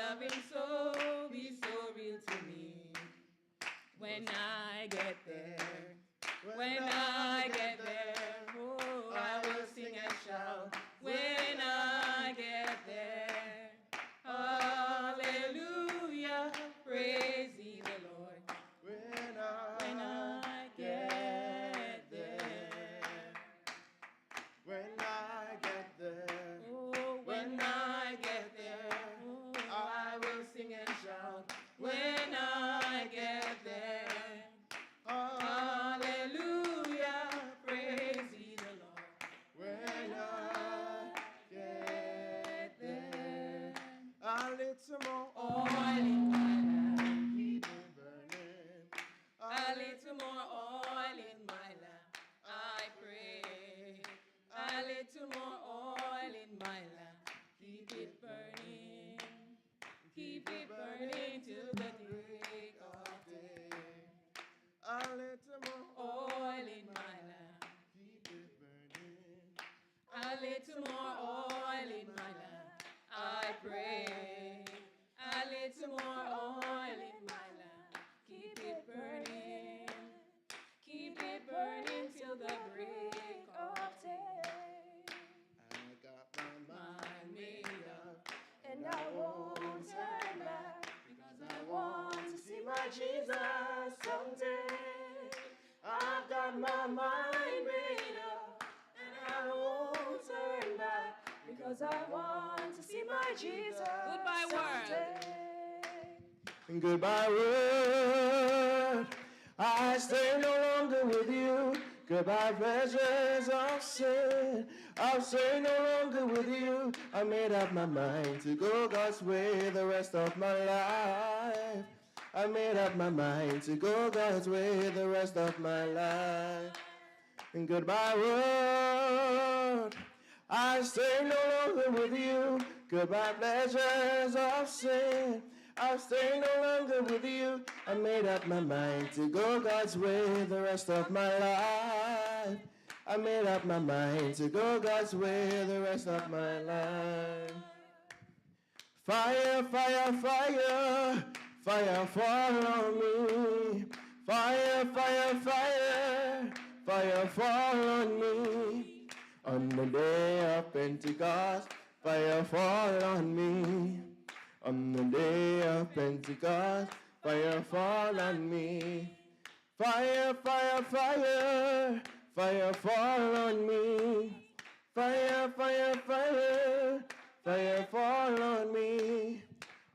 loving soul be so real to me. When I get there, when I get there, oh, I will sing and shout. When I get there, hallelujah, praise ye the Lord. When I get there, when I get there, oh, when I get there, oh, I will sing and shout. When I get there, hallelujah, praise ye the Lord. when I get there, a little more Oil in my lamp, keep it burning. a little more oil in my lamp, I pray. A little more oil in my lamp, keep it burning. Keep it burning till the break of day. A little more Oil in my lamp, keep it burning. a little more oil in my lamp, I pray. A little more oil in my lamp, keep it burning. Keep it burning till the break of day. I got my mind Made up, and I won't turn back because I want to see my Jesus someday. I've got my mind made up and I won't turn back because I want to see my Jesus Goodbye, world. someday. Goodbye, world. I stay no longer with you. Goodbye, pleasures of sin. I'll stay no longer with you. I made up my mind to go God's way the rest of my life. I made up my mind to go God's way the rest of my life. And goodbye, world. I stay no longer with you. Goodbye, pleasures of sin. I'll stay no longer with you. I made up my mind to go God's way the rest of my life. I made up my mind to go God's way the rest of my life. Fire, fire, fire, fire fall on me. Fire, fire, fire, fire fall on me. On the day of Pentecost, fire fall on me. On the day of Pentecost, fire fall on me. Fire, fire, fire, fire fall on me. Fire, fire, fire, fire fall on me.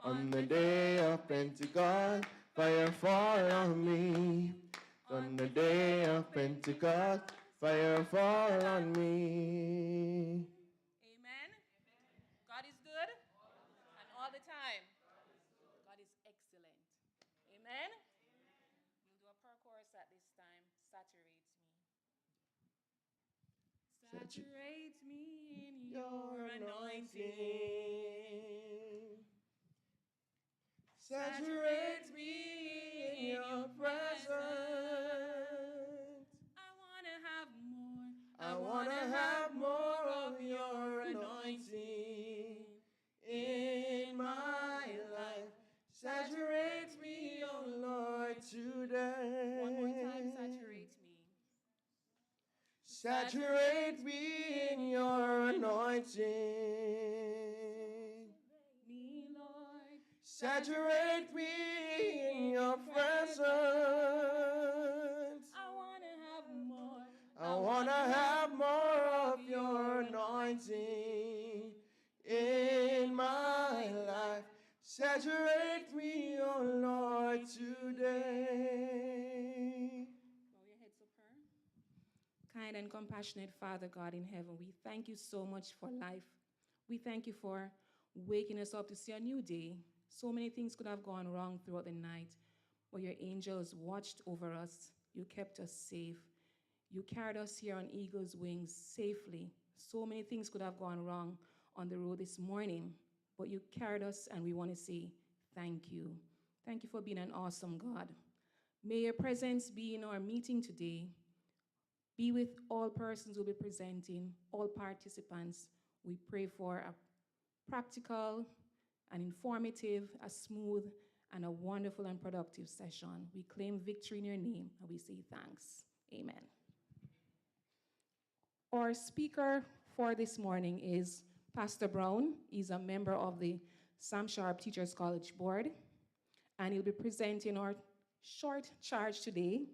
On the day of Pentecost, fire fall on me. On the day of Pentecost, fire fall on me. Amen. God is good. And all the time, God is excellent. Amen. We'll do a prayer chorus at this time. Saturates me. Saturate me in your anointing. Saturate me in your presence. I want to have more. I want to have more of your anointing in my life. Saturate me, oh Lord, today. One more time, saturate me. Saturate me in your anointing. Me, Lord. Saturate me in your presence. I want to have more. I want to have more of your anointing in my life. Saturate me, oh Lord, today. Bow your heads up, prayer. Kind and compassionate Father God in heaven, we thank you so much for life. We thank you for waking us up to see a new day. So many things could have gone wrong throughout the night, but your angels watched over us. You kept us safe. You carried us here on eagle's wings safely. So many things could have gone wrong on the road this morning, but you carried us, and we want to say thank you. Thank you for being an awesome God. May your presence be in our meeting today. Be with all persons who will be presenting, all participants. We pray for a practical an informative, a smooth, and a wonderful and productive session. We claim victory in your name, and we say thanks. Amen. Our speaker for this morning is Pastor Brown. He's a member of the Sam Sharp Teachers College Board, and he'll be presenting our short charge today.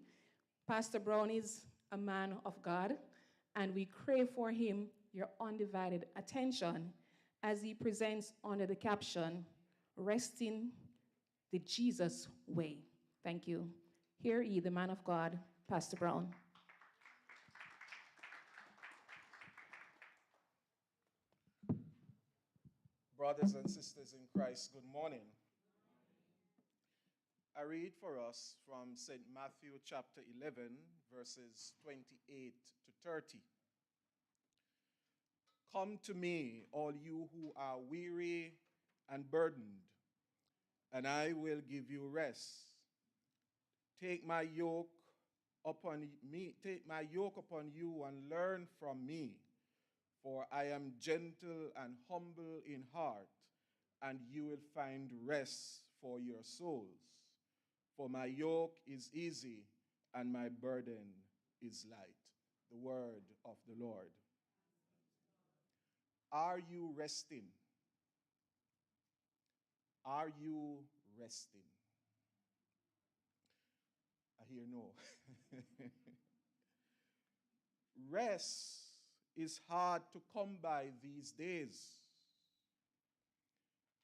Pastor Brown is a man of God, and we crave for him your undivided attention as he presents under the caption, Resting the Jesus Way. Thank you. Hear ye, the man of God, Pastor Brown. Brothers and sisters in Christ, good morning. I read for us from St. Matthew chapter 11, verses 28 to 30. Come to me, all you who are weary and burdened, and I will give you rest. Take my yoke upon you and learn from me, for I am gentle and humble in heart, and you will find rest for your souls. For my yoke is easy and my burden is light. The word of the Lord. Are you resting? Are you resting? I hear no. Rest is hard to come by these days.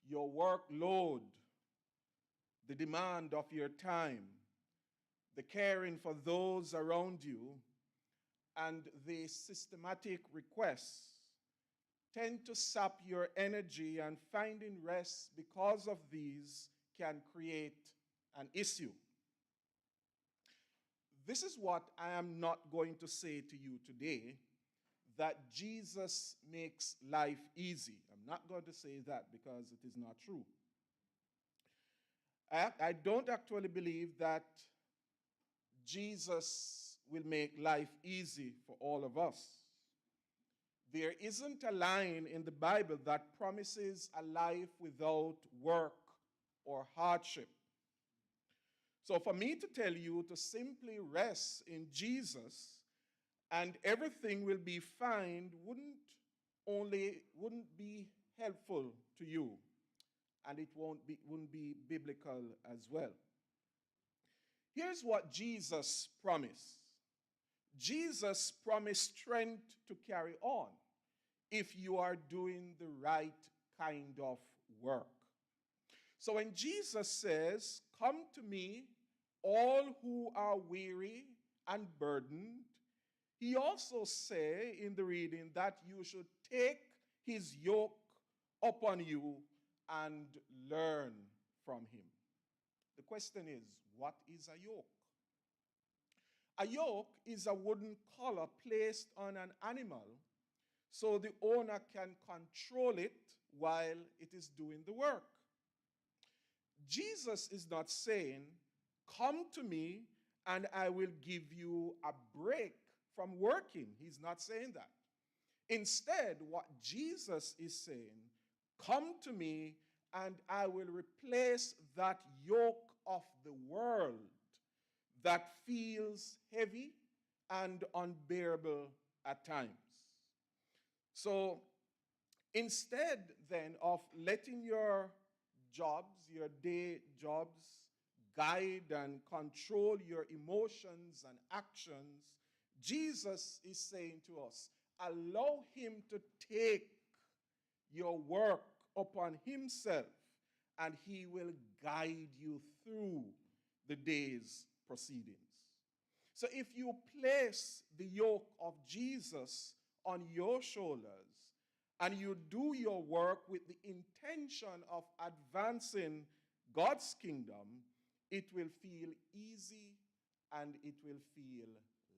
Your workload, the demand of your time, the caring for those around you, and the systematic requests tend to sap your energy, and finding rest because of these can create an issue. This is what I am not going to say to you today, that Jesus makes life easy. I'm not going to say that because it is not true. I don't actually believe that Jesus will make life easy for all of us. There isn't a line in the Bible that promises a life without work or hardship. So for me to tell you to simply rest in Jesus and everything will be fine wouldn't be helpful to you, and it wouldn't be biblical as well. Here's what Jesus promised. Jesus promised strength to carry on if you are doing the right kind of work. So when Jesus says, "Come to me, all who are weary and burdened," he also says in the reading that you should take his yoke upon you and learn from him. The question is, what is a yoke? A yoke is a wooden collar placed on an animal so the owner can control it while it is doing the work. Jesus is not saying, "Come to me and I will give you a break from working." He's not saying that. Instead, what Jesus is saying, "Come to me and I will replace that yoke of the world that feels heavy and unbearable at times." So instead then of letting your jobs, your day jobs, guide and control your emotions and actions, Jesus is saying to us, allow him to take your work upon himself, and he will guide you through the day's proceedings. So if you place the yoke of Jesus on your shoulders and you do your work with the intention of advancing God's kingdom, it will feel easy and it will feel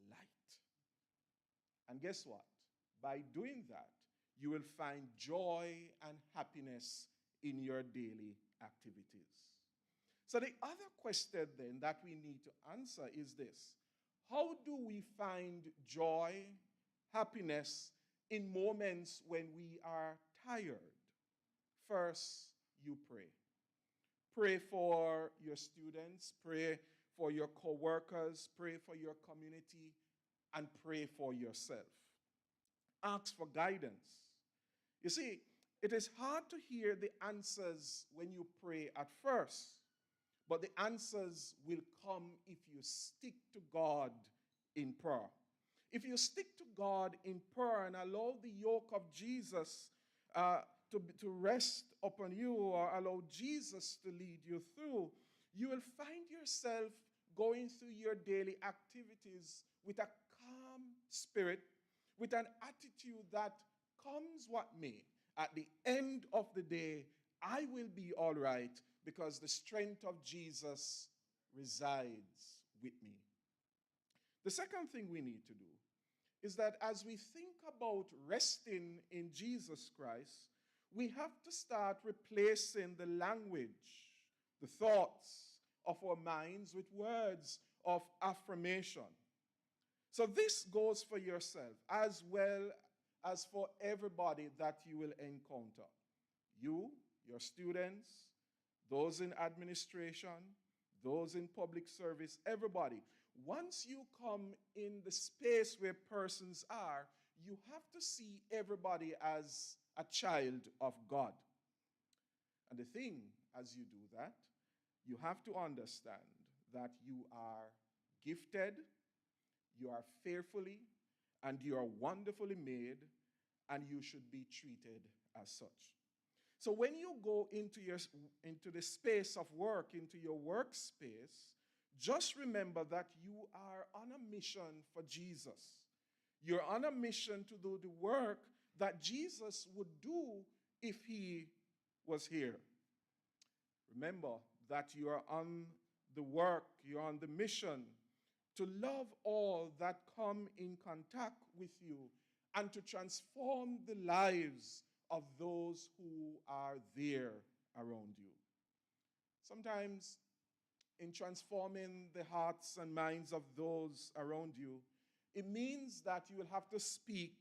light. And guess what? By doing that, you will find joy and happiness in your daily activities. So the other question then that we need to answer is this: how do we find joy, happiness in moments when we are tired? First, you pray. Pray for your students, pray for your co-workers, pray for your community, and pray for yourself. Ask for guidance. You see, it is hard to hear the answers when you pray at first, but the answers will come if you stick to God in prayer. If you stick to God in prayer and allow the yoke of Jesus to rest upon you, or allow Jesus to lead you through, you will find yourself going through your daily activities with a calm spirit, with an attitude that comes what may. At the end of the day, I will be all right because the strength of Jesus resides with me. The second thing we need to do is that as we think about resting in Jesus Christ, we have to start replacing the language, the thoughts of our minds with words of affirmation. So this goes for yourself as well as for everybody that you will encounter. You, your students, those in administration, those in public service, everybody. Once you come in the space where persons are, you have to see everybody as a child of God. And the thing, as you do that, you have to understand that you are gifted, you are fearfully, and you are wonderfully made, and you should be treated as such. So when you go into the space of work, into your workspace, just remember that you are on a mission for Jesus. You're on a mission to do the work that Jesus would do if he was here. Remember that you are on the work, you're on the mission to love all that come in contact with you and to transform the lives of those who are there around you. Sometimes in transforming the hearts and minds of those around you, it means that you will have to speak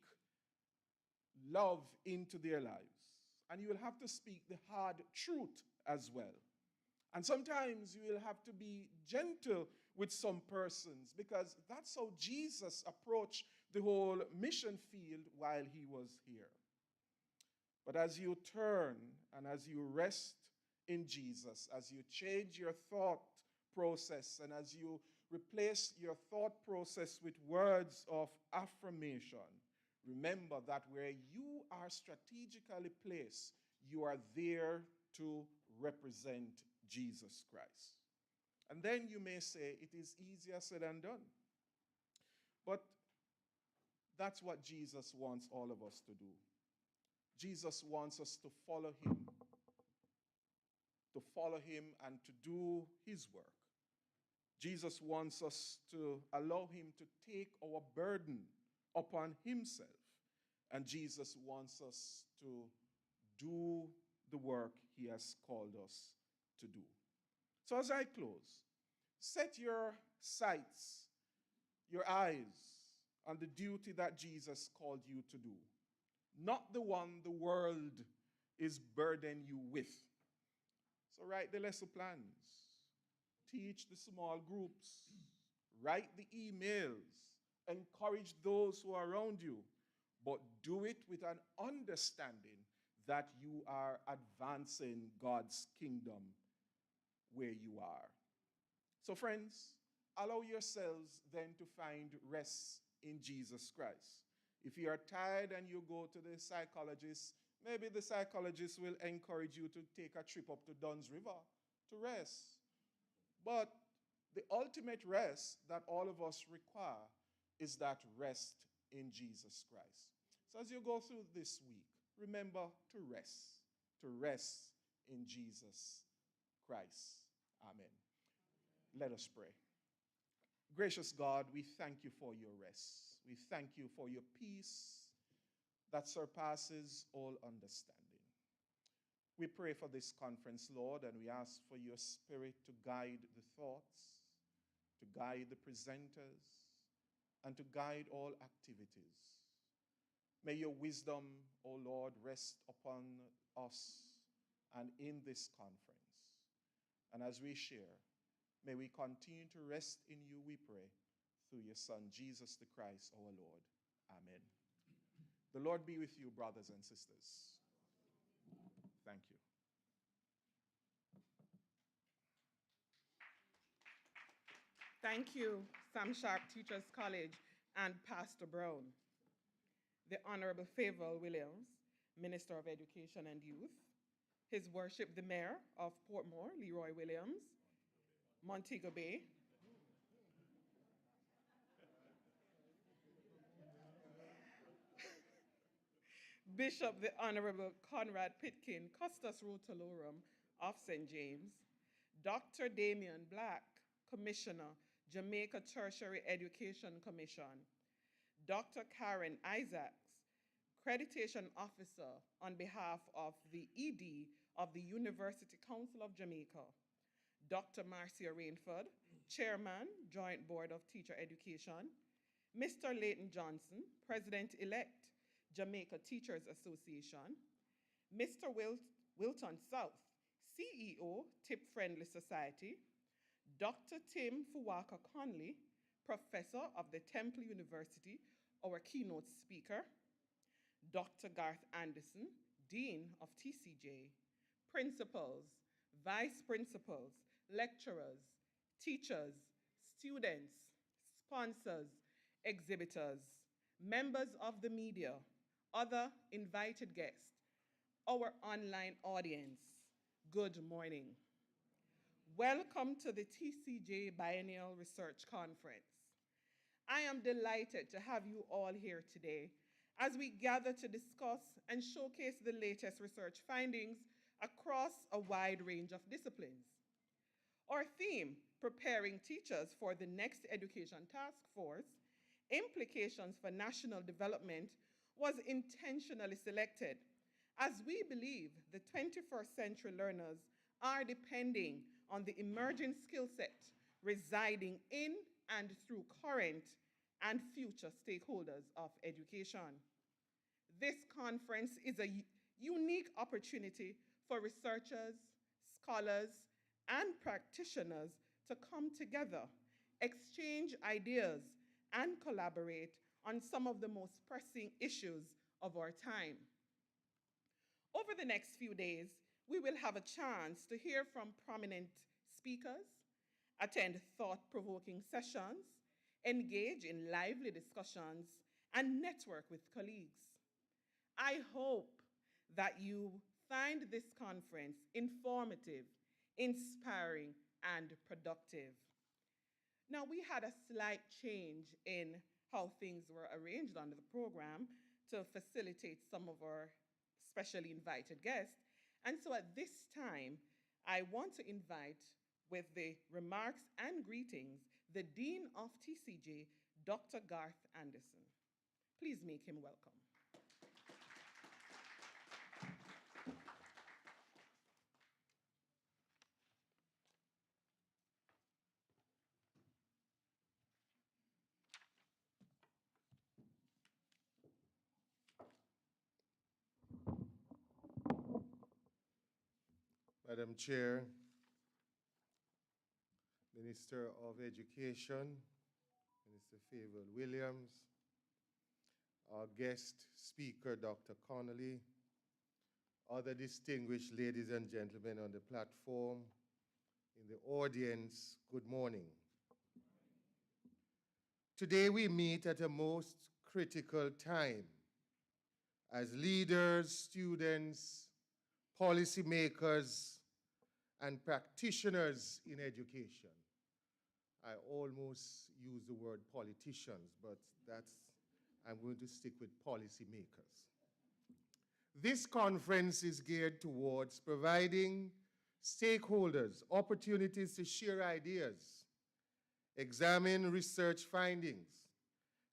love into their lives. And you will have to speak the hard truth as well. And sometimes you will have to be gentle with some persons because that's how Jesus approached the whole mission field while he was here. But as you turn and as you rest in Jesus, as you change your thought process and as you replace your thought process with words of affirmation, remember that where you are strategically placed, you are there to represent Jesus Christ. And then you may say, it is easier said than done. But that's what Jesus wants all of us to do. Jesus wants us to follow him and to do his work. Jesus wants us to allow him to take our burden upon himself. And Jesus wants us to do the work he has called us to do. So as I close, set your sights, your eyes on the duty that Jesus called you to do, not the one the world is burdening you with. So write the lesson plans, teach the small groups, write the emails, encourage those who are around you, but do it with an understanding that you are advancing God's kingdom where you are. So friends, allow yourselves then to find rest in Jesus Christ. If you are tired and you go to the psychologist, maybe the psychologist will encourage you to take a trip up to Dunn's River to rest. But the ultimate rest that all of us require is that rest in Jesus Christ. So as you go through this week, remember to rest in Jesus Christ. Amen. Let us pray. Gracious God, we thank you for your rest. We thank you for your peace that surpasses all understanding. We pray for this conference, Lord, and we ask for your Spirit to guide the thoughts, to guide the presenters, and to guide all activities. May your wisdom, O Lord, rest upon us and in this conference. And as we share, may we continue to rest in you, we pray, through your Son, Jesus the Christ, our Lord. Amen. The Lord be with you, brothers and sisters. Thank you. Thank you, Sam Sharp Teachers College and Pastor Brown. The Honorable Favour Williams, Minister of Education and Youth, His Worship the Mayor of Portmore, Leroy Williams, Montego Bay, Bishop the Honorable Conrad Pitkin, Custos Rotolorum of St. James, Dr. Damian Black, Commissioner, Jamaica Tertiary Education Commission, Dr. Karen Isaacs, Accreditation Officer on behalf of the ED of the University Council of Jamaica, Dr. Marcia Rainford, Chairman, Joint Board of Teacher Education, Mr. Leighton Johnson, President-elect, Jamaica Teachers Association, Mr. Wilton South, CEO, Tip Friendly Society, Dr. Tim Fuwaka Conley, Professor of the Temple University, our keynote speaker, Dr. Garth Anderson, Dean of TCJ, principals, vice principals, lecturers, teachers, students, sponsors, exhibitors, members of the media, other invited guests, our online audience, good morning. Welcome to the TCJ Biennial Research Conference. I am delighted to have you all here today as we gather to discuss and showcase the latest research findings across a wide range of disciplines. Our theme, Preparing Teachers for the Next Education Task Force, Implications for National Development, was intentionally selected as we believe the 21st century learners are depending on the emerging skill set residing in and through current and future stakeholders of education. This conference is a unique opportunity for researchers, scholars, and practitioners to come together, exchange ideas, and collaborate on some of the most pressing issues of our time. Over the next few days, we will have a chance to hear from prominent speakers, attend thought-provoking sessions, engage in lively discussions, and network with colleagues. I hope that you find this conference informative, inspiring, and productive. Now, we had a slight change in how things were arranged under the program to facilitate some of our specially invited guests. And so at this time, I want to invite, with the remarks and greetings, the Dean of TCJ, Dr. Garth Anderson. Please make him welcome. Madam Chair, Minister of Education, Minister Favour Williams, our guest speaker, Dr. Connolly, other distinguished ladies and gentlemen on the platform, in the audience, good morning. Today we meet at a most critical time as leaders, students, policymakers, and practitioners in education. I almost use the word politicians, but I'm going to stick with policymakers. This conference is geared towards providing stakeholders opportunities to share ideas, examine research findings,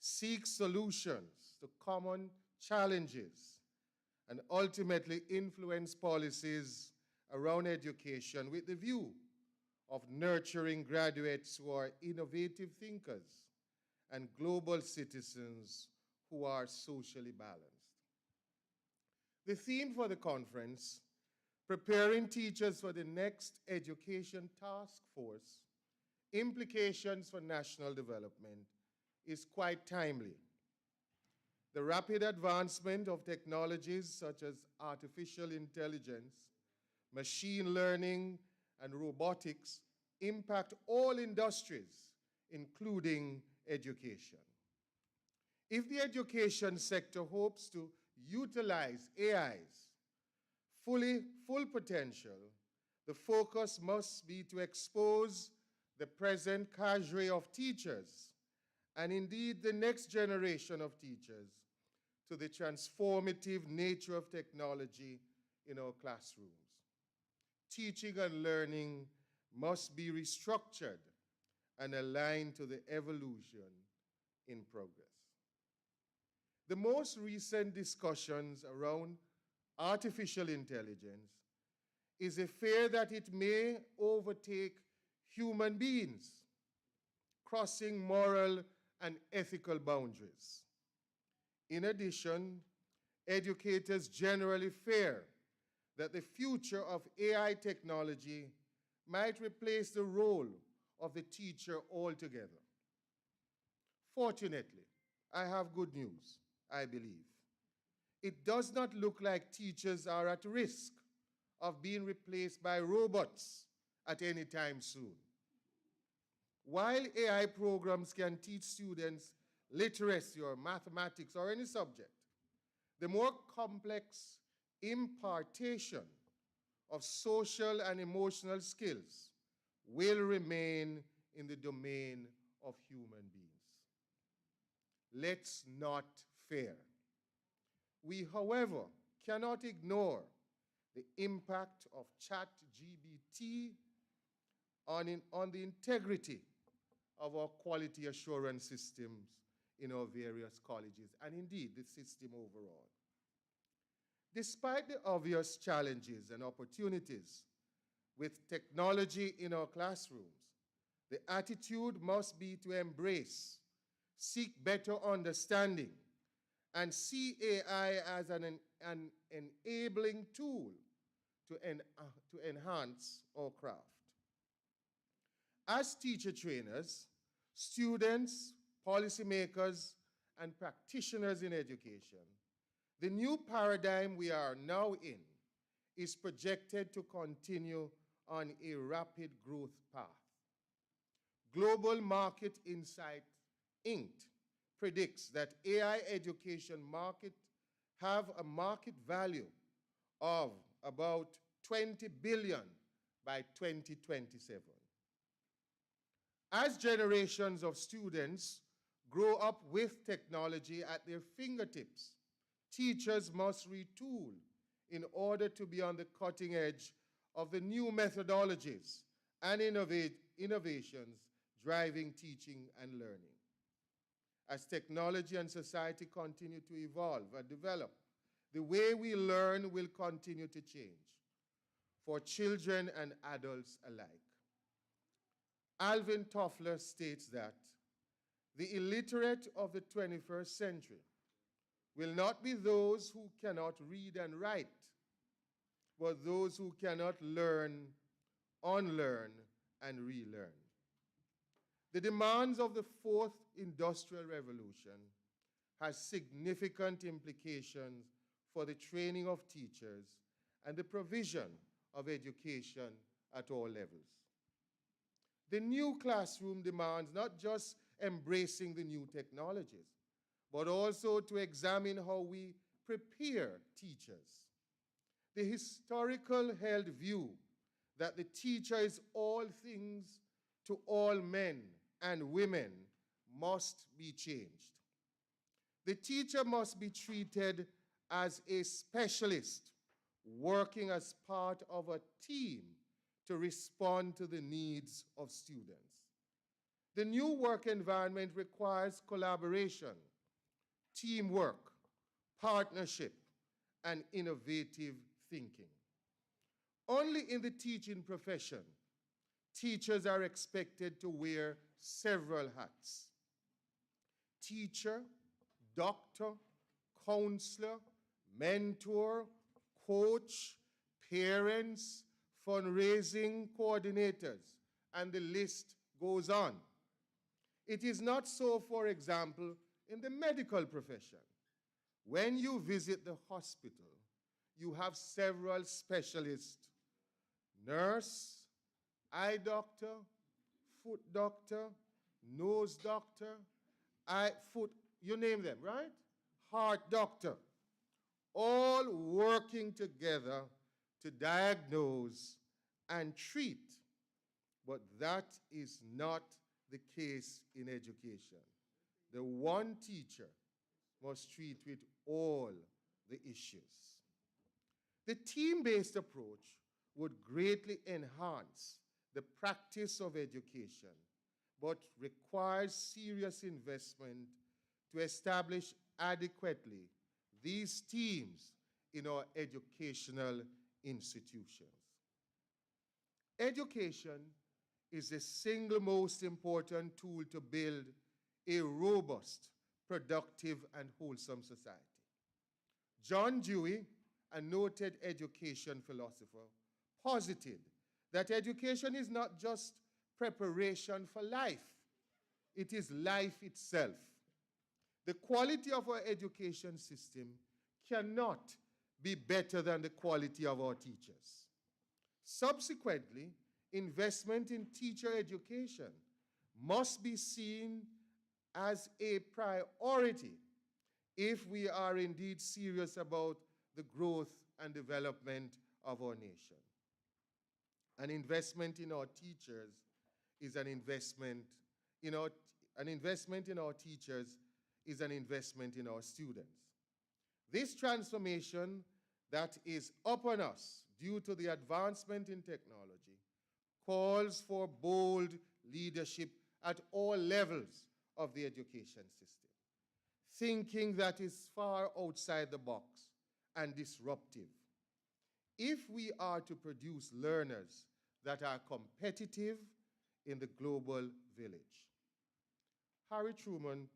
seek solutions to common challenges, and ultimately influence policies around education with the view of nurturing graduates who are innovative thinkers and global citizens who are socially balanced. The theme for the conference, preparing teachers for the next education task force, implications for national development, is quite timely. The rapid advancement of technologies such as artificial intelligence, machine learning, and robotics impact all industries, including education. If the education sector hopes to utilize AI's full potential, the focus must be to expose the present cadre of teachers, and indeed the next generation of teachers, to the transformative nature of technology in our classrooms. Teaching and learning must be restructured and aligned to the evolution in progress. The most recent discussions around artificial intelligence is a fear that it may overtake human beings, crossing moral and ethical boundaries. In addition, educators generally fear that the future of AI technology might replace the role of the teacher altogether. Fortunately, I have good news, I believe. It does not look like teachers are at risk of being replaced by robots at any time soon. While AI programs can teach students literacy or mathematics or any subject, the more complex impartation of social and emotional skills will remain in the domain of human beings. Let's not fear. We, however, cannot ignore the impact of ChatGPT on the integrity of our quality assurance systems in our various colleges, and indeed the system overall. Despite the obvious challenges and opportunities with technology in our classrooms, the attitude must be to embrace, seek better understanding, and see AI as an enabling tool to enhance our craft. As teacher trainers, students, policymakers, and practitioners in education, the new paradigm we are now in is projected to continue on a rapid growth path. Global Market Insight, Inc. predicts that AI education market have a market value of about $20 billion by 2027. As generations of students grow up with technology at their fingertips, teachers must retool in order to be on the cutting edge of the new methodologies and innovations driving teaching and learning. As technology and society continue to evolve and develop, the way we learn will continue to change for children and adults alike. Alvin Toffler states that the illiterate of the 21st century will not be those who cannot read and write, but those who cannot learn, unlearn, and relearn. The demands of the fourth industrial revolution has significant implications for the training of teachers and the provision of education at all levels. The new classroom demands not just embracing the new technologies, but also to examine how we prepare teachers. The historical held view that the teacher is all things to all men and women must be changed. The teacher must be treated as a specialist working as part of a team to respond to the needs of students. The new work environment requires collaboration, teamwork, partnership, and innovative thinking. Only in the teaching profession, teachers are expected to wear several hats: teacher, doctor, counselor, mentor, coach, parents, fundraising coordinators, and the list goes on. It is not so, for example, in the medical profession. When you visit the hospital, you have several specialists: nurse, eye doctor, foot doctor, nose doctor, you name them, right? Heart doctor, all working together to diagnose and treat. But that is not the case in education. The one teacher must treat with all the issues. The team-based approach would greatly enhance the practice of education, but requires serious investment to establish adequately these teams in our educational institutions. Education is the single most important tool to build a robust, productive, and wholesome society. John Dewey, a noted education philosopher, posited that education is not just preparation for life, it is life itself. The quality of our education system cannot be better than the quality of our teachers. Subsequently, investment in teacher education must be seen as a priority if we are indeed serious about the growth and development of our nation. An investment in our teachers is an investment in our teachers is an investment in our students. This transformation that is upon us due to the advancement in technology calls for bold leadership at all levels of the education system, thinking that is far outside the box and disruptive. If we are to produce learners that are competitive in the global village. Harry Truman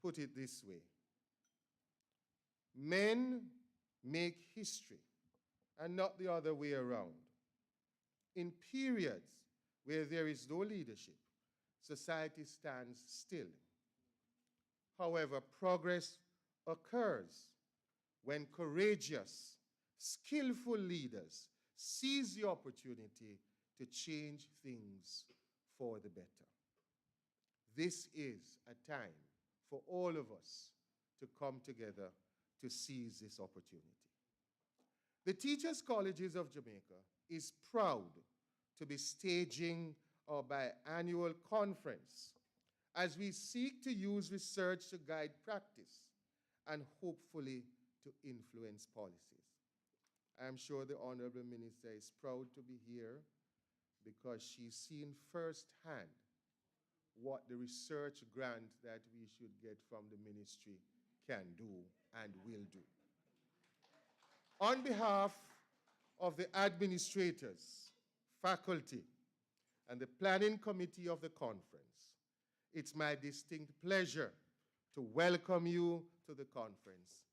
put it this way: men make history and not the other way around. In periods where there is no leadership, society stands still. However, progress occurs when courageous, skillful leaders seize the opportunity to change things for the better. This is a time for all of us to come together to seize this opportunity. The Teachers Colleges of Jamaica is proud to be staging our biannual conference as we seek to use research to guide practice and hopefully to influence policies. I'm sure the Honorable Minister is proud to be here because she's seen firsthand what the research grant that we should get from the ministry can do and will do. On behalf of the administrators, faculty, and the planning committee of the conference, it's my distinct pleasure to welcome you to the conference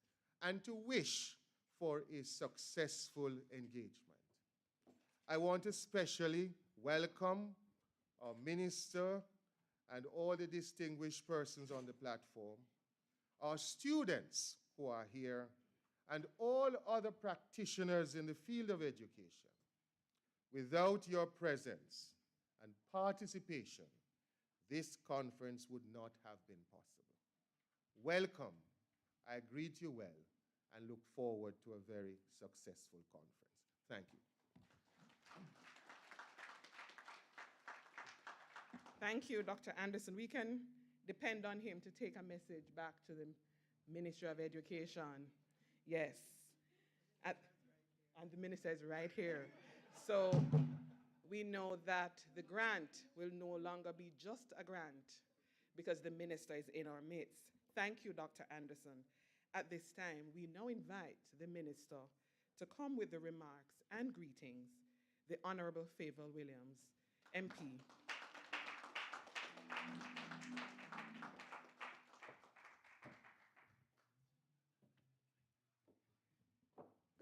and to wish for a successful engagement. I want to especially welcome our minister and all the distinguished persons on the platform, our students who are here, and all other practitioners in the field of education. Without your presence and participation, this conference would not have been possible. Welcome. I greet you well and look forward to a very successful conference. Thank you. Thank you, Dr. Anderson. We can depend on him to take a message back to the Ministry of Education. Yes. And the minister is right here. So we know that the grant will no longer be just a grant because the minister is in our midst. Thank you, Dr. Anderson. At this time, we now invite the minister to come with the remarks and greetings, the Honorable Favour Williams, MP.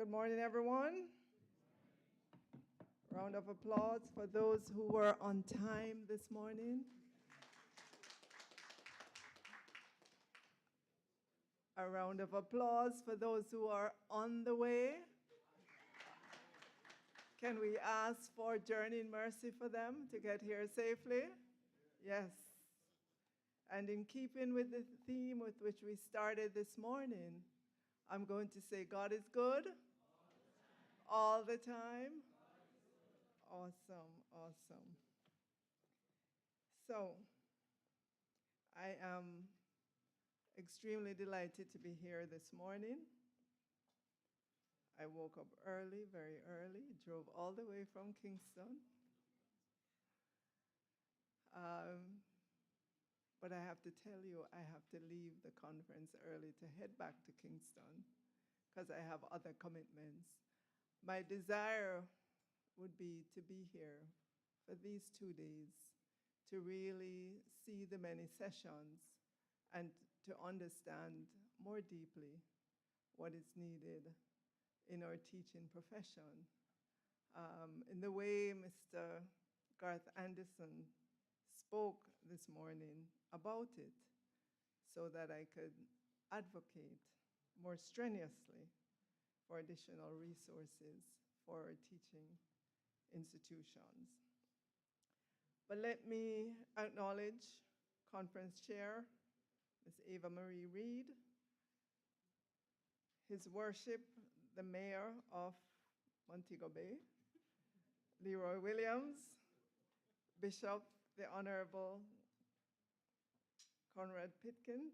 Good morning, everyone. Round of applause for those who were on time this morning. A round of applause for those who are on the way. Can we ask for journeying mercy for them to get here safely? Yes. And in keeping with the theme with which we started this morning, I'm going to say God is good all the time. Awesome, awesome. So, I am extremely delighted to be here this morning. I woke up early, very early, drove all the way from Kingston. But I have to tell you, I have to leave the conference early to head back to Kingston because I have other commitments. My desire would be to be here for these 2 days to really see the many sessions and to understand more deeply what is needed in our teaching profession. In the way Mr. Garth Anderson spoke this morning about it, so that I could advocate more strenuously for additional resources for our teaching institutions. But let me acknowledge Conference Chair, Ms. Ava Marie Reed, His Worship, the Mayor of Montego Bay, Leroy Williams, Bishop, the Honorable Conrad Pitkin,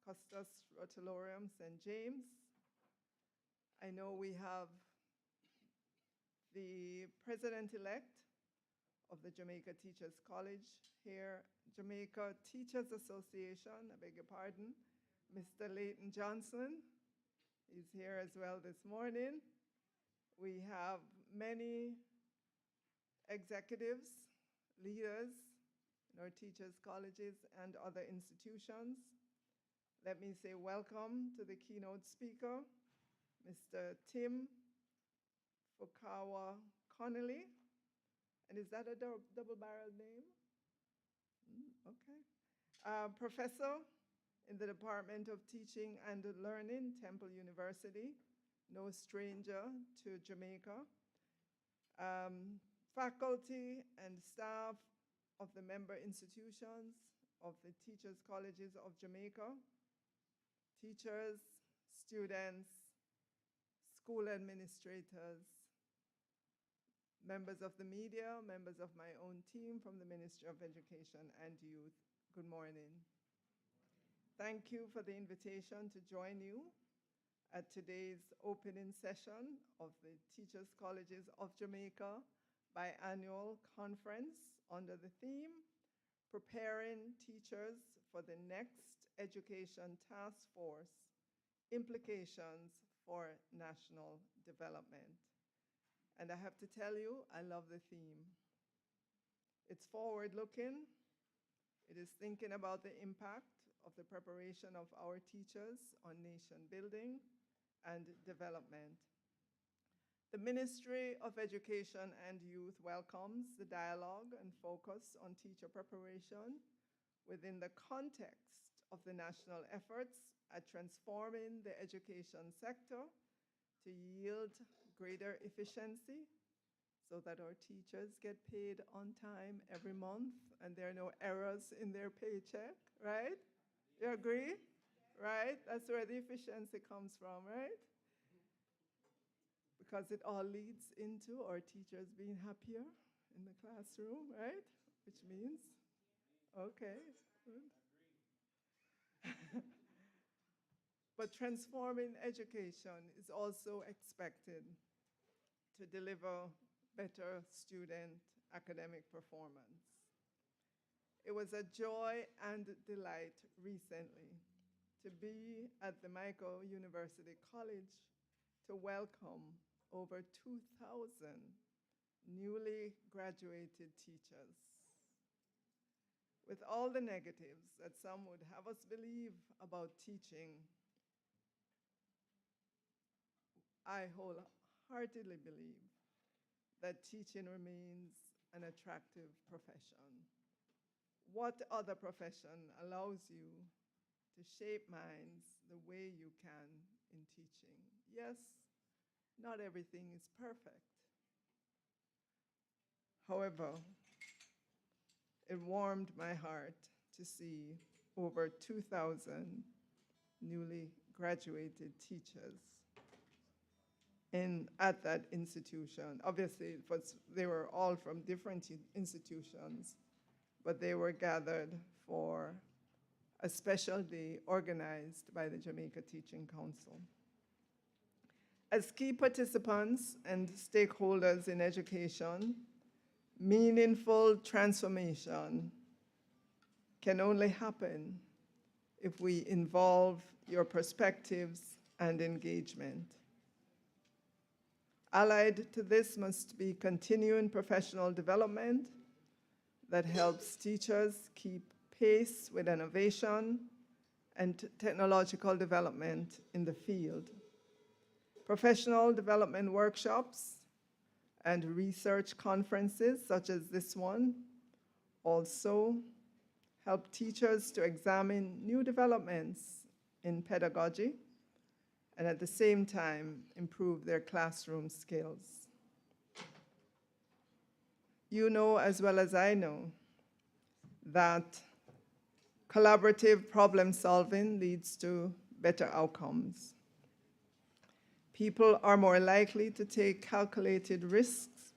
Custos Rotularium, St. James. I know we have the President-elect of the Jamaica Teachers College here, Jamaica Teachers Association, I beg your pardon, Mr. Leighton Johnson is here as well this morning. We have many executives, leaders in our teachers' colleges and other institutions. Let me say welcome to the keynote speaker, Mr. Tim Fukawa Connolly. And is that a double-barreled name? Okay. Professor in the Department of Teaching and Learning, Temple University, no stranger to Jamaica. Faculty and staff of the member institutions of the Teachers Colleges of Jamaica, teachers, students, school administrators, members of the media, members of my own team from the Ministry of Education and Youth, good morning. Thank you for the invitation to join you at today's opening session of the Teachers Colleges of Jamaica biannual conference under the theme, Preparing Teachers for the Next Education Task Force, Implications for National Development. And I have to tell you, I love the theme. It's forward-looking. It is thinking about the impact of the preparation of our teachers on nation building and development. The Ministry of Education and Youth welcomes the dialogue and focus on teacher preparation within the context of the national efforts at transforming the education sector to yield greater efficiency so that our teachers get paid on time every month and there are no errors in their paycheck, right? You agree? Right? That's where the efficiency comes from, right? Because it all leads into our teachers being happier in the classroom, right? Which means, okay, good. But transforming education is also expected to deliver better student academic performance. It was a joy and delight recently to be at the Michael University College to welcome over 2,000 newly graduated teachers. With all the negatives that some would have us believe about teaching, I wholeheartedly believe that teaching remains an attractive profession. What other profession allows you to shape minds the way you can in teaching? Yes, not everything is perfect. However, it warmed my heart to see over 2,000 newly graduated teachers at that institution. Obviously, they were all from different institutions, but they were gathered for a special day organized by the Jamaica Teaching Council. As key participants and stakeholders in education, meaningful transformation can only happen if we involve your perspectives and engagement. Allied to this must be continuing professional development that helps teachers keep pace with innovation and technological development in the field. Professional development workshops and research conferences such as this one also help teachers to examine new developments in pedagogy and at the same time improve their classroom skills. You know as well as I know that collaborative problem solving leads to better outcomes. People are more likely to take calculated risks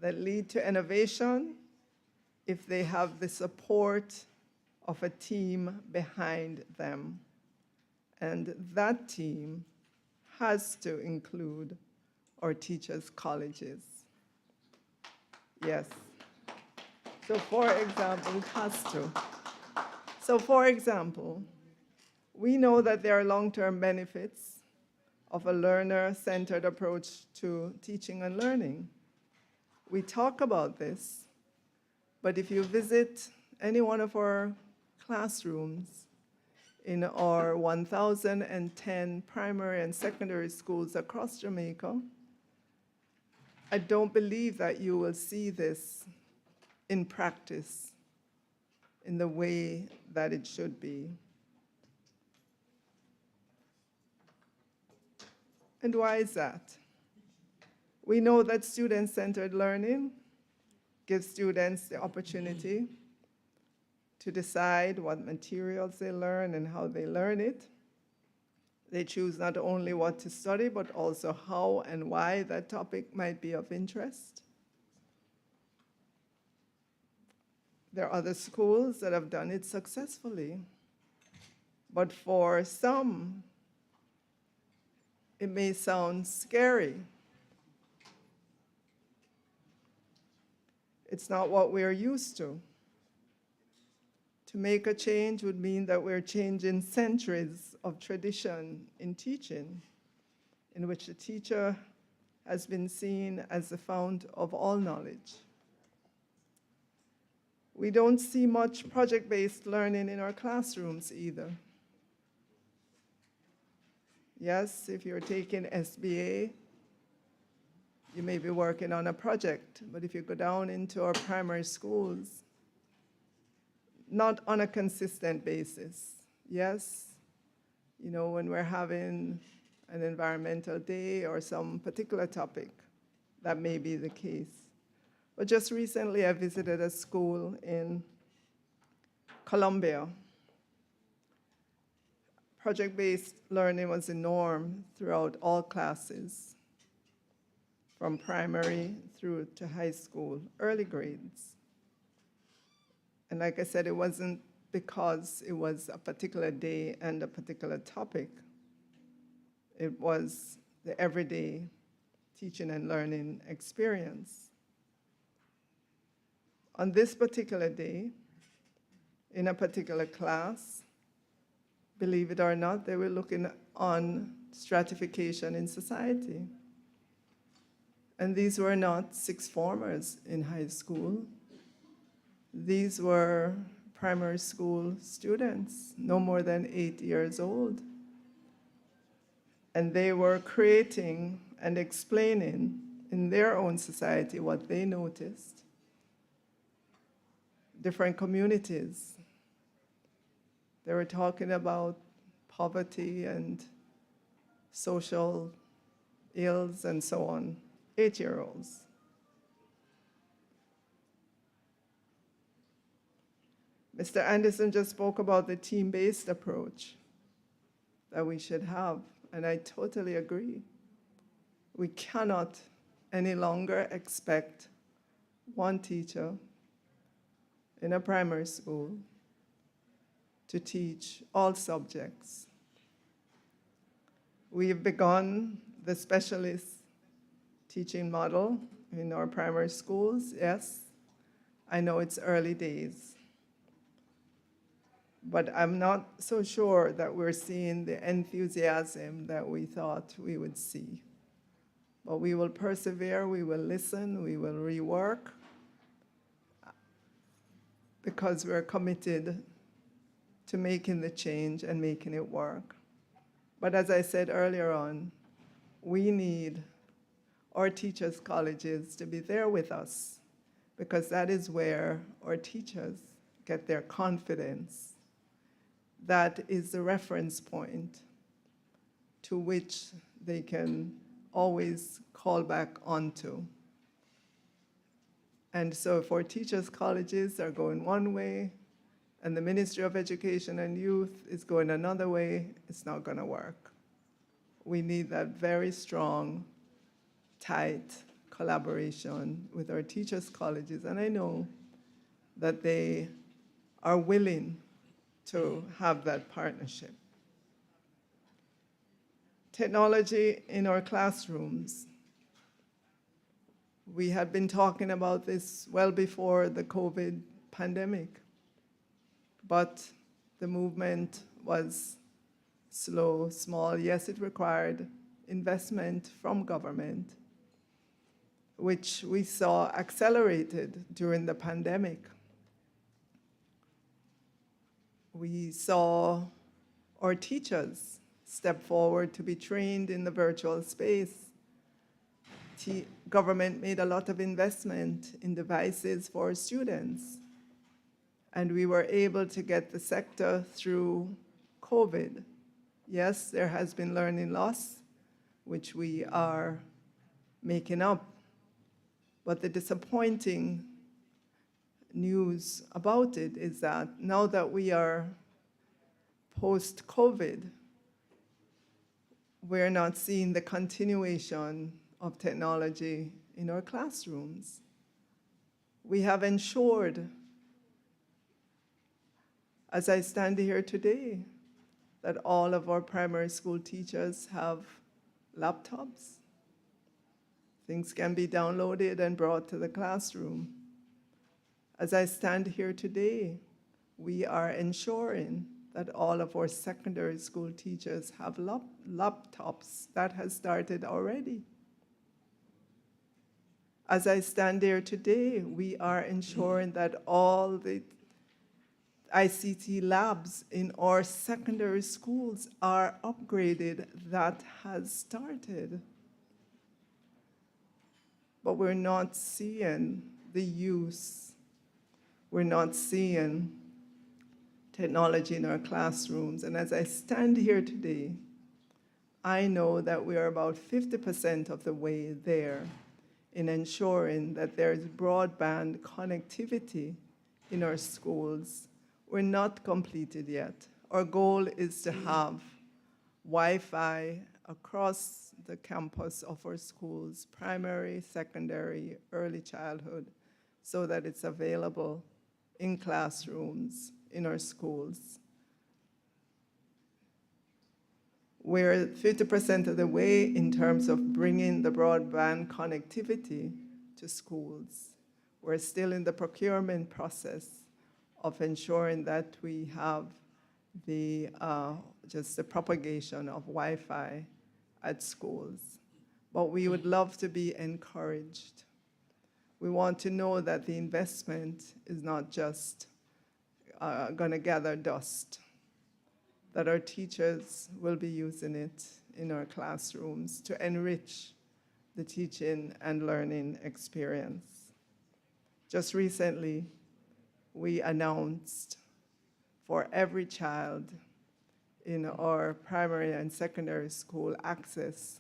that lead to innovation if they have the support of a team behind them. And that team has to include our teachers' colleges. Yes. So for example, it has to. So for example, we know that there are long-term benefits of a learner-centered approach to teaching and learning. We talk about this, but if you visit any one of our classrooms in our 1,010 primary and secondary schools across Jamaica, I don't believe that you will see this in practice in the way that it should be. And why is that? We know that student-centered learning gives students the opportunity to decide what materials they learn and how they learn it. They choose not only what to study, but also how and why that topic might be of interest. There are other schools that have done it successfully, but for some, it may sound scary. It's not what we're used to. To make a change would mean that we're changing centuries of tradition in teaching, in which the teacher has been seen as the fount of all knowledge. We don't see much project-based learning in our classrooms either. Yes, if you're taking SBA, you may be working on a project, but if you go down into our primary schools, not on a consistent basis. Yes, you know, when we're having an environmental day or some particular topic, that may be the case. But just recently I visited a school in Colombia. Project-based learning was the norm throughout all classes, from primary through to high school, early grades. And like I said, it wasn't because it was a particular day and a particular topic. It was the everyday teaching and learning experience. On this particular day, in a particular class, believe it or not, they were looking on stratification in society. And these were not sixth formers in high school. These were primary school students, no more than 8 years old. And they were creating and explaining in their own society what they noticed. Different communities. They were talking about poverty and social ills and so on. 8-year-olds. Mr. Anderson just spoke about the team-based approach that we should have, and I totally agree. We cannot any longer expect one teacher in a primary school to teach all subjects. We've begun the specialist teaching model in our primary schools. Yes, I know it's early days, but I'm not so sure that we're seeing the enthusiasm that we thought we would see. But we will persevere, we will listen, we will rework, because we're committed to making the change and making it work. But as I said earlier on, we need our teachers' colleges to be there with us, because that is where our teachers get their confidence. That is the reference point to which they can always call back onto. And so if our teachers' colleges are going one way and the Ministry of Education and Youth is going another way, it's not going to work. We need that very strong, tight collaboration with our teachers' colleges. And I know that they are willing to have that partnership. Technology in our classrooms. We had been talking about this well before the COVID pandemic, but the movement was slow, small. Yes, it required investment from government, which we saw accelerated during the pandemic. We saw our teachers step forward to be trained in the virtual space. Government made a lot of investment in devices for students, and we were able to get the sector through COVID. Yes, there has been learning loss, which we are making up, but the disappointing news about it is that now that we are post-COVID, we're not seeing the continuation of technology in our classrooms. We have ensured, as I stand here today, that all of our primary school teachers have laptops. Things can be downloaded and brought to the classroom. As I stand here today, we are ensuring that all of our secondary school teachers have laptops. That has started already. As I stand here today, we are ensuring that all the ICT labs in our secondary schools are upgraded. That has started. But we're not seeing the use. We're not seeing technology in our classrooms. And as I stand here today, I know that we are about 50% of the way there in ensuring that there is broadband connectivity in our schools. We're not completed yet. Our goal is to have Wi-Fi across the campus of our schools, primary, secondary, early childhood, so that it's available in classrooms in our schools. We're 50% of the way in terms of bringing the broadband connectivity to schools. We're still in the procurement process of ensuring that we have the just the propagation of Wi-Fi at schools. But we would love to be encouraged. We want to know that the investment is not just going to gather dust, that our teachers will be using it in our classrooms to enrich the teaching and learning experience. Just recently, we announced for every child in our primary and secondary school access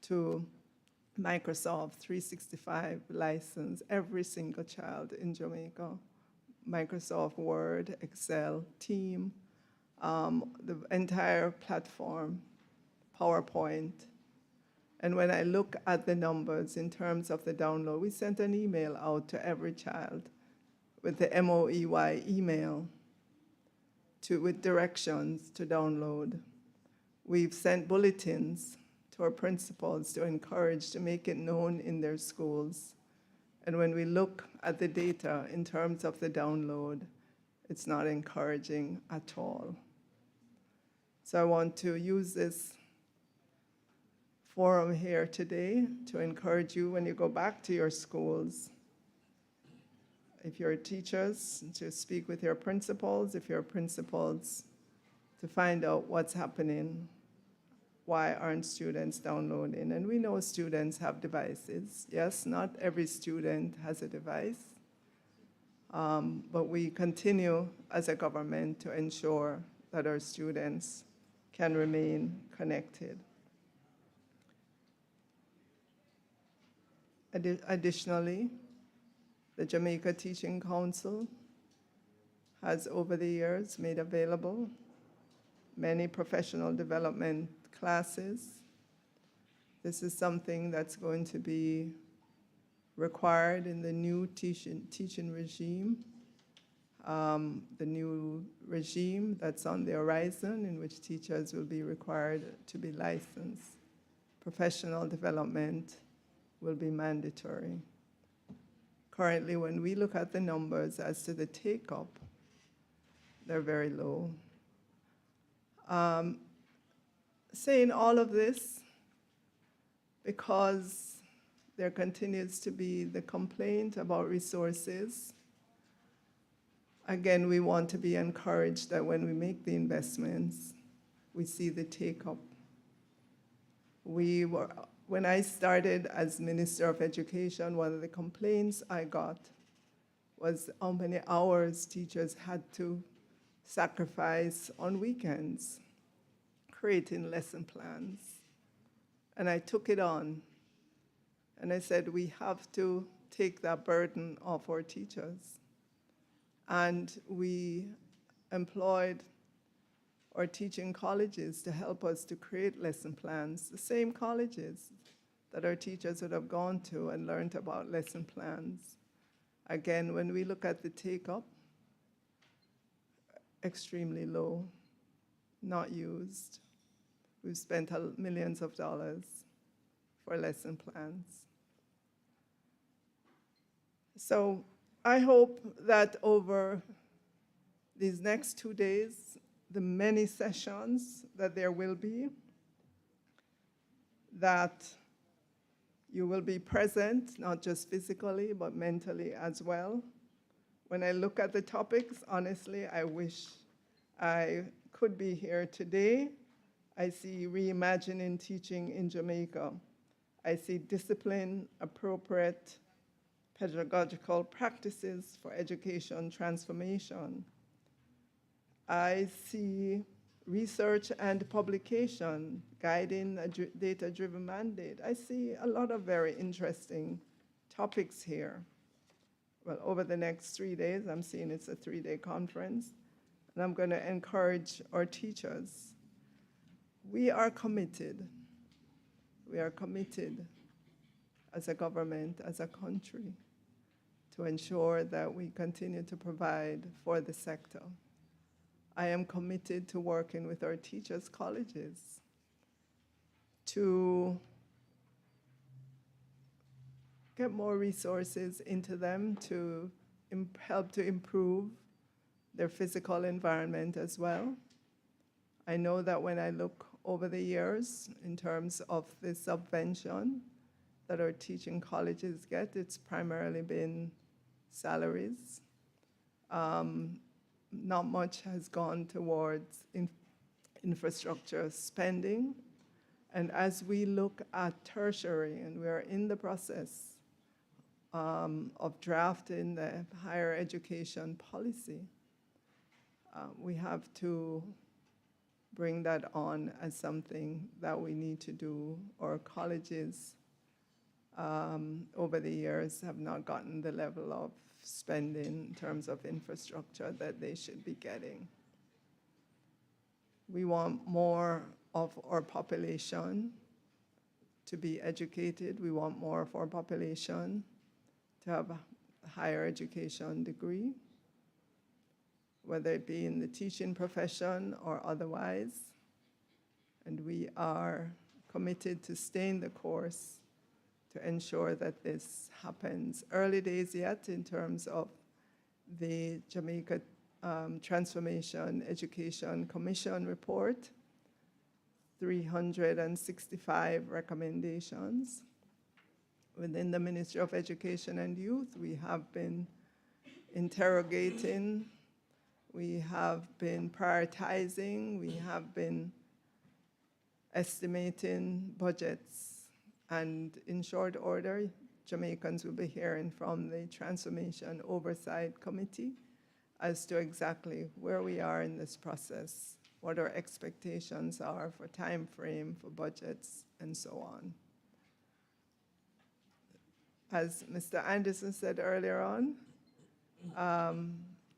to Microsoft 365 license, every single child in Jamaica. Microsoft Word, Excel, Team, the entire platform, PowerPoint. And when I look at the numbers in terms of the download, we sent an email out to every child with the MOEY email with directions to download. We've sent bulletins to our principals to encourage to make it known in their schools. And when we look at the data in terms of the download, it's not encouraging at all. So I want to use this forum here today to encourage you when you go back to your schools, if you're teachers, to speak with your principals, if you're principals, to find out what's happening, why aren't students downloading? And we know students have devices. Yes, not every student has a device, but we continue as a government to ensure that our students can remain connected. Additionally, the Jamaica Teaching Council has over the years made available many professional development classes. This is something that's going to be required in the new teaching regime, the new regime that's on the horizon in which teachers will be required to be licensed. Professional development will be mandatory. Currently, when we look at the numbers as to the take-up, they're very low. Saying all of this because there continues to be the complaint about resources. Again, we want to be encouraged that when we make the investments, we see the take-up. When I started as Minister of Education, one of the complaints I got was how many hours teachers had to sacrifice on weekends, creating lesson plans. And I took it on, and I said, we have to take that burden off our teachers. And we employed our teaching colleges to help us to create lesson plans, the same colleges that our teachers would have gone to and learned about lesson plans. Again, when we look at the take-up, extremely low, not used. We've spent millions of dollars for lesson plans. So I hope that over these next 2 days, the many sessions that there will be, that you will be present, not just physically, but mentally as well. When I look at the topics, honestly, I wish I could be here today. I see reimagining teaching in Jamaica. I see discipline, appropriate pedagogical practices for education transformation. I see research and publication guiding a data-driven mandate. I see a lot of very interesting topics here. Well, over the next 3 days, I'm seeing it's a 3-day conference, and I'm going to encourage our teachers. We are committed as a government, as a country, to ensure that we continue to provide for the sector. I am committed to working with our teachers' colleges to get more resources into them to help to improve their physical environment as well. I know that when I look over the years in terms of the subvention that our teaching colleges get, it's primarily been salaries. Not much has gone towards infrastructure spending. And as we look at tertiary, and we are in the process of drafting the higher education policy, we have to bring that on as something that we need to do. Our colleges over the years have not gotten the level of spending in terms of infrastructure that they should be getting. We want more of our population to be educated. We want more of our population to have a higher education degree, whether it be in the teaching profession or otherwise. And we are committed to staying the course to ensure that this happens. Early days yet in terms of the Jamaica Transformation Education Commission report, 365 recommendations. Within the Ministry of Education and Youth, we have been interrogating, we have been prioritizing, we have been estimating budgets, and in short order, Jamaicans will be hearing from the Transformation Oversight Committee as to exactly where we are in this process, what our expectations are for time frame, for budgets, and so on. As Mr. Anderson said earlier on,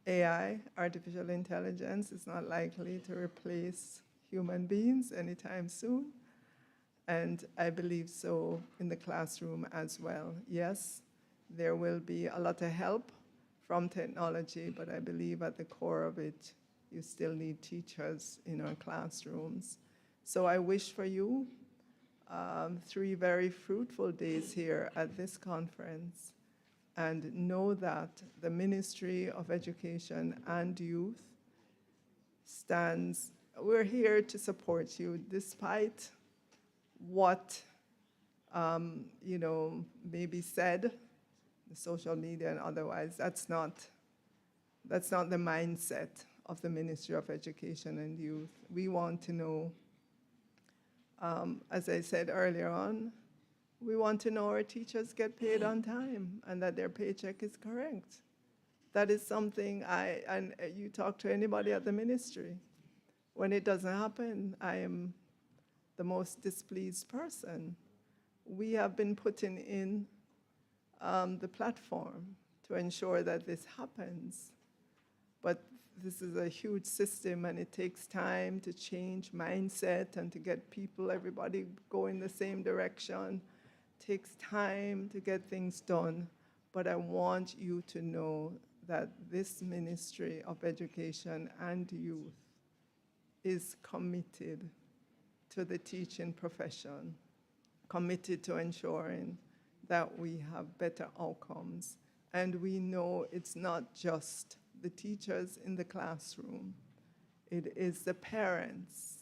AI, artificial intelligence, is not likely to replace human beings anytime soon. And I believe so in the classroom as well. Yes, there will be a lot of help from technology, but I believe at the core of it, you still need teachers in our classrooms. So I wish for you 3 very fruitful days here at this conference, and know that the Ministry of Education and Youth stands, we're here to support you despite what may be said, the social media and otherwise. That's not the mindset of the Ministry of Education and Youth. We want to know, as I said earlier on, we want to know our teachers get paid on time and that their paycheck is correct. That is something and you talk to anybody at the ministry. When it doesn't happen, I am the most displeased person. We have been putting in the platform to ensure that this happens. But this is a huge system, and it takes time to change mindset and to get people, everybody go in the same direction. It takes time to get things done. But I want you to know that this Ministry of Education and Youth is committed to the teaching profession, committed to ensuring that we have better outcomes. And we know it's not just the teachers in the classroom. It is the parents.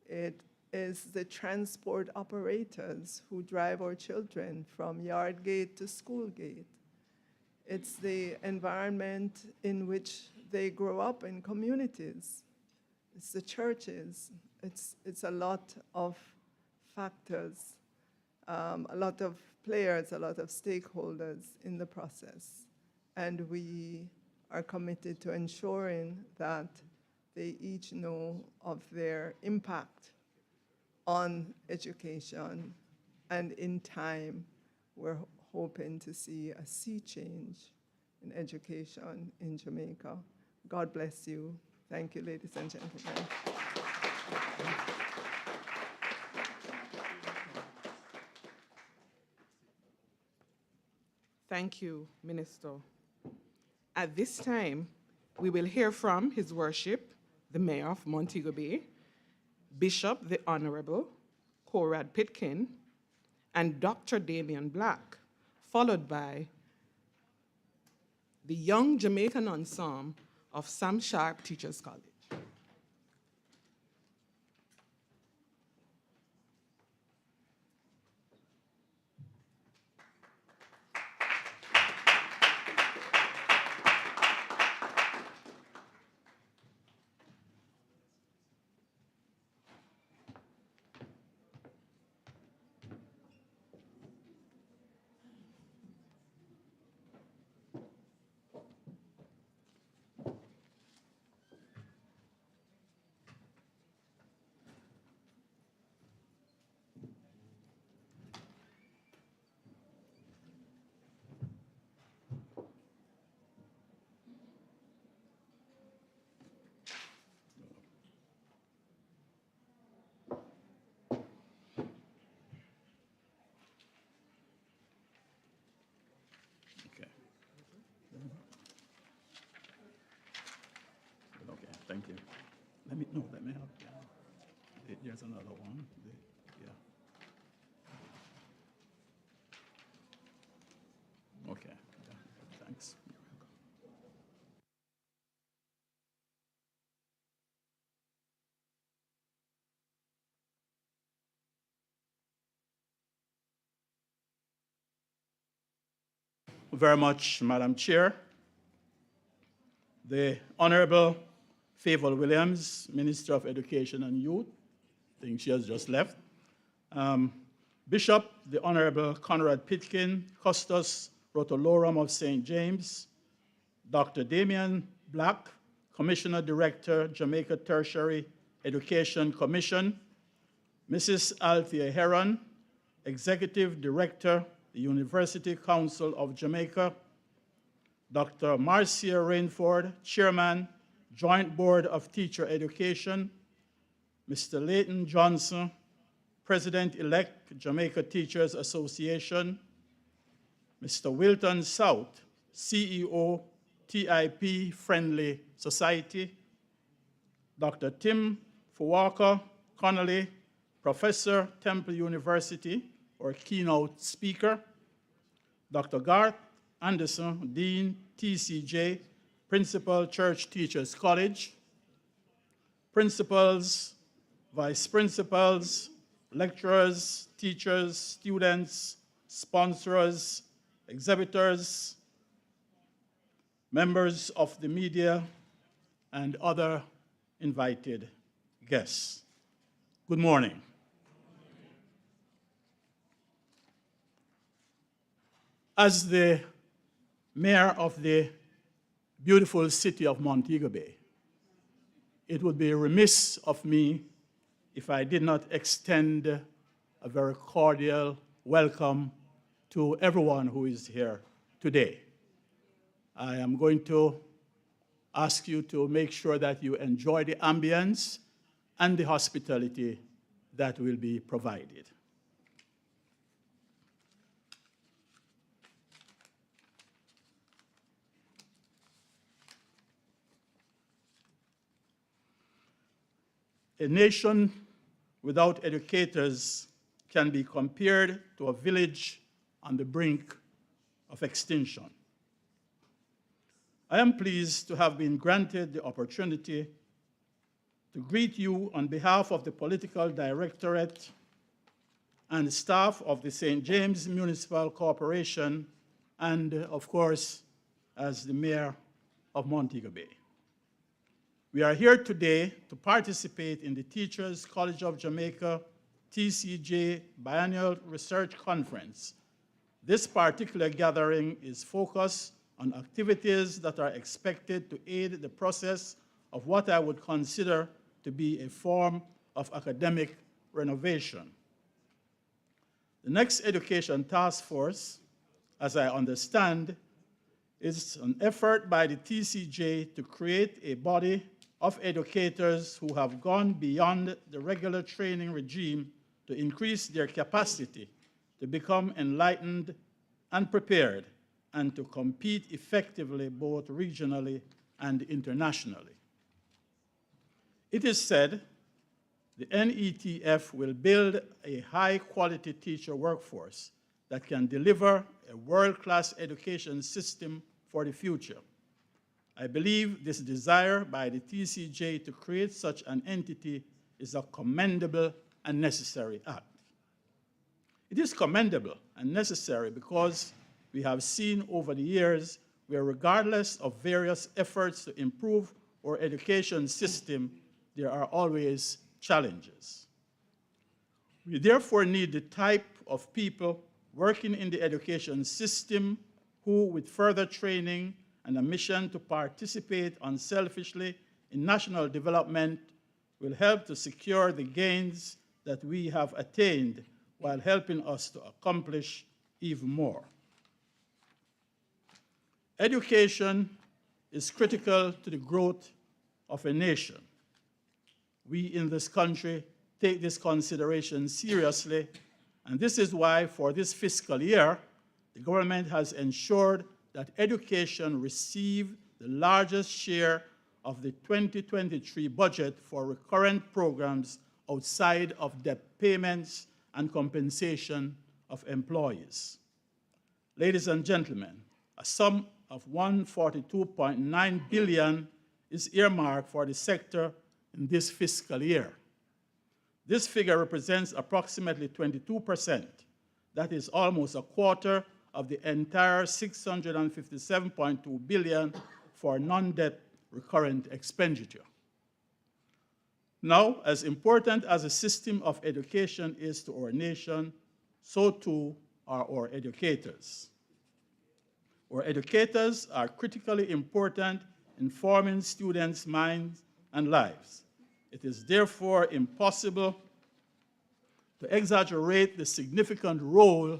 It is the transport operators who drive our children from yard gate to school gate. It's the environment in which they grow up in communities. It's the churches. It's a lot of factors, a lot of players, a lot of stakeholders in the process. And we are committed to ensuring that they each know of their impact on education. And in time, we're hoping to see a sea change in education in Jamaica. God bless you. Thank you, ladies and gentlemen. Thank you, Minister. At this time, we will hear from His Worship, the Mayor of Montego Bay, Bishop the Honorable Conrad Pitkin, and Dr. Damian Black, followed by the Young Jamaican Ensemble of Sam Sharp Teachers College. Thank you. Let me have, there's another one. Yeah. Okay, yeah, thanks. Very much, Madam Chair. The Honorable Favour Williams, Minister of Education and Youth, I think she has just left. Bishop, the Honorable Conrad Pitkin, Custos Rotolorum of St. James, Dr. Damian Black, Commissioner Director, Jamaica Tertiary Education Commission, Mrs. Althea Heron, Executive Director, the University Council of Jamaica, Dr. Marcia Rainford, Chairman, Joint Board of Teacher Education, Mr. Leighton Johnson, President-elect, Jamaica Teachers Association, Mr. Wilton South, CEO, TIP Friendly Society, Dr. Tim Fuwaka Connolly, Professor, Temple University, or keynote speaker, Dr. Garth Anderson, Dean, TCJ, Principal, Church Teachers College, principals, vice principals, lecturers, teachers, students, sponsors, exhibitors, members of the media, and other invited guests. Good morning. As the mayor of the beautiful city of Montego Bay, it would be remiss of me if I did not extend a very cordial welcome to everyone who is here today. I am going to ask you to make sure that you enjoy the ambience and the hospitality that will be provided. A nation without educators can be compared to a village on the brink of extinction. I am pleased to have been granted the opportunity to greet you on behalf of the Political Directorate and staff of the St. James Municipal Corporation and, of course, as the Mayor of Montego Bay. We are here today to participate in the Teachers College of Jamaica TCJ Biennial Research Conference. This particular gathering is focused on activities that are expected to aid the process of what I would consider to be a form of academic renovation. The next Education Task Force, as I understand, is an effort by the TCJ to create a body of educators who have gone beyond the regular training regime to increase their capacity to become enlightened and prepared and to compete effectively both regionally and internationally. It is said the NETF will build a high-quality teacher workforce that can deliver a world-class education system for the future. I believe this desire by the TCJ to create such an entity is a commendable and necessary act. It is commendable and necessary because we have seen over the years where, regardless of various efforts to improve our education system, there are always challenges. We therefore need the type of people working in the education system who, with further training and a mission to participate unselfishly in national development, will help to secure the gains that we have attained while helping us to accomplish even more. Education is critical to the growth of a nation. We in this country take this consideration seriously, and this is why for this fiscal year, the government has ensured that education receive the largest share of the 2023 budget for recurrent programs outside of debt payments and compensation of employees. Ladies and gentlemen, a sum of $142.9 billion is earmarked for the sector in this fiscal year. This figure represents approximately 22%. That is almost a quarter of the entire $657.2 billion for non-debt recurrent expenditure. Now, as important as a system of education is to our nation, so too are our educators. Our educators are critically important in forming students' minds and lives. It is therefore impossible to exaggerate the significant role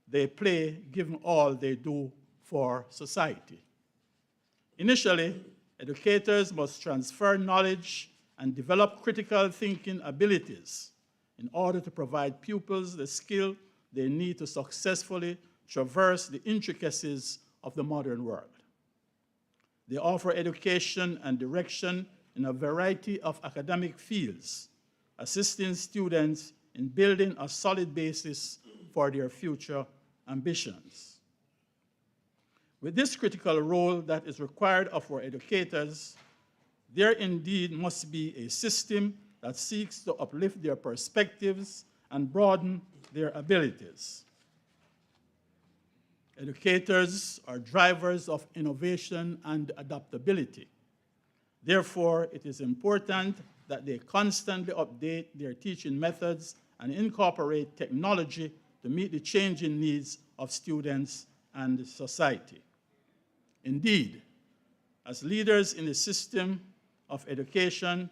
they play given all they do for society. Initially, educators must transfer knowledge and develop critical thinking abilities in order to provide pupils the skill they need to successfully traverse the intricacies of the modern world. They offer education and direction in a variety of academic fields, assisting students in building a solid basis for their future ambitions. With this critical role that is required of our educators, there indeed must be a system that seeks to uplift their perspectives and broaden their abilities. Educators are drivers of innovation and adaptability. Therefore, it is important that they constantly update their teaching methods and incorporate technology to meet the changing needs of students and society. Indeed, as leaders in the system of education,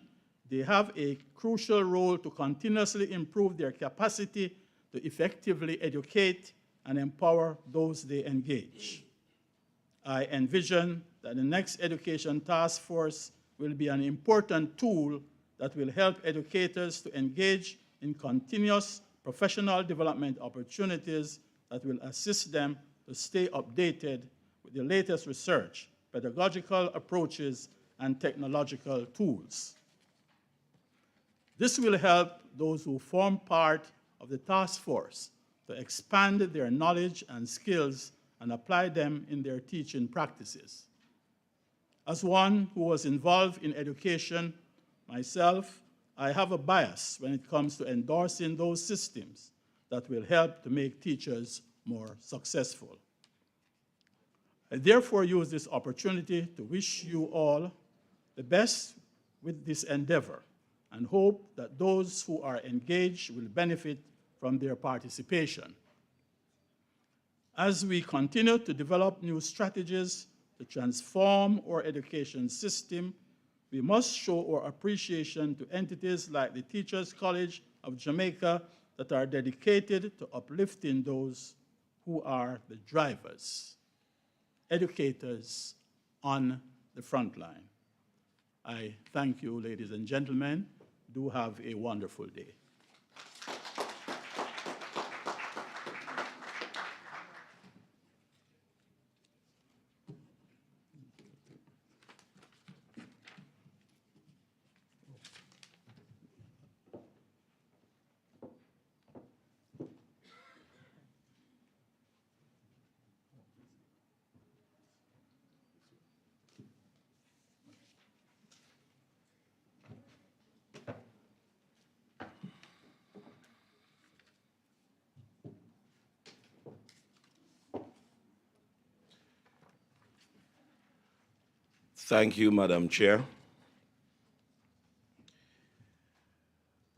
they have a crucial role to continuously improve their capacity to effectively educate and empower those they engage. I envision that the next Education Task Force will be an important tool that will help educators to engage in continuous professional development opportunities that will assist them to stay updated with the latest research, pedagogical approaches, and technological tools. This will help those who form part of the task force to expand their knowledge and skills and apply them in their teaching practices. As one who was involved in education myself, I have a bias when it comes to endorsing those systems that will help to make teachers more successful. I therefore use this opportunity to wish you all the best with this endeavor and hope that those who are engaged will benefit from their participation. As we continue to develop new strategies to transform our education system, we must show our appreciation to entities like the Teachers College of Jamaica that are dedicated to uplifting those who are the drivers, educators on the front line. I thank you, ladies and gentlemen. Do have a wonderful day. Thank you, Madam Chair.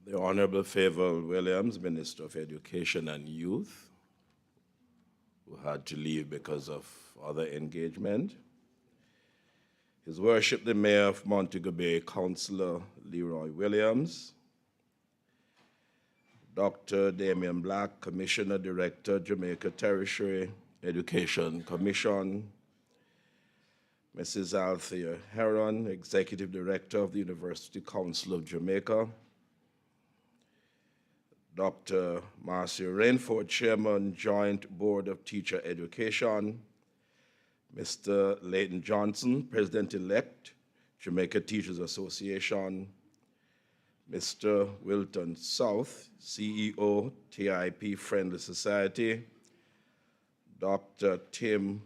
The Honorable Favour Williams, Minister of Education and Youth, who had to leave because of other engagement. His Worship, the Mayor of Montego Bay, Councillor Leroy Williams. Dr. Damian Black, Commissioner Director, Jamaica Territory Education Commission. Mrs. Althea Heron, Executive Director of the University Council of Jamaica. Dr. Marcia Rainford, Chairman, Joint Board of Teacher Education. Mr. Leighton Johnson, President-elect, Jamaica Teachers Association, Mr. Wilton South, CEO, TIP Friendly Society, Dr. Tim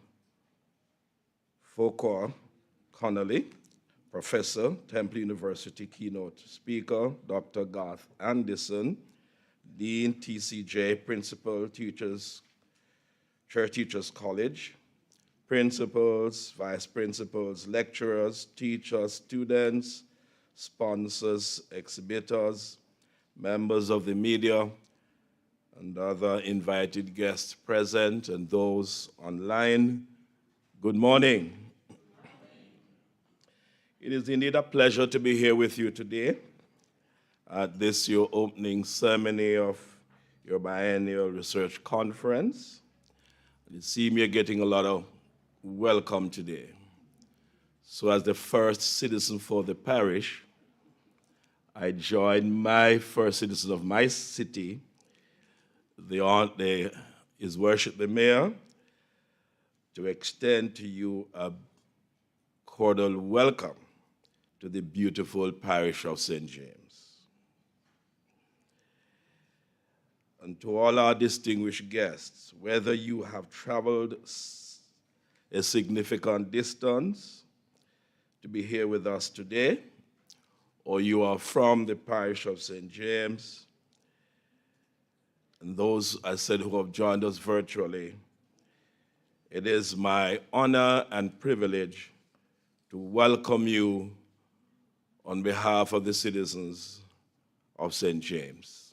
Foucault Connolly, Professor, Temple University Keynote Speaker, Dr. Garth Anderson, Dean, TCJ, Principal, Church Teachers College, principals, vice principals, lecturers, teachers, students, sponsors, exhibitors, members of the media, and other invited guests present, and those online, good morning. It is indeed a pleasure to be here with you today at this, your opening ceremony of your biennial research conference. It seems you're getting a lot of welcome today. So as the first citizen for the parish, I joined my first citizen of my city, His Worship the Mayor, to extend to you a cordial welcome to the beautiful parish of St. James. And to all our distinguished guests, whether you have traveled a significant distance to be here with us today, or you are from the parish of St. James, and those, I said, who have joined us virtually, it is my honor and privilege to welcome you on behalf of the citizens of St. James.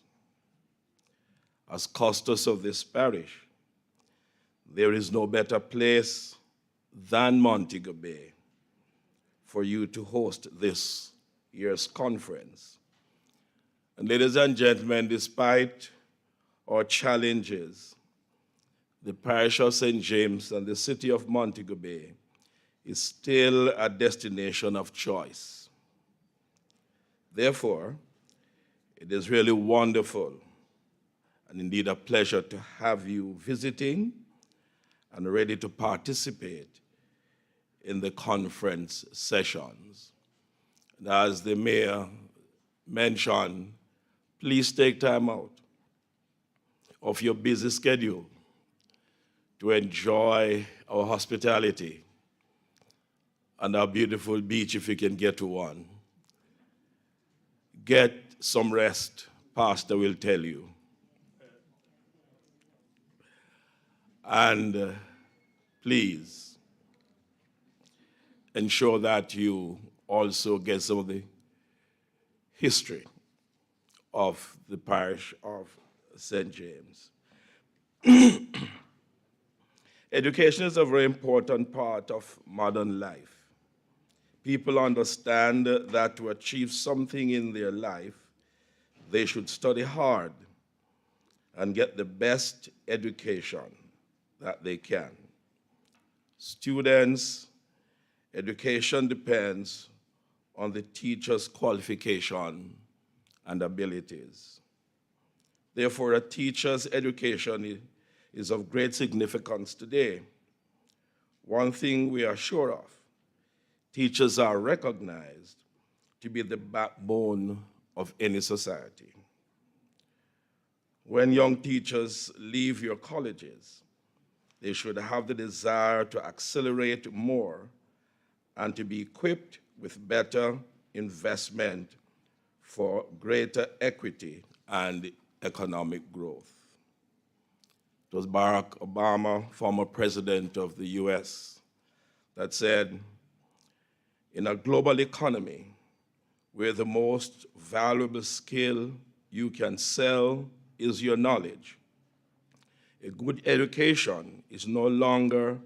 As custos of this parish, there is no better place than Montego Bay for you to host this year's conference. And ladies and gentlemen, despite our challenges, the parish of St. James and the city of Montego Bay is still a destination of choice. Therefore, it is really wonderful and indeed a pleasure to have you visiting and ready to participate in the conference sessions. And as the mayor mentioned, please take time out of your busy schedule to enjoy our hospitality and our beautiful beach if you can get to one. Get some rest, Pastor will tell you. And please ensure that you also get some of the history of the parish of St. James. Education is a very important part of modern life. People understand that to achieve something in their life, they should study hard and get the best education that they can. Students, education depends on the teacher's qualification and abilities. Therefore, a teacher's education is of great significance today. One thing we are sure of, teachers are recognized to be the backbone of any society. When young teachers leave your colleges, they should have the desire to accelerate more and to be equipped with better investment for greater equity and economic growth. It was Barack Obama, former president of the US, that said, in a global economy where the most valuable skill you can sell is your knowledge, a good education is no longer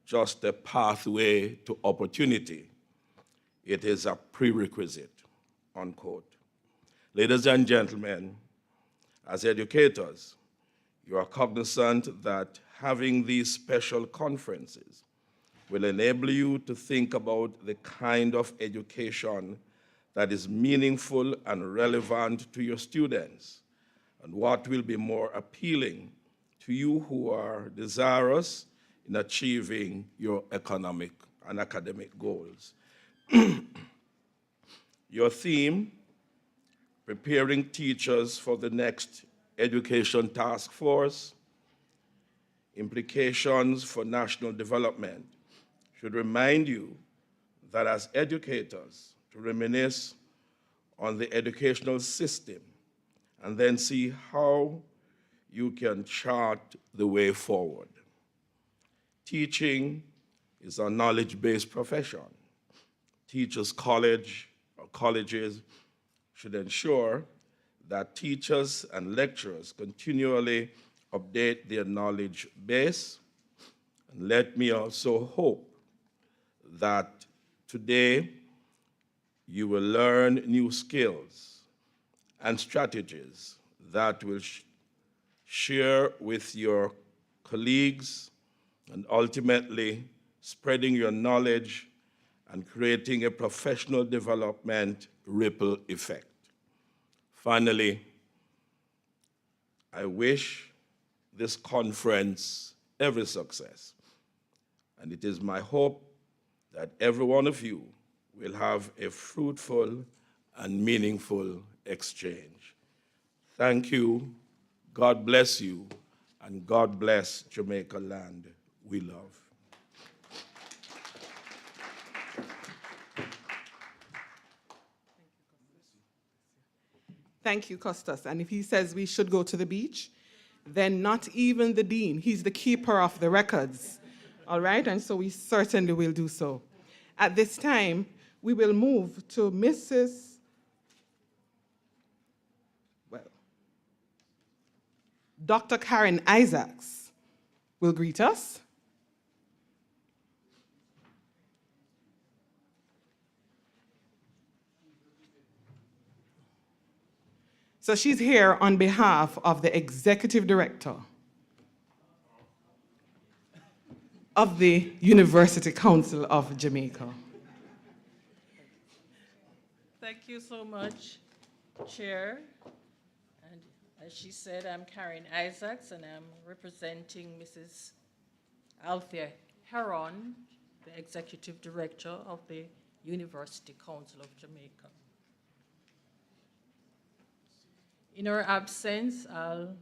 just a pathway to opportunity. It is a prerequisite, unquote. Ladies and gentlemen, as educators, you are cognizant that having these special conferences will enable you to think about the kind of education that is meaningful and relevant to your students, and what will be more appealing to you who are desirous in achieving your economic and academic goals. Your theme, Preparing Teachers for the Next Education Task Force, Implications for National Development, should remind you that as educators, to reminisce on the educational system and then see how you can chart the way forward. Teaching is a knowledge-based profession. Teachers' college or colleges should ensure that teachers and lecturers continually update their knowledge base. And let me also hope that today you will learn new skills and strategies that will share with your colleagues and ultimately spreading your knowledge and creating a professional development ripple effect. Finally, I wish this conference every success, and it is my hope that every one of you will have a fruitful and meaningful exchange. Thank you, God bless you, and God bless Jamaica land we love. Thank you, Costas. And if he says we should go to the beach, then not even the dean, he's the keeper of the records. All right, and so we certainly will do so. At this time, we will move to Dr. Karen Isaacs will greet us. So she's here on behalf of the Executive Director of the University Council of Jamaica. Thank you so much, Chair. And as she said, I'm Karen Isaacs, and I'm representing Mrs. Althea Heron, the Executive Director of the University Council of Jamaica. In her absence, I'll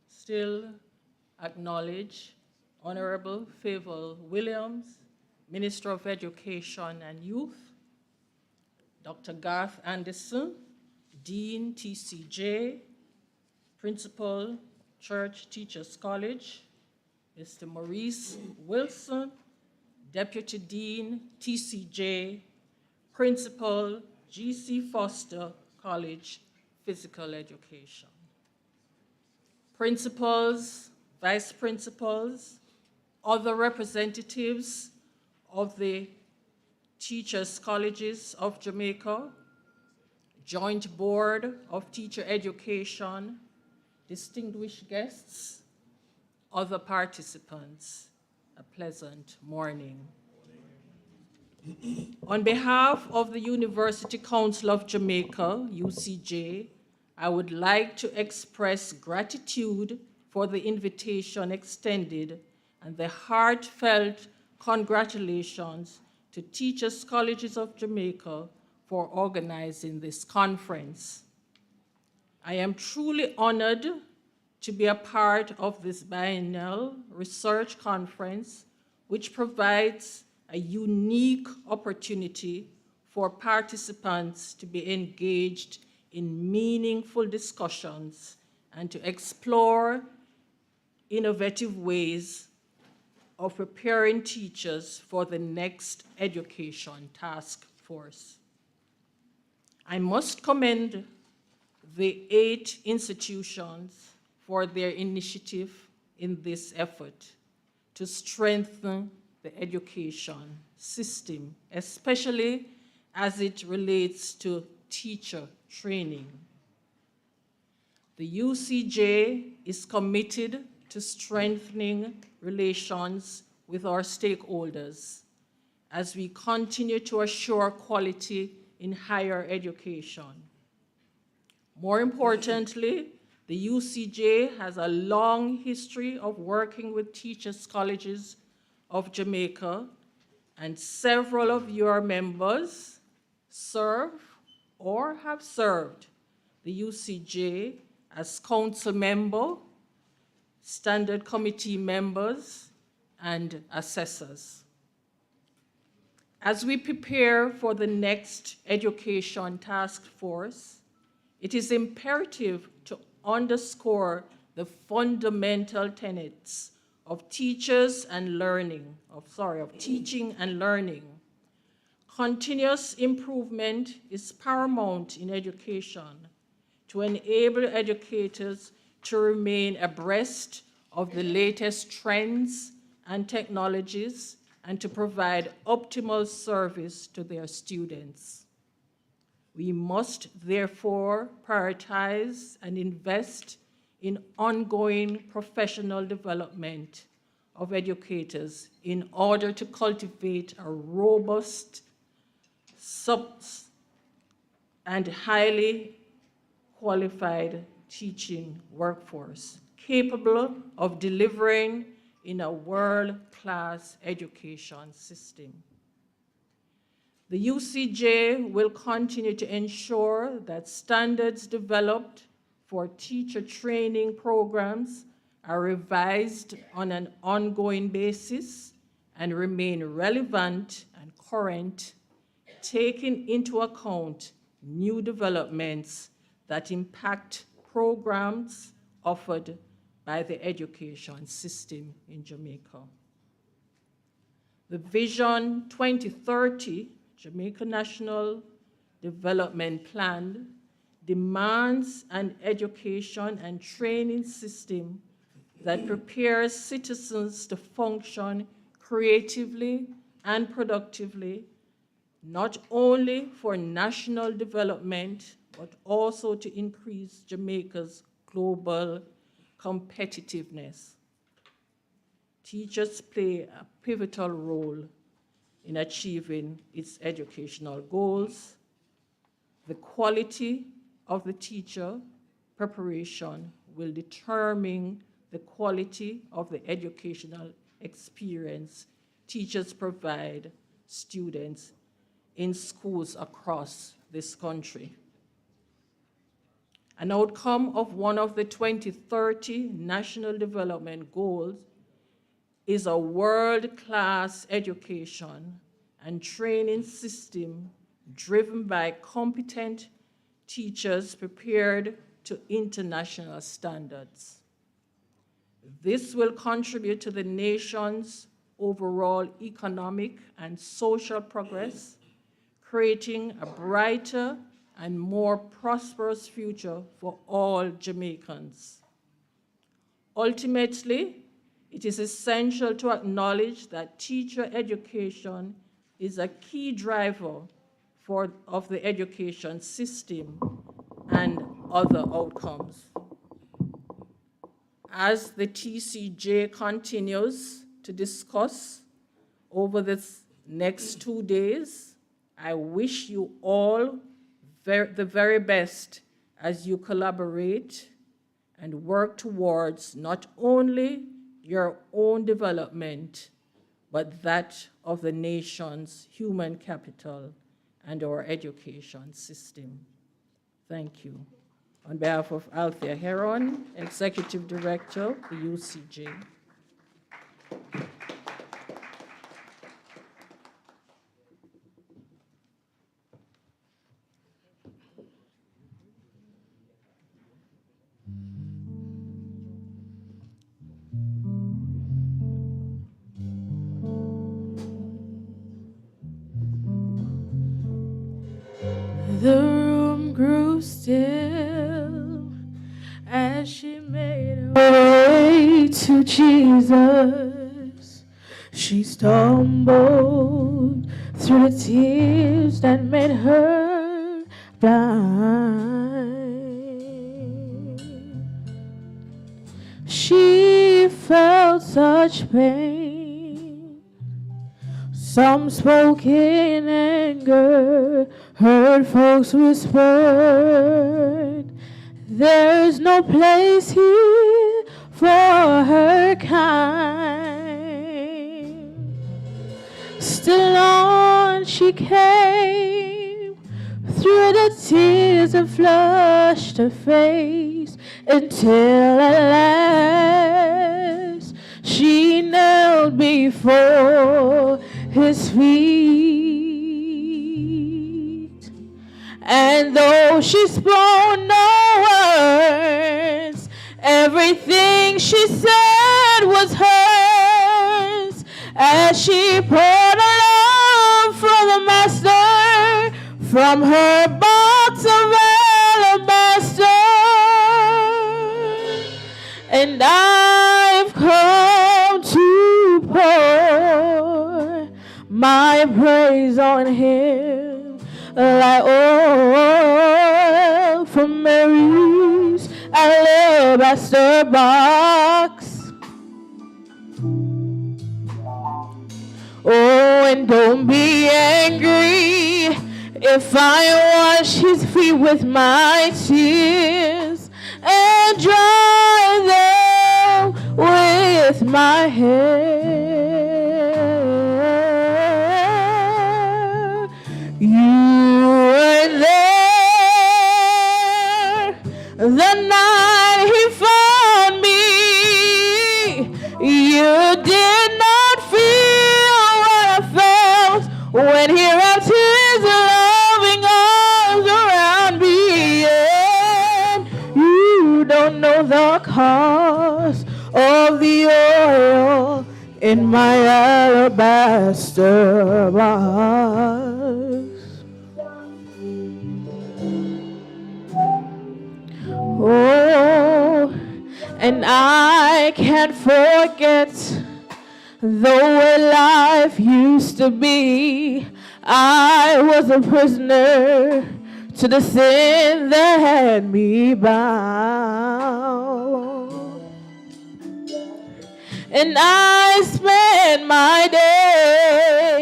still acknowledge Honorable Favour Williams, Minister of Education and Youth, Dr. Garth Anderson, Dean TCJ, Principal Church Teachers College, Mr. Maurice Wilson, Deputy Dean TCJ, Principal G.C. Foster College, Physical Education. Principals, vice principals, other representatives of the Teachers Colleges of Jamaica, Joint Board of Teacher Education, distinguished guests, other participants, a pleasant morning. On behalf of the University Council of Jamaica, UCJ, I would like to express gratitude for the invitation extended and the heartfelt congratulations to Teachers Colleges of Jamaica for organizing this conference. I am truly honored to be a part of this biennial research conference, which provides a unique opportunity for participants to be engaged in meaningful discussions and to explore innovative ways of preparing teachers for the next education task force. I must commend the 8 institutions for their initiative in this effort to strengthen the education system, especially as it relates to teacher training. The UCJ is committed to strengthening relations with our stakeholders as we continue to assure quality in higher education. More importantly, the UCJ has a long history of working with Teachers Colleges of Jamaica, and several of your members serve or have served the UCJ as council member, standard committee members, and assessors. As we prepare for the next education task force, it is imperative to underscore the fundamental tenets of teaching and learning. Continuous improvement is paramount in education to enable educators to remain abreast of the latest trends and technologies and to provide optimal service to their students. We must therefore prioritize and invest in ongoing professional development of educators in order to cultivate a robust and highly qualified teaching workforce capable of delivering in a world-class education system. The UCJ will continue to ensure that standards developed for teacher training programs are revised on an ongoing basis and remain relevant and current, taking into account new developments that impact programs offered by the education system in Jamaica. The Vision 2030 Jamaica National Development Plan demands an education and training system that prepares citizens to function creatively and productively, not only for national development, but also to increase Jamaica's global competitiveness. Teachers play a pivotal role in achieving its educational goals. The quality of the teacher preparation will determine the quality of the educational experience teachers provide students in schools across this country. An outcome of one of the 2030 National Development Goals is a world-class education and training system driven by competent teachers prepared to international standards. This will contribute to the nation's overall economic and social progress, creating a brighter and more prosperous future for all Jamaicans. Ultimately, it is essential to acknowledge that teacher education is a key driver of the education system and other outcomes. As the TCJ continues to discuss over the next 2 days, I wish you all the very best as you collaborate and work towards not only your own development, but that of the nation's human capital and our education system. Thank you. On behalf of Althea Heron, Executive Director, the UCJ. The room grew still as she made her way to Jesus. She stumbled through the tears that made her blind. She felt such pain. Some spoke in anger, heard folks whisper, there's no place here for her kind. Still on she came through the tears and flushed her face until at last she knelt before his feet. And though she spoke no words, everything she said was hers, as she poured love from the master from her box of alabaster. And I've come to pour my praise on him like oil from Mary's alabaster box. Oh, and don't be angry if I wash his feet with my tears and dry them with my hair. You were there the night he found me. You did not feel what I felt when he wrapped his loving arms around me. And you don't know the cost of the oil in my alabaster box. Oh, and I can't forget the way life used to be. I was a prisoner to the sin that had me bound. And I spent my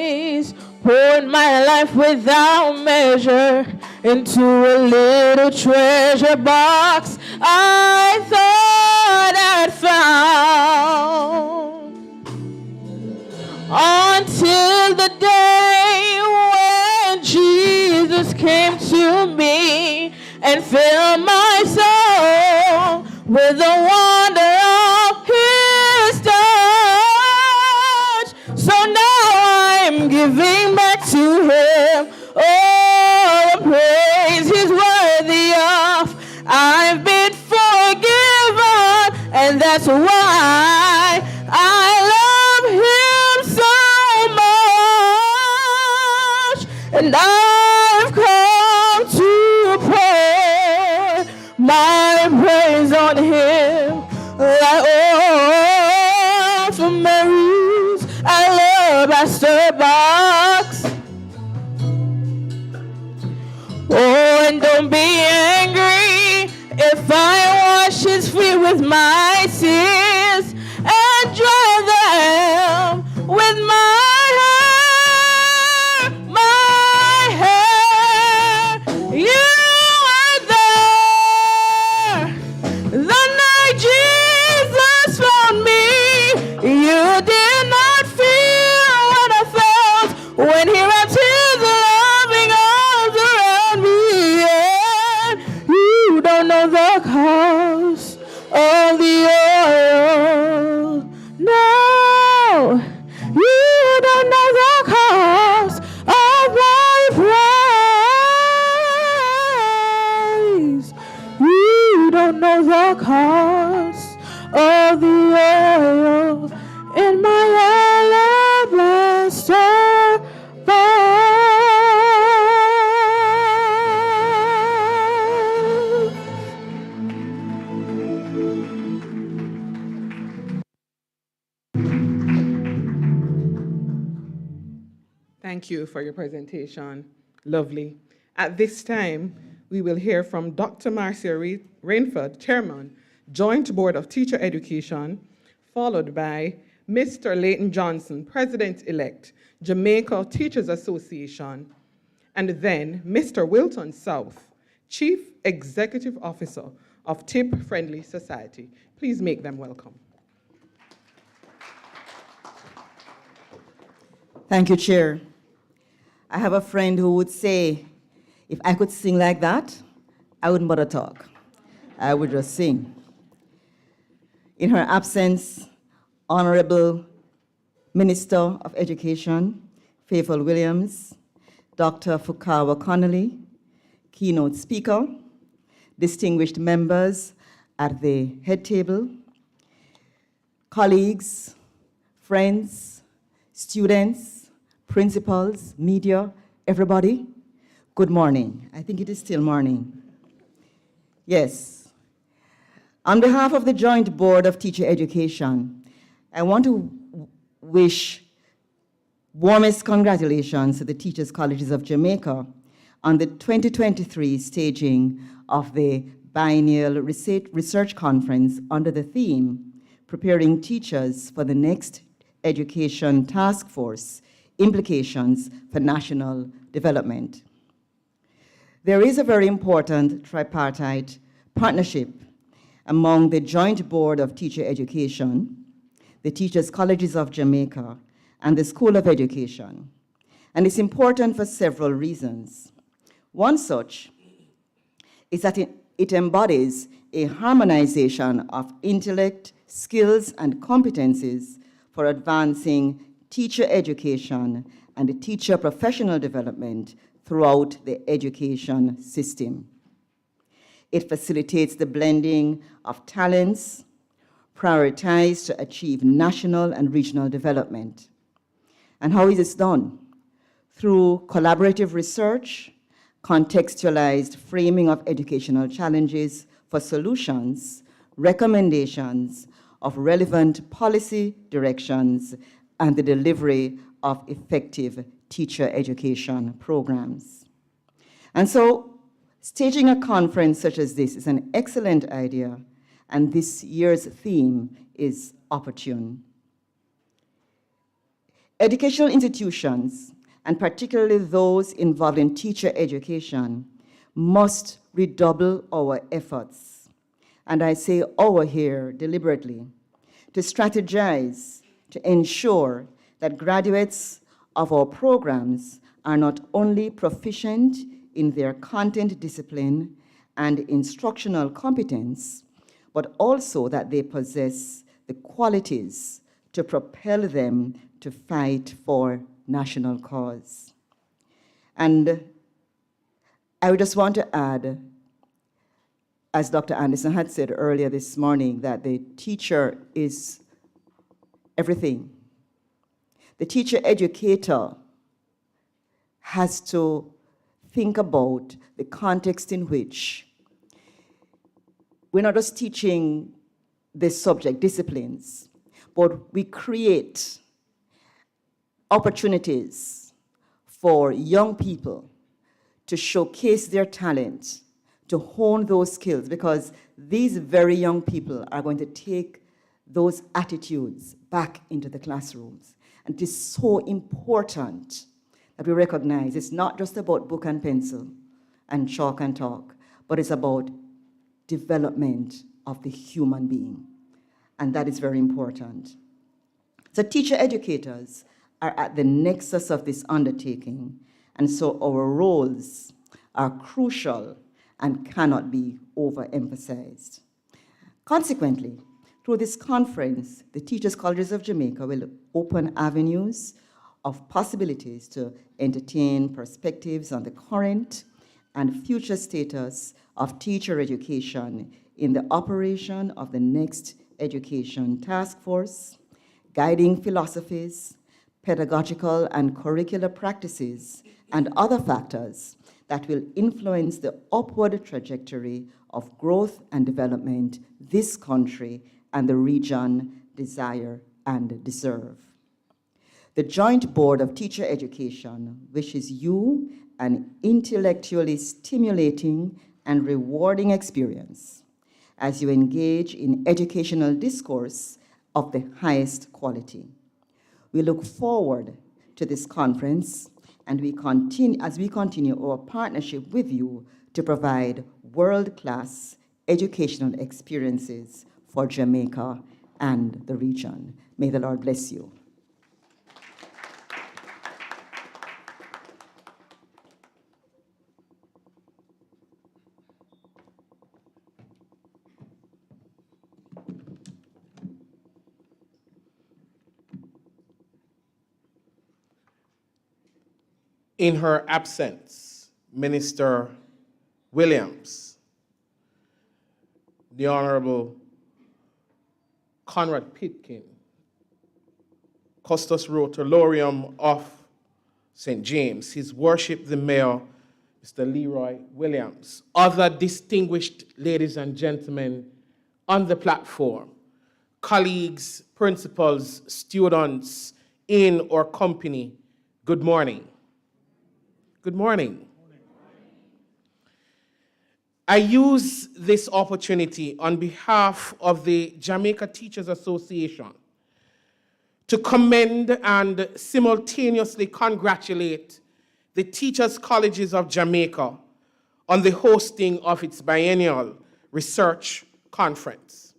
days pouring my life without measure into a little treasure box I thought I'd found. Until the day when Jesus came to me and filled my soul with the wonder of his touch. So now I'm giving back to him all the praise he's worthy of. I've been forgiven, and that's why I love him so much. And I've come to pour my praise on him like oil from Mary's alabaster box. Oh, and don't be angry if I wash his feet with my tears and dry them with my hair, my hair. You were there the night Jesus found me. You did not feel what I felt when he wrapped his loving arms around me. And you don't know the cost of the oil. No, you don't know the cost of my praise. You don't know the cost of the oil in my alabaster box. Thank you for your presentation. Lovely. At this time, we will hear from Dr. Marcia Rainford, Chairman, Joint Board of Teacher Education, followed by Mr. Leighton Johnson, President-elect, Jamaica Teachers Association, and then Mr. Wilton South, Chief Executive Officer of Tip Friendly Society. Please make them welcome. Thank you, Chair. I have a friend who would say, If I could sing like that, I wouldn't bother talk. I would just sing. In her absence, Honorable Minister of Education, Faithful Williams, Dr. Fukawa Connolly, keynote speaker, distinguished members at the head table, colleagues, friends, students, principals, media, everybody, good morning. I think it is still morning. Yes. On behalf of the Joint Board of Teacher Education, I want to wish warmest congratulations to the Teachers Colleges of Jamaica on the 2023 staging of the Biennial Research Conference under the theme, Preparing Teachers for the Next Education Task Force, Implications for National Development. There is a very important tripartite partnership among the Joint Board of Teacher Education, the Teachers Colleges of Jamaica, and the School of Education. And it's important for several reasons. One such is that it embodies a harmonization of intellect, skills, and competencies for advancing teacher education and teacher professional development throughout the education system. It facilitates the blending of talents prioritized to achieve national and regional development. And how is this done? Through collaborative research, contextualized framing of educational challenges for solutions, recommendations of relevant policy directions, and the delivery of effective teacher education programs. And so, staging a conference such as this is an excellent idea, and this year's theme is opportune. Educational institutions, and particularly those involved in teacher education, must redouble our efforts, and I say our here deliberately, to strategize to ensure that graduates of our programs are not only proficient in their content discipline and instructional competence, but also that they possess the qualities to propel them to fight for national cause. And I would just want to add, as Dr. Anderson had said earlier this morning, that the teacher is everything. The teacher educator has to think about the context in which we're not just teaching the subject disciplines, but we create opportunities for young people to showcase their talent, to hone those skills, because these very young people are going to take those attitudes back into the classrooms. And it is so important that we recognize it's not just about book and pencil and chalk and talk, but it's about development of the human being. And that is very important. So teacher educators are at the nexus of this undertaking, and so our roles are crucial and cannot be overemphasized. Consequently, through this conference, the Teachers Colleges of Jamaica will open avenues of possibilities to entertain perspectives on the current and future status of teacher education in the operation of the Next Education Task Force, guiding philosophies, pedagogical and curricular practices, and other factors that will influence the upward trajectory of growth and development this country and the region desire and deserve. The Joint Board of Teacher Education wishes you an intellectually stimulating and rewarding experience as you engage in educational discourse of the highest quality. We look forward to this conference, and as we continue our partnership with you to provide world-class educational experiences for Jamaica and the region. May the Lord bless you. In her absence, Minister Williams, the Honorable Conrad Pitkin, Custos Rotolorium of St. James, His Worship the Mayor, Mr. Leroy Williams, other distinguished ladies and gentlemen on the platform, colleagues, principals, students in or company, good morning. Good morning. I use this opportunity on behalf of the Jamaica Teachers Association to commend and simultaneously congratulate the Teachers Colleges of Jamaica on the hosting of its biennial research conference.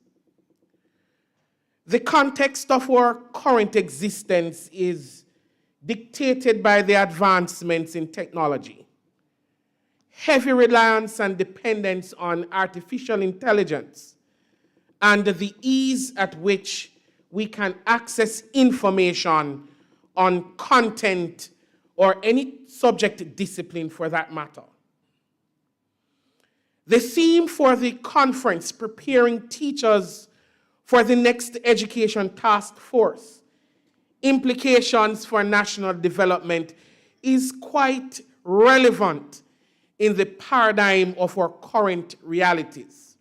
The context of our current existence is dictated by the advancements in technology, heavy reliance and dependence on artificial intelligence, and the ease at which we can access information on content or any subject discipline for that matter. The theme for the conference, Preparing Teachers for the Next Education Task Force, Implications for National Development, is quite relevant in the paradigm of our current realities.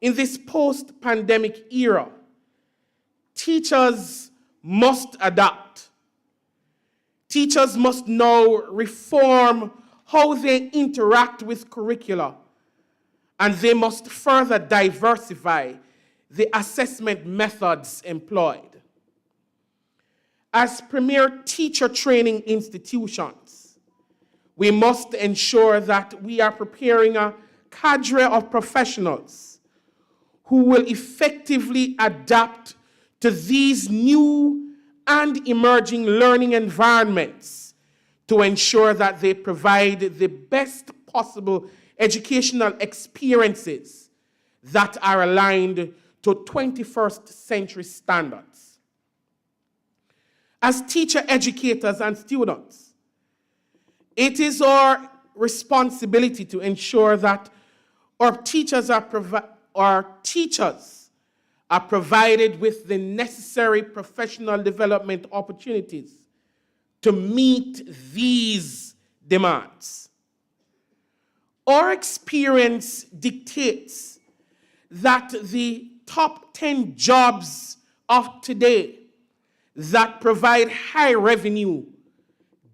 In this post-pandemic era, teachers must adapt. Teachers must now reform how they interact with curricula, and they must further diversify the assessment methods employed. As premier teacher training institutions, we must ensure that we are preparing a cadre of professionals who will effectively adapt to these new and emerging learning environments to ensure that they provide the best possible educational experiences that are aligned to 21st century standards. As teacher educators and students, it is our responsibility to ensure that our teachers are provided with the necessary professional development opportunities to meet these demands. Our experience dictates that the top 10 jobs of today that provide high revenue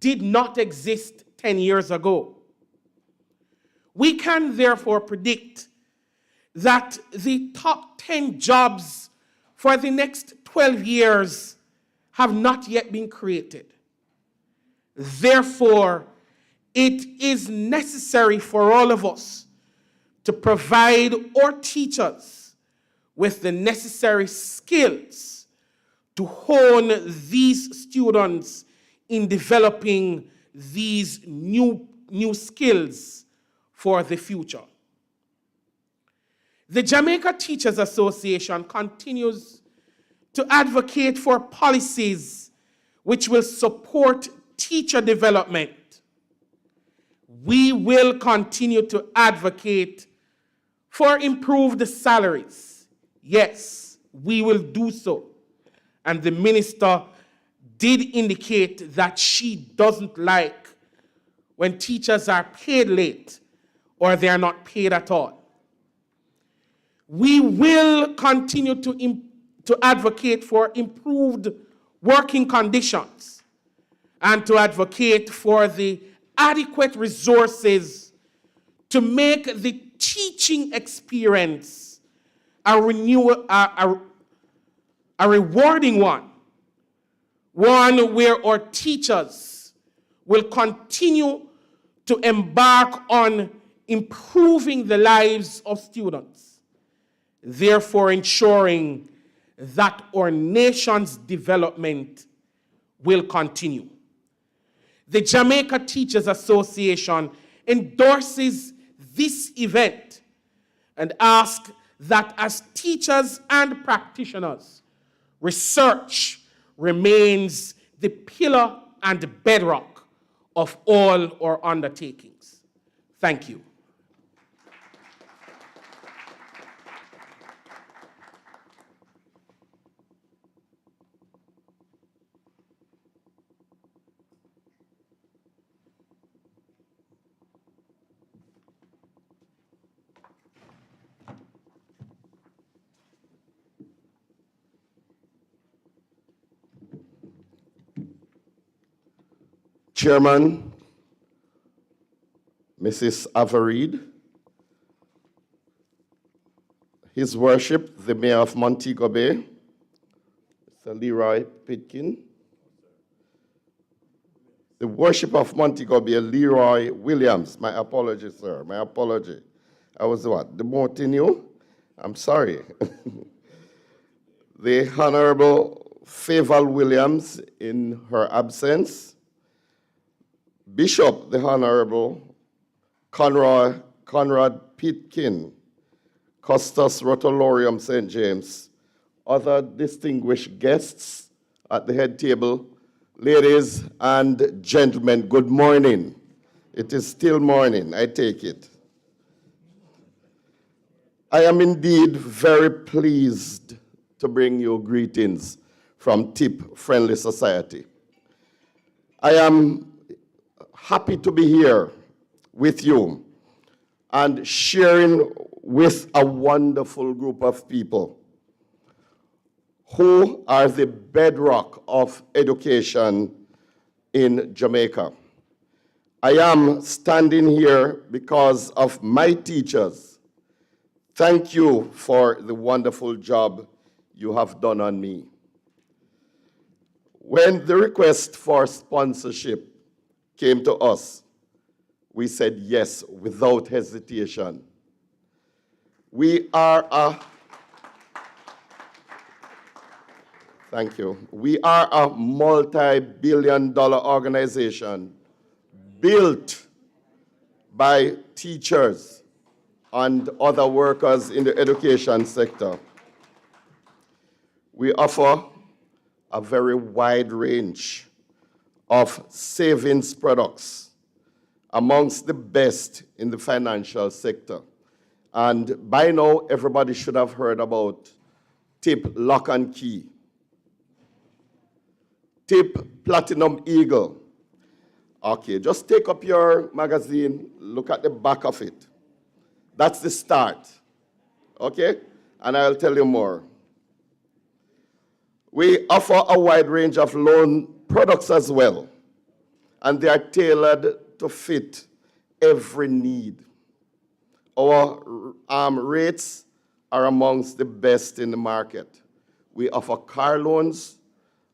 did not exist 10 years ago. We can therefore predict that the top 10 jobs for the next 12 years have not yet been created. Therefore, it is necessary for all of us to provide our teachers with the necessary skills to hone these students in developing these new skills for the future. The Jamaica Teachers Association continues to advocate for policies which will support teacher development. We will continue to advocate for improved salaries. Yes, we will do so. And the minister did indicate that she doesn't like when teachers are paid late or they are not paid at all. We will continue to advocate for improved working conditions and to advocate for the adequate resources to make the teaching experience a rewarding one where our teachers will continue to embark on improving the lives of students, therefore ensuring that our nation's development will continue. The Jamaica Teachers Association endorses this event and asks that as teachers and practitioners, research remains the pillar and bedrock of all our undertakings. Thank you. Chairman, Mrs. Avereed, His Worship, the Mayor of Montego Bay, Mr. Leroy Pitkin, the Worship of Montego Bay, Leroy Williams. My apologies, sir. My apology. I was what? Demoting you? I'm sorry. The Honorable Faval Williams in her absence. Bishop, the Honorable Conrad Pitkin, Custos Rotolorium St. James, other distinguished guests at the head table, ladies and gentlemen, good morning. It is still morning, I take it. I am indeed very pleased to bring you greetings from TIP Friendly Society. I am happy to be here with you and sharing with a wonderful group of people who are the bedrock of education in Jamaica. I am standing here because of my teachers. Thank you for the wonderful job you have done on me. When the request for sponsorship came to us, we said yes without hesitation. We are a Thank you. We are a multi-billion-dollar organization built by teachers and other workers in the education sector. We offer a very wide range of savings products amongst the best in the financial sector. And by now, everybody should have heard about TIP Lock and Key, TIP Platinum Eagle. Okay, just take up your magazine, look at the back of it. That's the start, okay? And I'll tell you more. We offer a wide range of loan products as well, and they are tailored to fit every need. Our rates are amongst the best in the market. We offer car loans,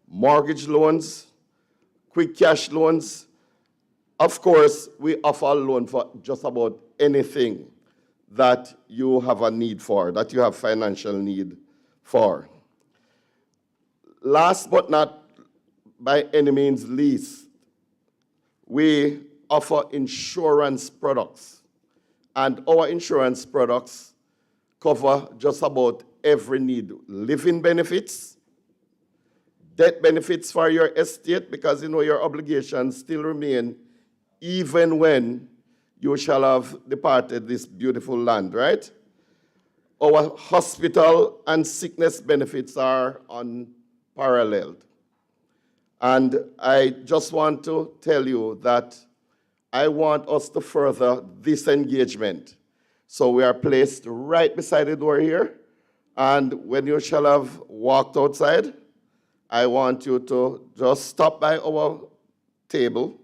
mortgage loans, quick cash loans. Of course, we offer a loan for just about anything that you have a need for, that you have financial need for. Last but not by any means least, we offer insurance products. And our insurance products cover just about every need. Living benefits, death benefits for your estate, because you know your obligations still remain even when you shall have departed this beautiful land, right? Our hospital and sickness benefits are unparalleled. And I just want to tell you that I want us to further this engagement. So we are placed right beside the door here. And when you shall have walked outside, I want you to just stop by our table,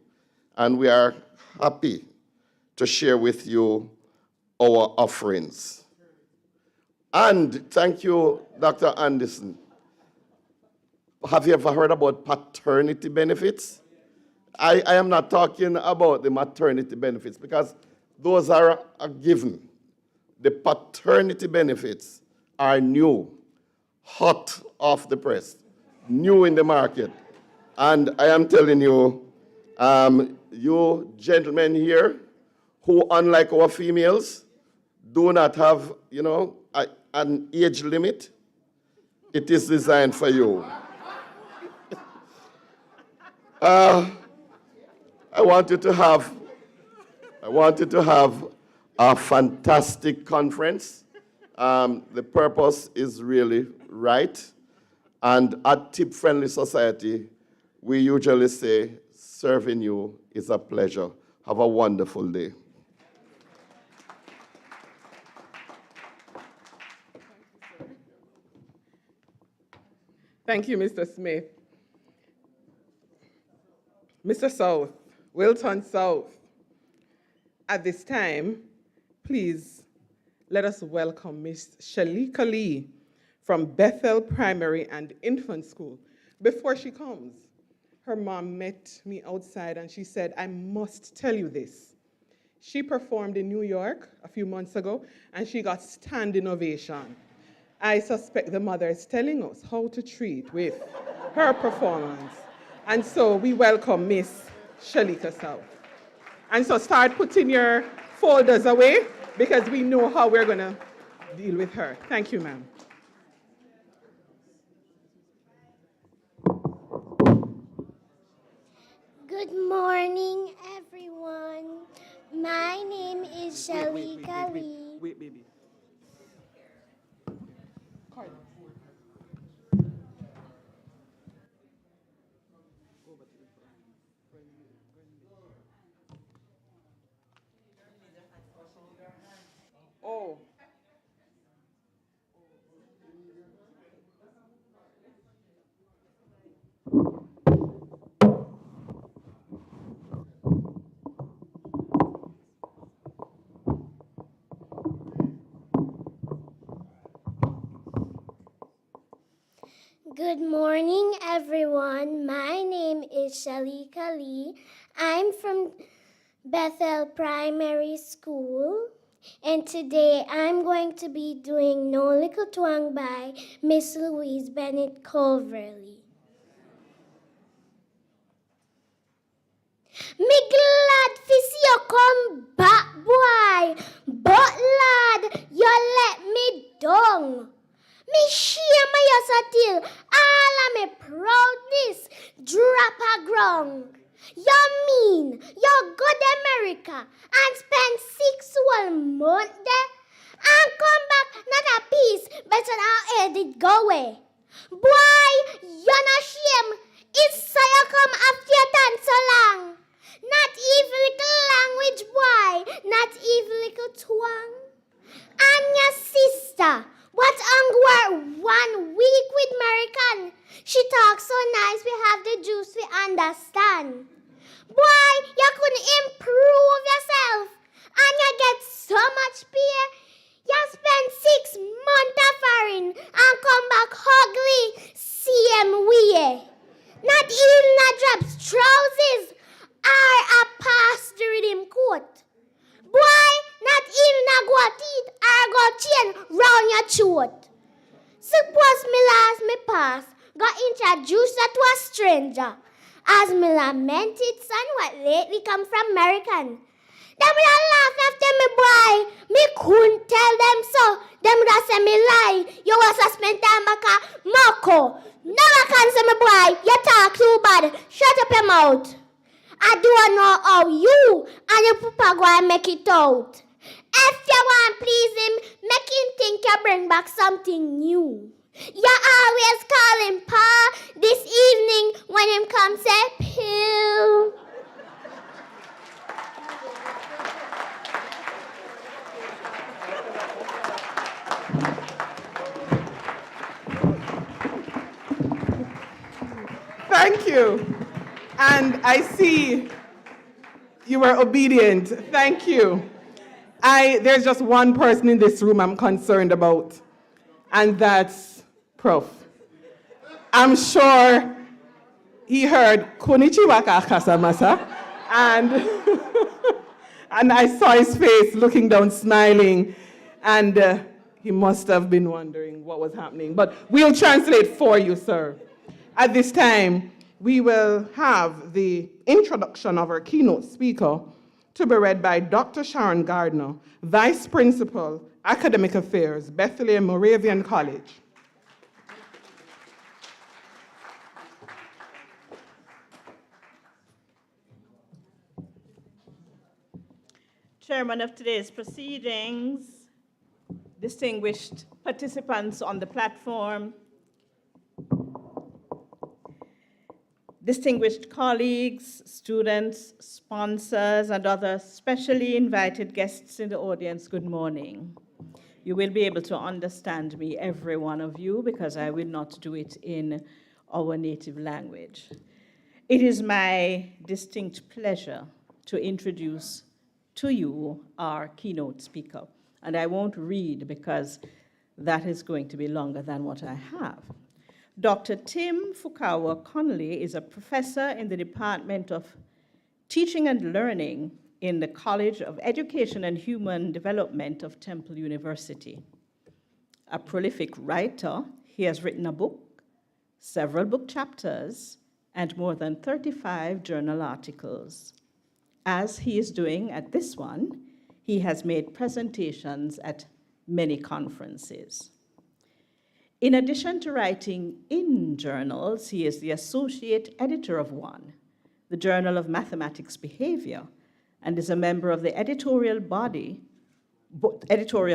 and we are happy to share with you our offerings. And thank you, Dr. Anderson. Have you ever heard about paternity benefits? I am not talking about the maternity benefits, because those are a given. The paternity benefits are new, hot off the press, new in the market. And I am telling you, you gentlemen here, who unlike our females, do not have, an age limit, it is designed for you. I want you to have a fantastic conference. The purpose is really right. And at Tip Friendly Society, we usually say, serving you is a pleasure. Have a wonderful day. Thank you, Mr. Smith. Mr. South, Wilton South. At this time, please let us welcome Miss Shalika Lee from Bethel Primary and Infant School. Before she comes, her mom met me outside and she said, I must tell you this. She performed in New York a few months ago and she got standing ovation. I suspect the mother is telling us how to treat with her performance. And so we welcome Miss Shalika South. And so start putting your folders away because we know how we're going to deal with her. Thank you, ma'am. Good morning, everyone. My name is Shalika Lee. Wait, baby. Oh. Good morning, everyone. My name is Shalika Lee. I'm from Bethel Primary School, and today I'm going to be doing No Little Twang by Miss Louise Bennett Coverley. Me glad to see you come back, boy, but lad, you let me down. Me shame myself till all of me proudness drop a ground. You mean you go to America and spend 6 whole months there and come back not a piece better than how it go away. Boy, you're not shame. It's so you come after you done so long. Not even little language, boy. Not even little twang. And your sister, what work 1 week with American? She talks so nice, we have the juice, we understand. Boy, you couldn't improve yourself. And you get so much pay. You spend 6 months of foreign and come back ugly, same way. Not even a drop trousers or a past the rhythm coat. Boy, not even a go teeth or a go chain round your throat. Suppose me last me pass, got introduced to a stranger. As me lamented son what lately come from American. Them would have laughed after me, boy. Me couldn't tell them so. Them would have said me lie. You was a spend time back at Marco. Never can say me, boy. You talk too bad. Shut up your mouth. I don't know how you and your papa go and make it out. If you want to please him, make him think you bring back something new. You always call him Pa this evening when him come say pill. Thank you. And I see you were obedient. Thank you. There's just one person in this room I'm concerned about, and that's Prof. I'm sure he heard Konnichiwa Kasamasa, and I saw his face looking down, smiling, and he must have been wondering what was happening. But we'll translate for you, sir. At this time, we will have the introduction of our keynote speaker to be read by Dr. Sharon Gardner, Vice Principal, Academic Affairs, Bethlehem Moravian College. Chairman of today's proceedings, distinguished participants on the platform, distinguished colleagues, students, sponsors, and other specially invited guests in the audience, good morning. You will be able to understand me, every one of you, because I will not do it in our native language. It is my distinct pleasure to introduce to you our keynote speaker. And I won't read because that is going to be longer than what I have. Dr. Tim Fukawa Connolly is a professor in the Department of Teaching and Learning in the College of Education and Human Development of Temple University. A prolific writer, he has written a book, several book chapters, and more than 35 journal articles. As he is doing at this one, he has made presentations at many conferences. In addition to writing in journals, he is the associate editor of one, the Journal of Mathematics Behavior, and is a member of the editorial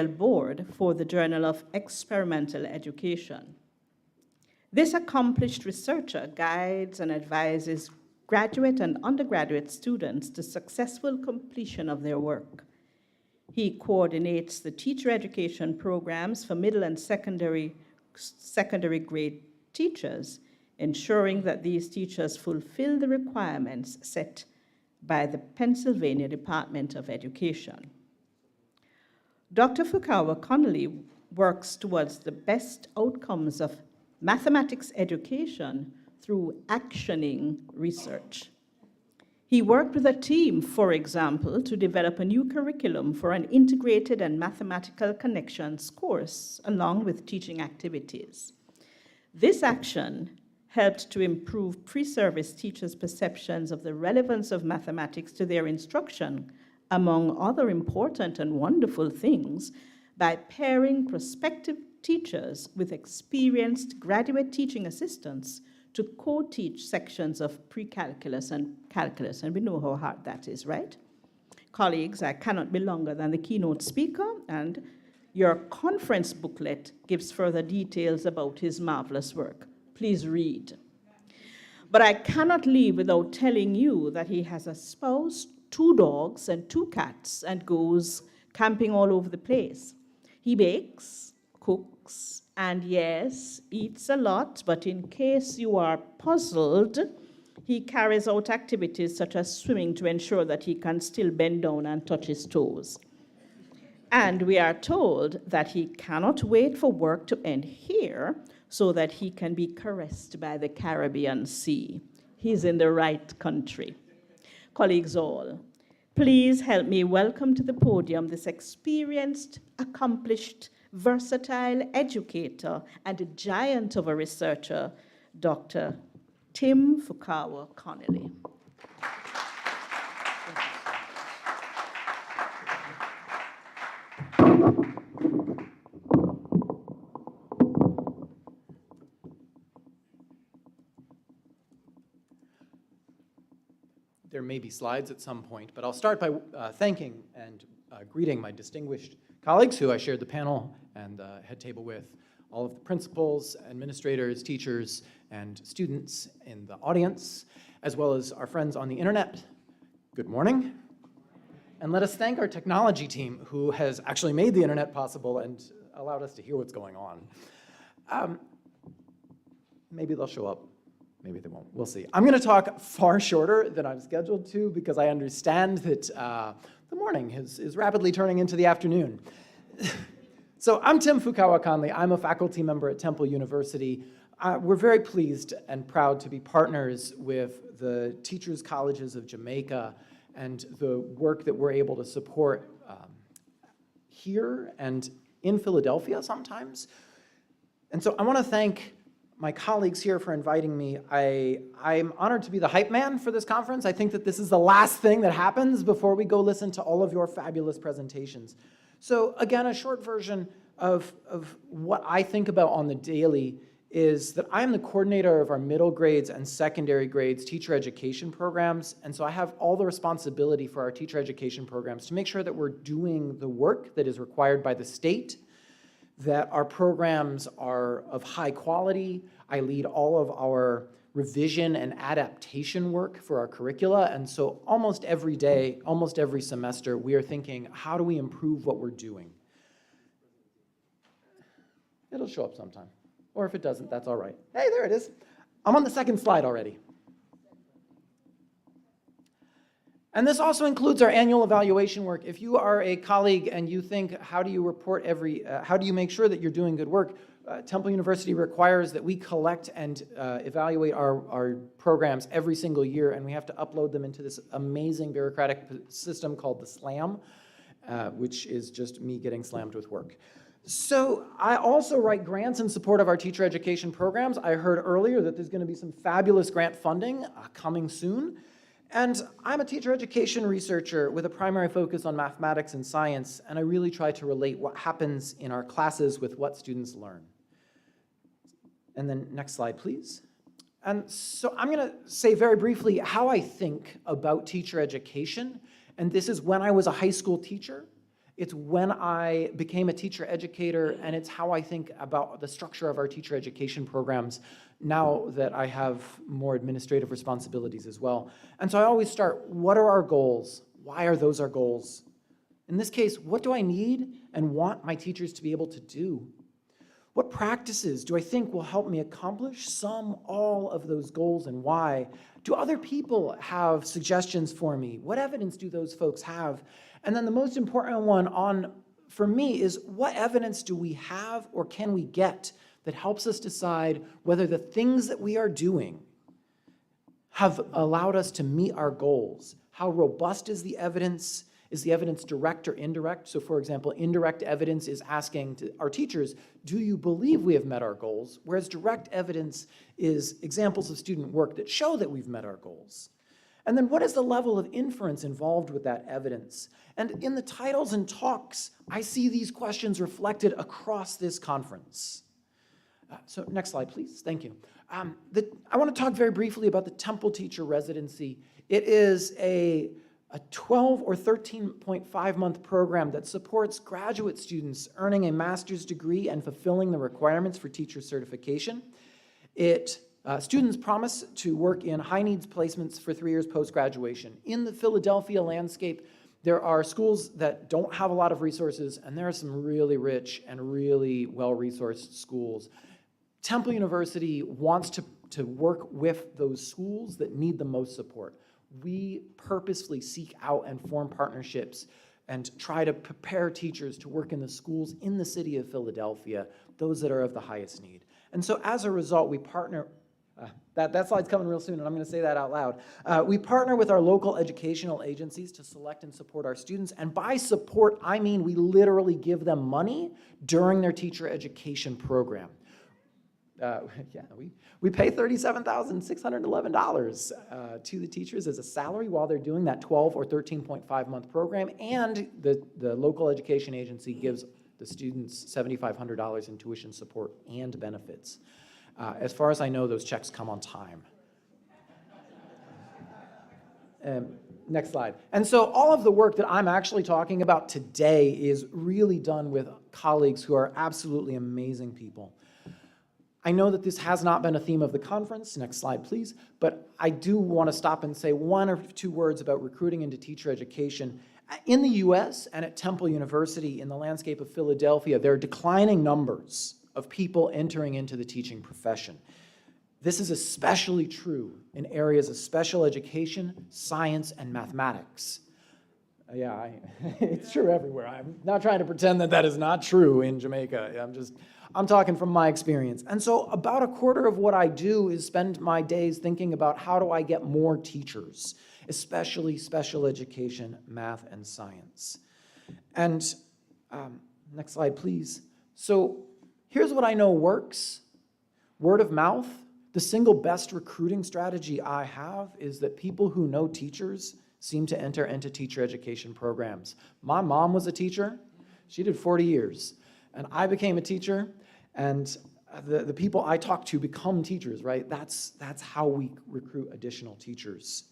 board for the Journal of Experimental Education. This accomplished researcher guides and advises graduate and undergraduate students to successful completion of their work. He coordinates the teacher education programs for middle and secondary grade teachers, ensuring that these teachers fulfill the requirements set by the Pennsylvania Department of Education. Dr. Fukawa Connolly works towards the best outcomes of mathematics education through actioning research. He worked with a team, for example, to develop a new curriculum for an integrated and mathematical connections course, along with teaching activities. This action helped to improve pre-service teachers' perceptions of the relevance of mathematics to their instruction, among other important and wonderful things, by pairing prospective teachers with experienced graduate teaching assistants to co-teach sections of pre-calculus and calculus, and we know how hard that is, right? Colleagues, I cannot be longer than the keynote speaker, and your conference booklet gives further details about his marvelous work. Please read. But I cannot leave without telling you that he has a spouse, 2 dogs, and 2 cats, and goes camping all over the place. He bakes, cooks, and yes, eats a lot, but in case you are puzzled, he carries out activities such as swimming to ensure that he can still bend down and touch his toes. And we are told that he cannot wait for work to end here so that he can be caressed by the Caribbean Sea. He's in the right country. Colleagues all, please help me welcome to the podium this experienced, accomplished, versatile educator and a giant of a researcher, Dr. Tim Fukawa Connolly. There may be slides at some point, but I'll start by thanking and greeting my distinguished colleagues who I shared the panel and head table with, all of the principals, administrators, teachers, and students in the audience, as well as our friends on the internet. Good morning. And let us thank our technology team who has actually made the internet possible and allowed us to hear what's going on. Maybe they'll show up. Maybe they won't. We'll see. I'm going to talk far shorter than I'm scheduled to because I understand that the morning is rapidly turning into the afternoon. So I'm Tim Fukawa Connolly. I'm a faculty member at Temple University. We're very pleased and proud to be partners with the Teachers Colleges of Jamaica and the work that we're able to support here and in Philadelphia sometimes. And so I want to thank my colleagues here for inviting me. I'm honored to be the hype man for this conference. I think that this is the last thing that happens before we go listen to all of your fabulous presentations. So again, a short version of what I think about on the daily is that I'm the coordinator of our middle grades and secondary grades teacher education programs, and so I have all the responsibility for our teacher education programs to make sure that we're doing the work that is required by the state, that our programs are of high quality. I lead all of our revision and adaptation work for our curricula, and so almost every day, almost every semester, we are thinking, how do we improve what we're doing? It'll show up sometime. Or if it doesn't, that's all right. Hey, there it is. I'm on the second slide already. And this also includes our annual evaluation work. If you are a colleague and you think, how do you report how do you make sure that you're doing good work? Temple University requires that we collect and evaluate our programs every single year, and we have to upload them into this amazing bureaucratic system called the SLAM, which is just me getting slammed with work. So I also write grants in support of our teacher education programs. I heard earlier that there's going to be some fabulous grant funding coming soon. And I'm a teacher education researcher with a primary focus on mathematics and science, and I really try to relate what happens in our classes with what students learn. And then next slide, please. And so I'm going to say very briefly how I think about teacher education. And this is when I was a high school teacher. It's when I became a teacher educator, and it's how I think about the structure of our teacher education programs now that I have more administrative responsibilities as well. And so I always start, what are our goals? Why are those our goals? In this case, what do I need and want my teachers to be able to do? What practices do I think will help me accomplish some, all of those goals, and why? Do other people have suggestions for me? What evidence do those folks have? And then the most important one for me is, what evidence do we have or can we get that helps us decide whether the things that we are doing have allowed us to meet our goals? How robust is the evidence? Is the evidence direct or indirect? So for example, indirect evidence is asking our teachers, do you believe we have met our goals? Whereas direct evidence is examples of student work that show that we've met our goals. And then what is the level of inference involved with that evidence? And in the titles and talks, I see these questions reflected across this conference. So next slide, please. Thank you. I want to talk very briefly about the Temple Teacher Residency. It is a 12 or 13.5-month program that supports graduate students earning a master's degree and fulfilling the requirements for teacher certification. Students promise to work in high-needs placements for 3 years post-graduation. In the Philadelphia landscape, there are schools that don't have a lot of resources, and there are some really rich and really well-resourced schools. Temple University wants to work with those schools that need the most support. We purposefully seek out and form partnerships and try to prepare teachers to work in the schools in the city of Philadelphia, those that are of the highest need. And so as a result, we partner. That slide's coming real soon, and I'm going to say that out loud. We partner with our local educational agencies to select and support our students. And by support, I mean we literally give them money during their teacher education program. We pay $37,611 to the teachers as a salary while they're doing that 12 or 13.5-month program, and the local education agency gives the students $7,500 in tuition support and benefits. As far as I know, those checks come on time. Next slide. And so all of the work that I'm actually talking about today is really done with colleagues who are absolutely amazing people. I know that this has not been a theme of the conference. Next slide, please. But I do want to stop and say one or two words about recruiting into teacher education. In the US and at Temple University, in the landscape of Philadelphia, there are declining numbers of people entering into the teaching profession. This is especially true in areas of special education, science, and mathematics. Yeah, it's true everywhere. I'm not trying to pretend that that is not true in Jamaica. I'm talking from my experience. And so about a quarter of what I do is spend my days thinking about how do I get more teachers, especially special education, math, and science. And next slide, please. So here's what I know works. Word of mouth. The single best recruiting strategy I have is that people who know teachers seem to enter into teacher education programs. My mom was a teacher. She did 40 years. And I became a teacher. And the people I talk to become teachers, right? That's how we recruit additional teachers.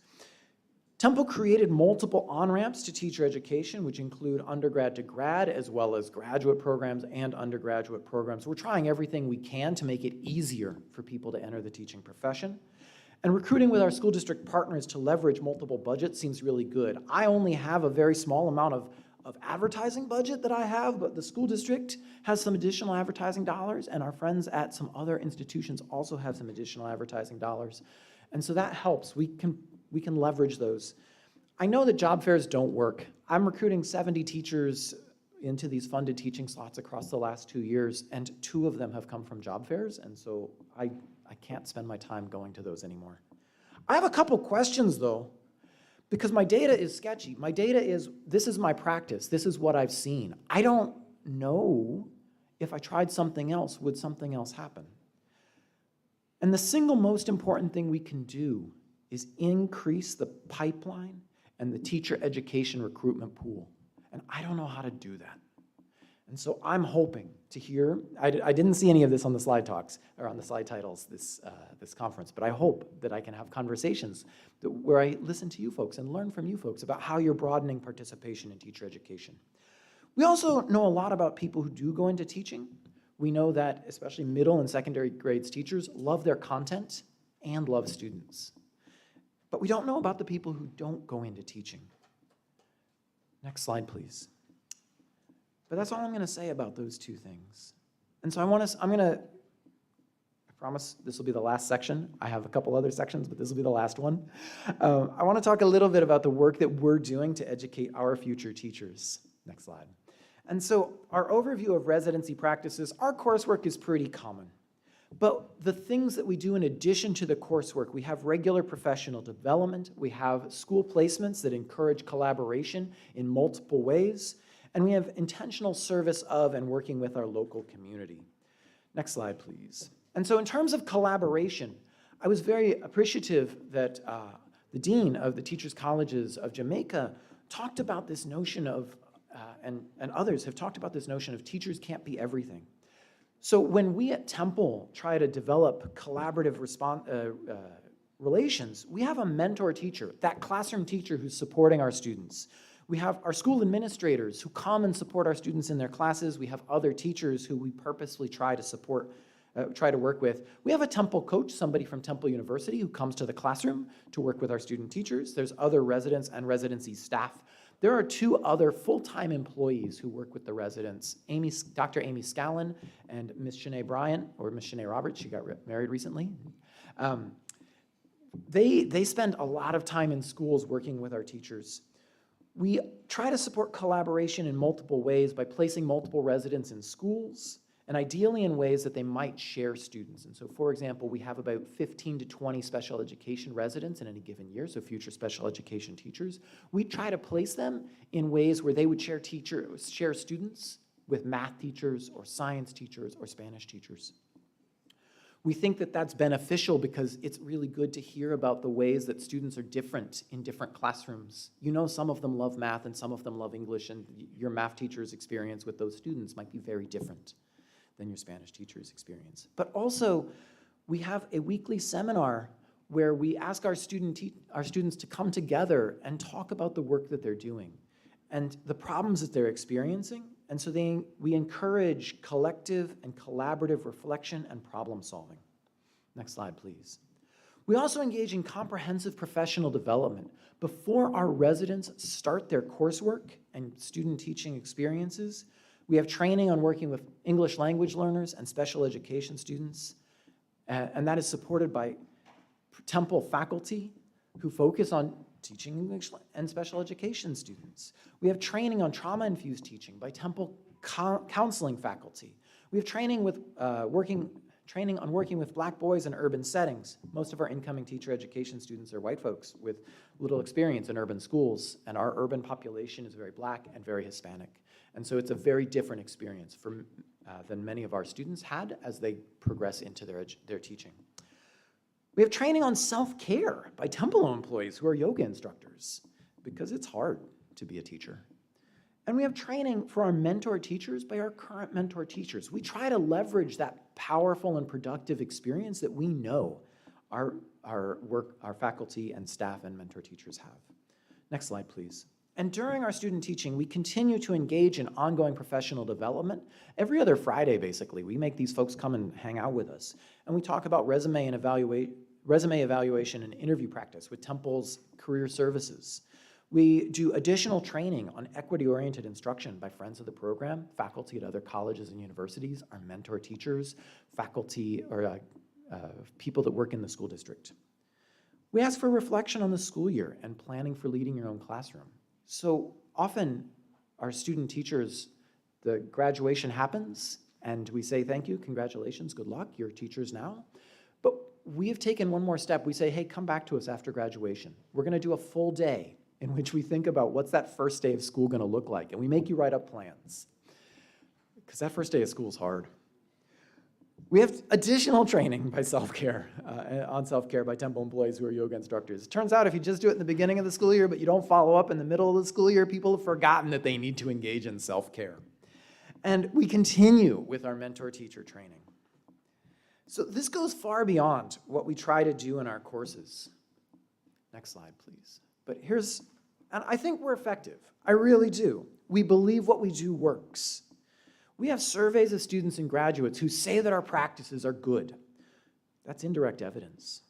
Temple created multiple on-ramps to teacher education, which include undergrad to grad, as well as graduate programs and undergraduate programs. We're trying everything we can to make it easier for people to enter the teaching profession. And recruiting with our school district partners to leverage multiple budgets seems really good. I only have a very small amount of advertising budget that I have, but the school district has some additional advertising dollars, and our friends at some other institutions also have some additional advertising dollars. And so that helps. We can leverage those. I know that job fairs don't work. I'm recruiting 70 teachers into these funded teaching slots across the last 2 years, and 2 of them have come from job fairs, and so I can't spend my time going to those anymore. I have a couple questions, though, because my data is sketchy. My data is, this is my practice. This is what I've seen. I don't know if I tried something else, would something else happen? And the single most important thing we can do is increase the pipeline and the teacher education recruitment pool. And I don't know how to do that. And so I'm hoping to hear, I didn't see any of this on the slide talks, or on the slide titles this conference, but I hope that I can have conversations where I listen to you folks and learn from you folks about how you're broadening participation in teacher education. We also know a lot about people who do go into teaching. We know that especially middle and secondary grades teachers love their content and love students. But we don't know about the people who don't go into teaching. Next slide, please. But that's all I'm going to say about those 2 things. And so I promise this will be the last section. I have a couple other sections, but this will be the last one. I want to talk a little bit about the work that we're doing to educate our future teachers. Next slide. And so our overview of residency practices, our coursework is pretty common. But the things that we do in addition to the coursework, we have regular professional development, we have school placements that encourage collaboration in multiple ways, and we have intentional service of and working with our local community. Next slide, please. And so in terms of collaboration, I was very appreciative that the Dean of the Teachers Colleges of Jamaica talked about this notion of, and others have talked about this notion of teachers can't be everything. So when we at Temple try to develop collaborative relations, we have a mentor teacher, that classroom teacher who's supporting our students. We have our school administrators who come and support our students in their classes. We have other teachers who we purposely try to support, try to work with. We have a Temple coach, somebody from Temple University who comes to the classroom to work with our student teachers. There's other residents and residency staff. There are 2 other full-time employees who work with the residents, Dr. Amy Scallon and Ms. Shanae Bryant, or Ms. Shanae Roberts. She got married recently. They spend a lot of time in schools working with our teachers. We try to support collaboration in multiple ways by placing multiple residents in schools, and ideally in ways that they might share students. And so, for example, we have about 15 to 20 special education residents in any given year, so future special education teachers. We try to place them in ways where they would share students with math teachers or science teachers or Spanish teachers. We think that that's beneficial because it's really good to hear about the ways that students are different in different classrooms. You know, some of them love math and some of them love English, and your math teacher's experience with those students might be very different than your Spanish teacher's experience. But also, we have a weekly seminar where we ask our students to come together and talk about the work that they're doing and the problems that they're experiencing. And so we encourage collective and collaborative reflection and problem solving. Next slide, please. We also engage in comprehensive professional development. Before our residents start their coursework and student teaching experiences, we have training on working with English language learners and special education students, and that is supported by Temple faculty who focus on teaching English and special education students. We have training on trauma-infused teaching by Temple counseling faculty. We have training on working with Black boys in urban settings. Most of our incoming teacher education students are white folks with little experience in urban schools, and our urban population is very Black and very Hispanic. And so it's a very different experience than many of our students had as they progress into their teaching. We have training on self-care by Temple employees who are yoga instructors, because it's hard to be a teacher. And we have training for our mentor teachers by our current mentor teachers. We try to leverage that powerful and productive experience that we know our faculty and staff and mentor teachers have. Next slide, please. And during our student teaching, we continue to engage in ongoing professional development. Every other Friday, basically, we make these folks come and hang out with us. And we talk about resume evaluation and interview practice with Temple's Career Services. We do additional training on equity-oriented instruction by friends of the program, faculty at other colleges and universities, our mentor teachers, faculty or people that work in the school district. We ask for reflection on the school year and planning for leading your own classroom. So often our student teachers, the graduation happens and we say, thank you, congratulations, good luck, you're teachers now. But we have taken one more step. We say, hey, come back to us after graduation. We're gonna do a full day in which we think about what's that first day of school gonna look like, and we make you write up plans. Because that first day of school is hard. We have additional training by on self-care by Temple employees who are yoga instructors. It turns out if you just do it in the beginning of the school year, but you don't follow up in the middle of the school year, people have forgotten that they need to engage in self-care. And we continue with our mentor teacher training. So this goes far beyond what we try to do in our courses. Next slide, please. But and I think we're effective. I really do. We believe what we do works. We have surveys of students and graduates who say that our practices are good. That's indirect evidence.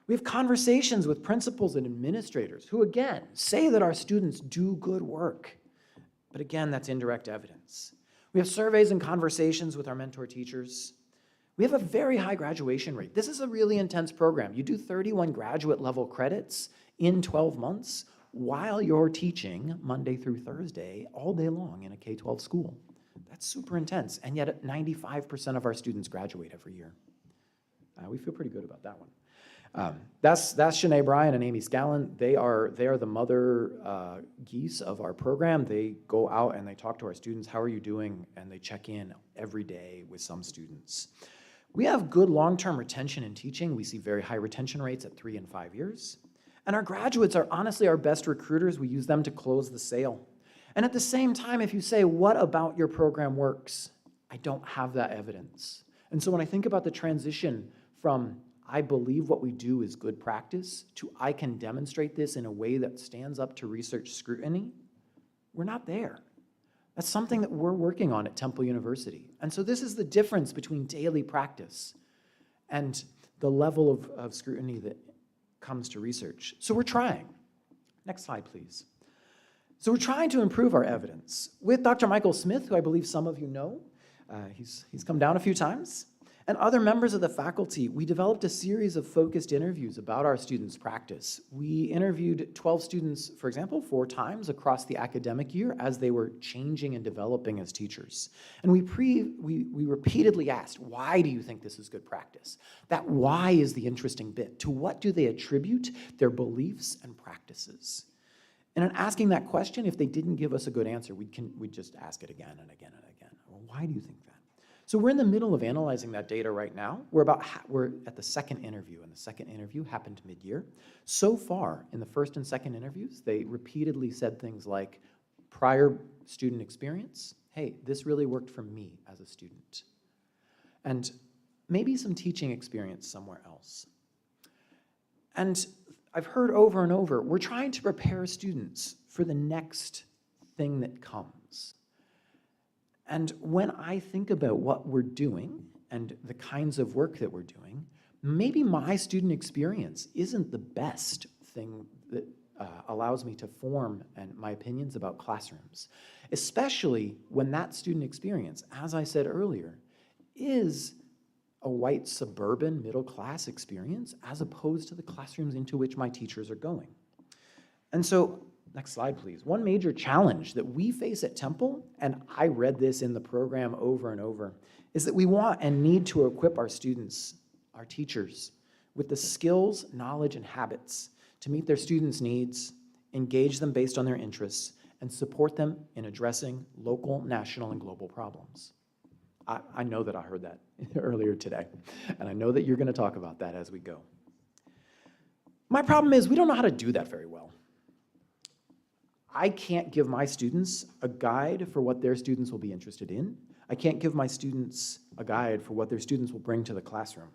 We have conversations with principals and administrators who, again, say that our students do good work. But again, that's indirect evidence. We have surveys and conversations with our mentor teachers. We have a very high graduation rate. This is a really intense program. You do 31 graduate level credits in 12 months while you're teaching Monday through Thursday all day long in a K-12 school. That's super intense, and yet 95% of our students graduate every year. We feel pretty good about that one. That's Shanae Bryan and Amy Scallon. They are the mother geese of our program. They go out and they talk to our students, how are you doing? And they check in every day with some students. We have good long-term retention in teaching. We see very high retention rates at 3 and 5 years. And our graduates are honestly our best recruiters. We use them to close the sale. And at the same time, if you say, what about your program works? I don't have that evidence. And so when I think about the transition from I believe what we do is good practice to I can demonstrate this in a way that stands up to research scrutiny, we're not there. That's something that we're working on at Temple University. And so this is the difference between daily practice and the level of scrutiny that comes to research. So we're trying. Next slide, please. So we're trying to improve our evidence. With Dr. Michael Smith, who I believe some of you know, he's come down a few times, and other members of the faculty, we developed a series of focused interviews about our students' practice. We interviewed 12 students, for example, 4 times across the academic year as they were changing and developing as teachers. And we repeatedly asked, why do you think this is good practice? That why is the interesting bit. To what do they attribute their beliefs and practices? And in asking that question, if they didn't give us a good answer, we'd just ask it again and again and again. Well, why do you think that? So we're in the middle of analyzing that data right now. We're at the second interview, and the second interview happened mid-year. So far, in the first and second interviews, they repeatedly said things like, prior student experience, hey, this really worked for me as a student. And maybe some teaching experience somewhere else. And I've heard over and over, we're trying to prepare students for the next thing that comes. And when I think about what we're doing and the kinds of work that we're doing, maybe my student experience isn't the best thing that allows me to form my opinions about classrooms, especially when that student experience, as I said earlier, is a white suburban middle class experience as opposed to the classrooms into which my teachers are going. And so, next slide, please. One major challenge that we face at Temple, and I read this in the program over and over, is that we want and need to equip our students, our teachers, with the skills, knowledge, and habits to meet their students' needs, engage them based on their interests, and support them in addressing local, national, and global problems. I know that I heard that earlier today, and I know that you're going to talk about that as we go. My problem is we don't know how to do that very well. I can't give my students a guide for what their students will be interested in. I can't give my students a guide for what their students will bring to the classroom.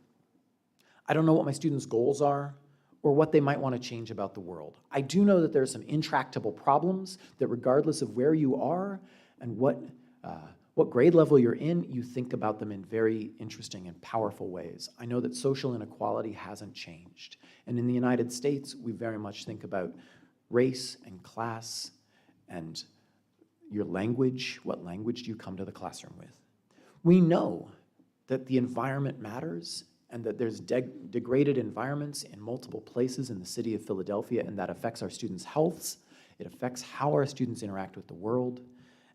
I don't know what my students' goals are or what they might want to change about the world. I do know that there are some intractable problems that regardless of where you are and what grade level you're in, you think about them in very interesting and powerful ways. I know that social inequality hasn't changed. And in the United States, we very much think about race and class and your language. What language do you come to the classroom with? We know that the environment matters and that there's degraded environments in multiple places in the city of Philadelphia, and that affects our students' healths. It affects how our students interact with the world.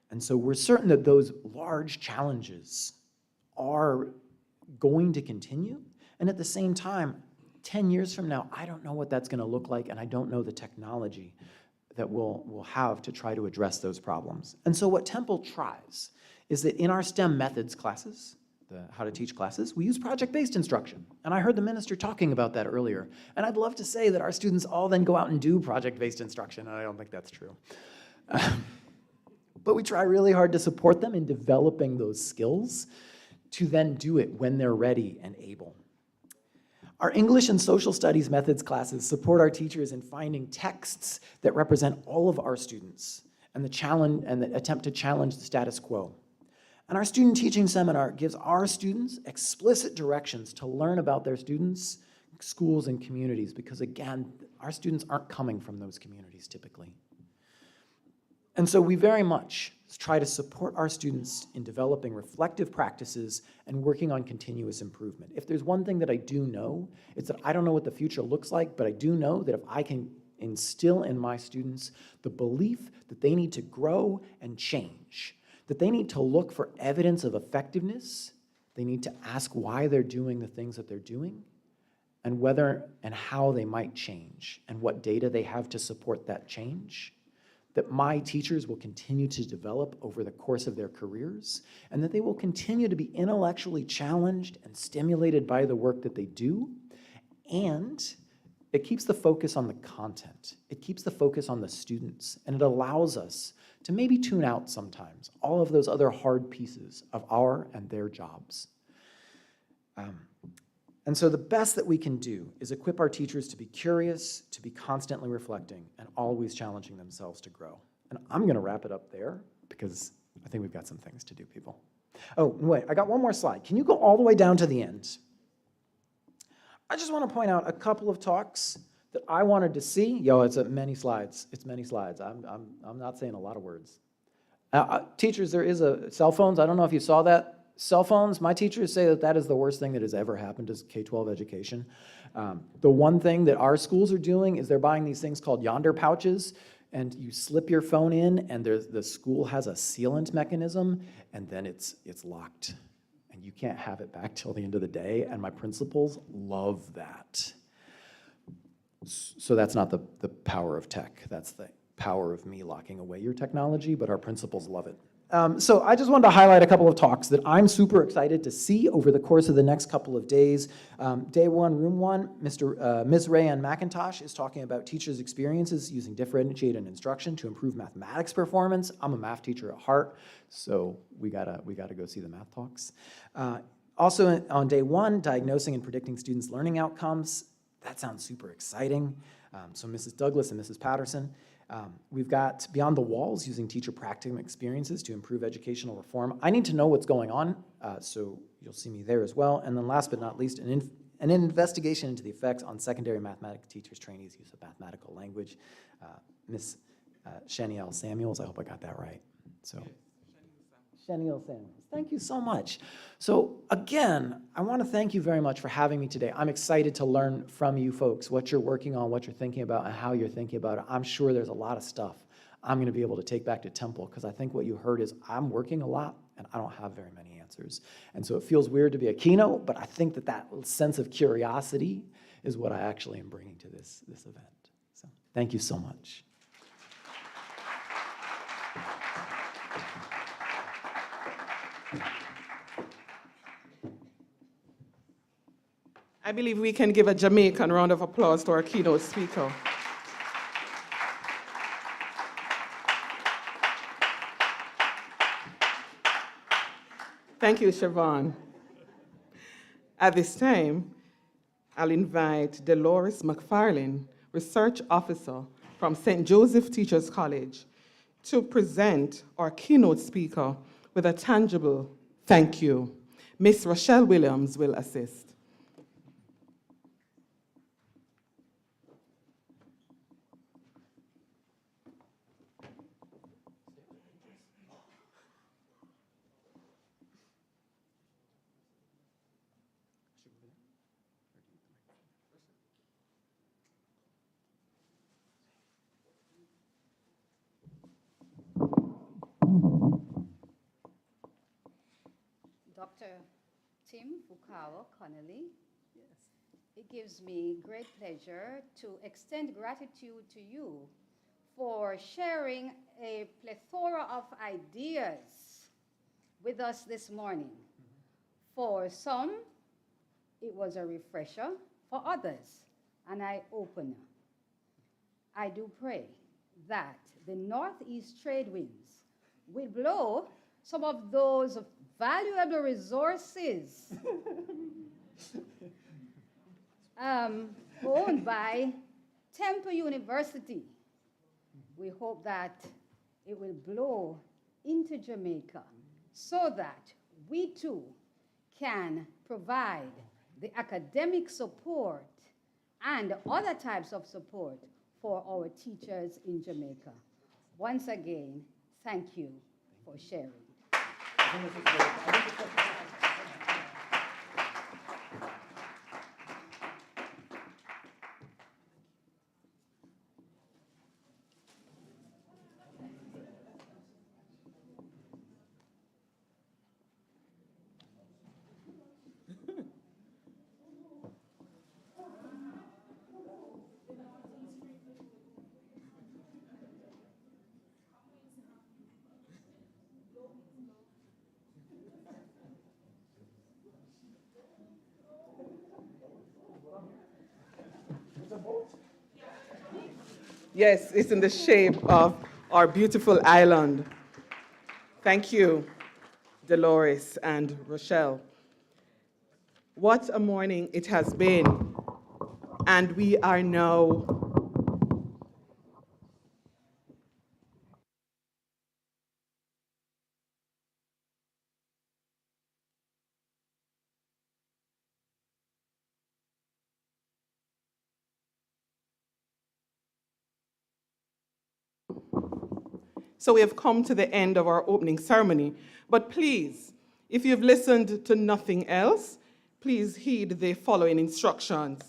And so we're certain that those large challenges are going to continue. And at the same time, 10 years from now, I don't know what that's going to look like, and I don't know the technology that we'll have to try to address those problems. And so what Temple tries is that in our STEM methods classes, the how to teach classes, we use project-based instruction. And I heard the minister talking about that earlier. And I'd love to say that our students all then go out and do project-based instruction, and I don't think that's true. But we try really hard to support them in developing those skills to then do it when they're ready and able. Our English and social studies methods classes support our teachers in finding texts that represent all of our students and the attempt to challenge the status quo. And our student teaching seminar gives our students explicit directions to learn about their students, schools, and communities, because again, our students aren't coming from those communities typically. And so we very much try to support our students in developing reflective practices and working on continuous improvement. If there's one thing that I do know, it's that I don't know what the future looks like, but I do know that if I can instill in my students the belief that they need to grow and change, that they need to look for evidence of effectiveness, they need to ask why they're doing the things that they're doing, and whether and how they might change, and what data they have to support that change, that my teachers will continue to develop over the course of their careers, and that they will continue to be intellectually challenged and stimulated by the work that they do, and it keeps the focus on the content. It keeps the focus on the students, and it allows us to maybe tune out sometimes all of those other hard pieces of our and their jobs. And so the best that we can do is equip our teachers to be curious, to be constantly reflecting, and always challenging themselves to grow. And I'm going to wrap it up there because I think we've got some things to do, people. Oh, wait, I got one more slide. Can you go all the way down to the end? I just want to point out a couple of talks that I wanted to see. Yo, it's many slides. It's many slides. I'm not saying a lot of words. Teachers, there is cell phones. I don't know if you saw that. Cell phones, my teachers say that is the worst thing that has ever happened to K-12 education. The one thing that our schools are doing is they're buying these things called yonder pouches, and you slip your phone in, and the school has a sealant mechanism, and then it's locked. And you can't have it back till the end of the day, and my principals love that. So that's not the power of tech. That's the power of me locking away your technology, but our principals love it. So I just wanted to highlight a couple of talks that I'm super excited to see over the course of the next couple of days. Day one, room one, Ms. Rayanne McIntosh is talking about teachers' experiences using differentiated instruction to improve mathematics performance. I'm a math teacher at heart, so we gotta go see the math talks. Also on day one, diagnosing and predicting students' learning outcomes. That sounds super exciting. So Mrs. Douglas and Mrs. Patterson. We've got Beyond the Walls, using teacher practicum experiences to improve educational reform. I need to know what's going on, so you'll see me there as well. And then last but not least, an investigation into the effects on secondary mathematics teachers' trainees' use of mathematical language. Miss Shanielle Samuels, I hope I got that right. So, Shanielle Samuels, thank you so much. So again, I want to thank you very much for having me today. I'm excited to learn from you folks what you're working on, what you're thinking about, and how you're thinking about it. I'm sure there's a lot of stuff I'm going to be able to take back to Temple, because I think what you heard is I'm working a lot and I don't have very many answers. And so it feels weird to be a keynote, but I think that sense of curiosity is what I actually am bringing to this event. So thank you so much. I believe we can give a Jamaican round of applause to our keynote speaker. Thank you, Siobhan. At this time, I'll invite Dolores McFarlane, Research Officer from St. Joseph Teachers College, to present our keynote speaker with a tangible thank you. Miss Rochelle Williams will assist. Dr. Tim Fukawa Connolly. It gives me great pleasure to extend gratitude to you for sharing a plethora of ideas with us this morning. For some, it was a refresher. For others, an eye-opener. I do pray that the Northeast trade winds will blow some of those valuable resources owned by Temple University. We hope that it will blow into Jamaica so that we too can provide the academic support and other types of support for our teachers in Jamaica. Once again, thank you for sharing. Yes, it's in the shape of our beautiful island. Thank you, Dolores and Rochelle. What a morning it has been. And we are now So we have come to the end of our opening ceremony. But please, if you've listened to nothing else, please heed the following instructions.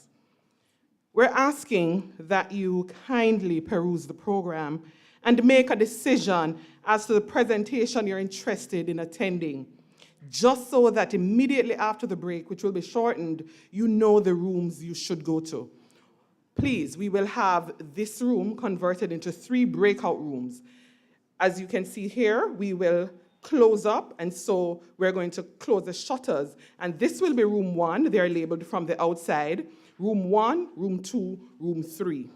We're asking that you kindly peruse the program and make a decision as to the presentation you're interested in attending, just so that immediately after the break, which will be shortened, you know the rooms you should go to. Please, we will have this room converted into 3 breakout rooms. As you can see here, we will close up, and so we're going to close the shutters. And this will be room 1. They're labeled from the outside. Room 1, room 2, room 3.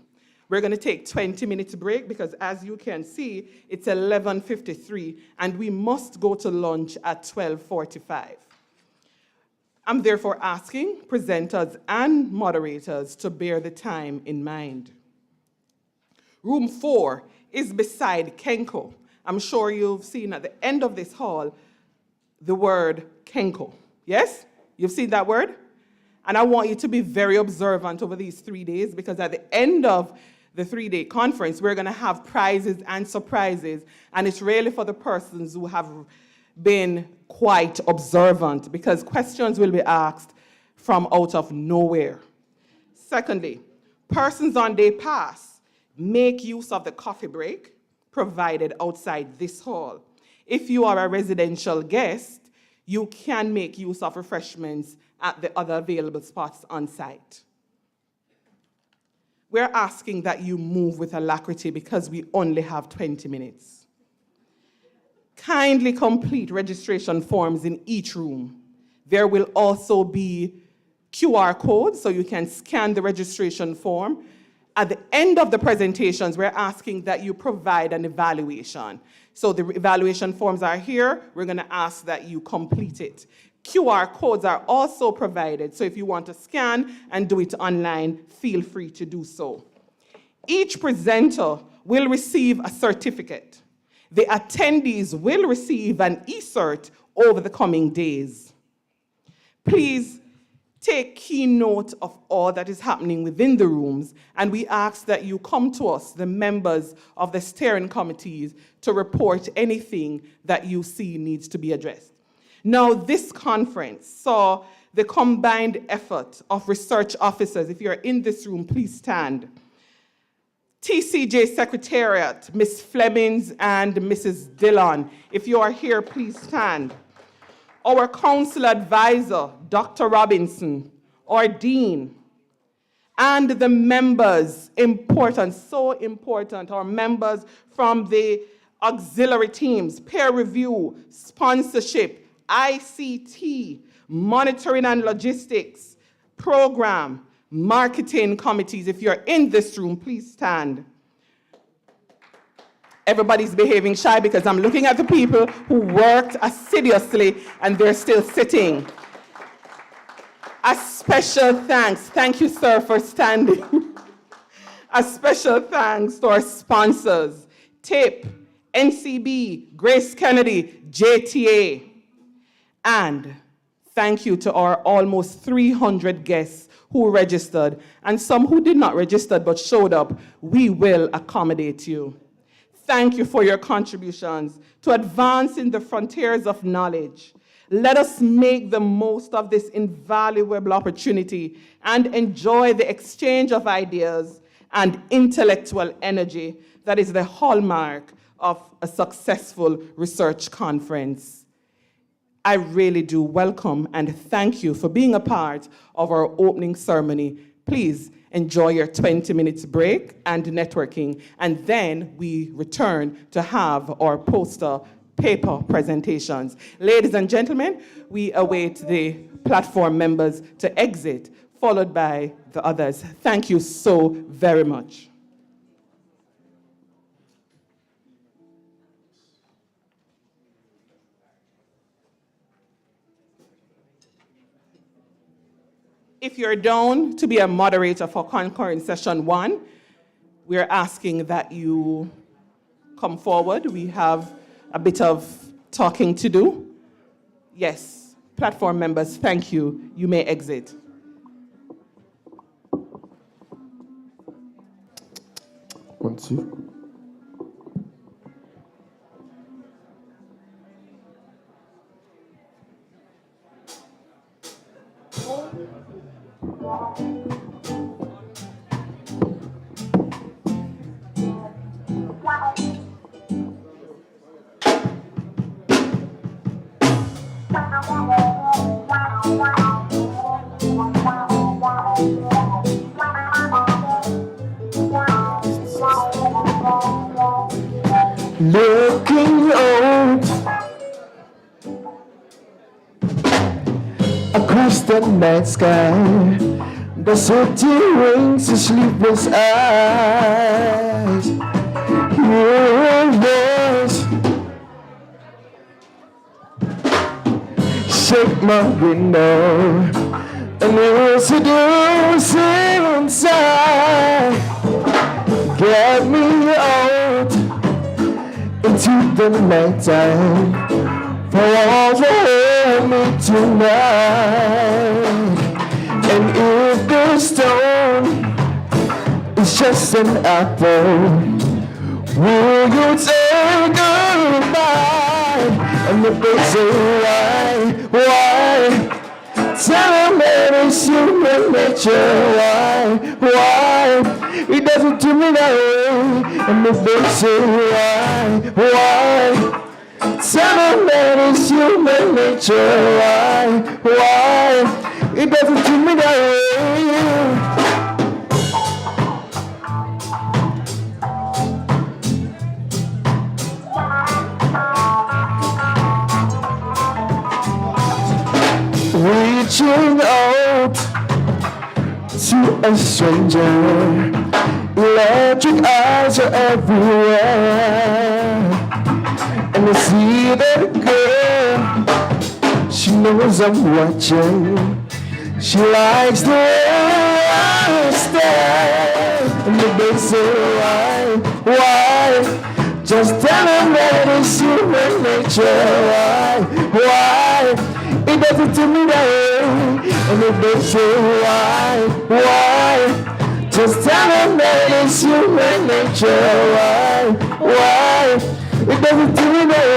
We're going to take 20 minutes break because, as you can see, it's 11:53, and we must go to lunch at 12:45. I'm therefore asking presenters and moderators to bear the time in mind. Room 4 is beside Kenko. I'm sure you've seen at the end of this hall the word Kenko. Yes? You've seen that word? And I want you to be very observant over these 3 days, because at the end of the 3-day conference, we're going to have prizes and surprises. And it's really for the persons who have been quite observant, because questions will be asked from out of nowhere. Secondly, persons on day pass make use of the coffee break provided outside this hall. If you are a residential guest, you can make use of refreshments at the other available spots on site. We're asking that you move with alacrity because we only have 20 minutes. Kindly complete registration forms in each room. There will also be QR codes, so you can scan the registration form At the end of the presentations, we're asking that you provide an evaluation. So the evaluation forms are here. We're going to ask that you complete it. QR codes are also provided, so if you want to scan and do it online, feel free to do so. Each presenter will receive a certificate. The attendees will receive an e-cert over the coming days. Please take keynote of all that is happening within the rooms, and we ask that you come to us, the members of the steering committees, to report anything that you see needs to be addressed. Now, this conference saw the combined effort of research officers. If you're in this room, please stand. TCJ Secretariat, Ms. Flemings and Mrs. Dillon. If you are here, please stand. Our council advisor, Dr. Robinson, our dean, and the members, important, so important, our members from the auxiliary teams, peer review, sponsorship, ICT, monitoring and logistics, program, marketing committees. If you're in this room, please stand. Everybody's behaving shy because I'm looking at the people who worked assiduously and they're still sitting. A special thanks. Thank you, sir, for standing. A special thanks to our sponsors, TIP, NCB, Grace Kennedy, JTA. And thank you to our almost 300 guests who registered and some who did not register but showed up. We will accommodate you. Thank you for your contributions to advancing the frontiers of knowledge. Let us make the most of this invaluable opportunity and enjoy the exchange of ideas and intellectual energy that is the hallmark of a successful research conference. I really do welcome and thank you for being a part of our opening ceremony. Please enjoy your 20 minutes break and networking, and then we return to have our poster paper presentations. Ladies and gentlemen, we await the platform members to exit, followed by the others. Thank you so very much. If you're down to be a moderator for Concurrent Session 1, we're asking that you come forward. We have a bit of talking to do. Yes, platform members, thank you. You may exit. One, two. Looking out across the night sky, the city winks with sleepless eyes. Hear voice shake my window, and it's seducing inside. Get me out into the nighttime, for all to hold me tonight. And if the stone is just an apple, will you say goodbye? And if they say why? Tell them that it's human nature, why? It doesn't do me that way. And if they say why? Tell them that it's human nature, why? It doesn't do me that way. Reaching out to a stranger electric eyes are everywhere. And I see that girl, she knows I'm watching. She likes the way I stare. And they say, why? Just tell them that it's human nature. Why? It doesn't do me that way. And if they say why? Just tell them that it's human nature. Why? It doesn't do me that way.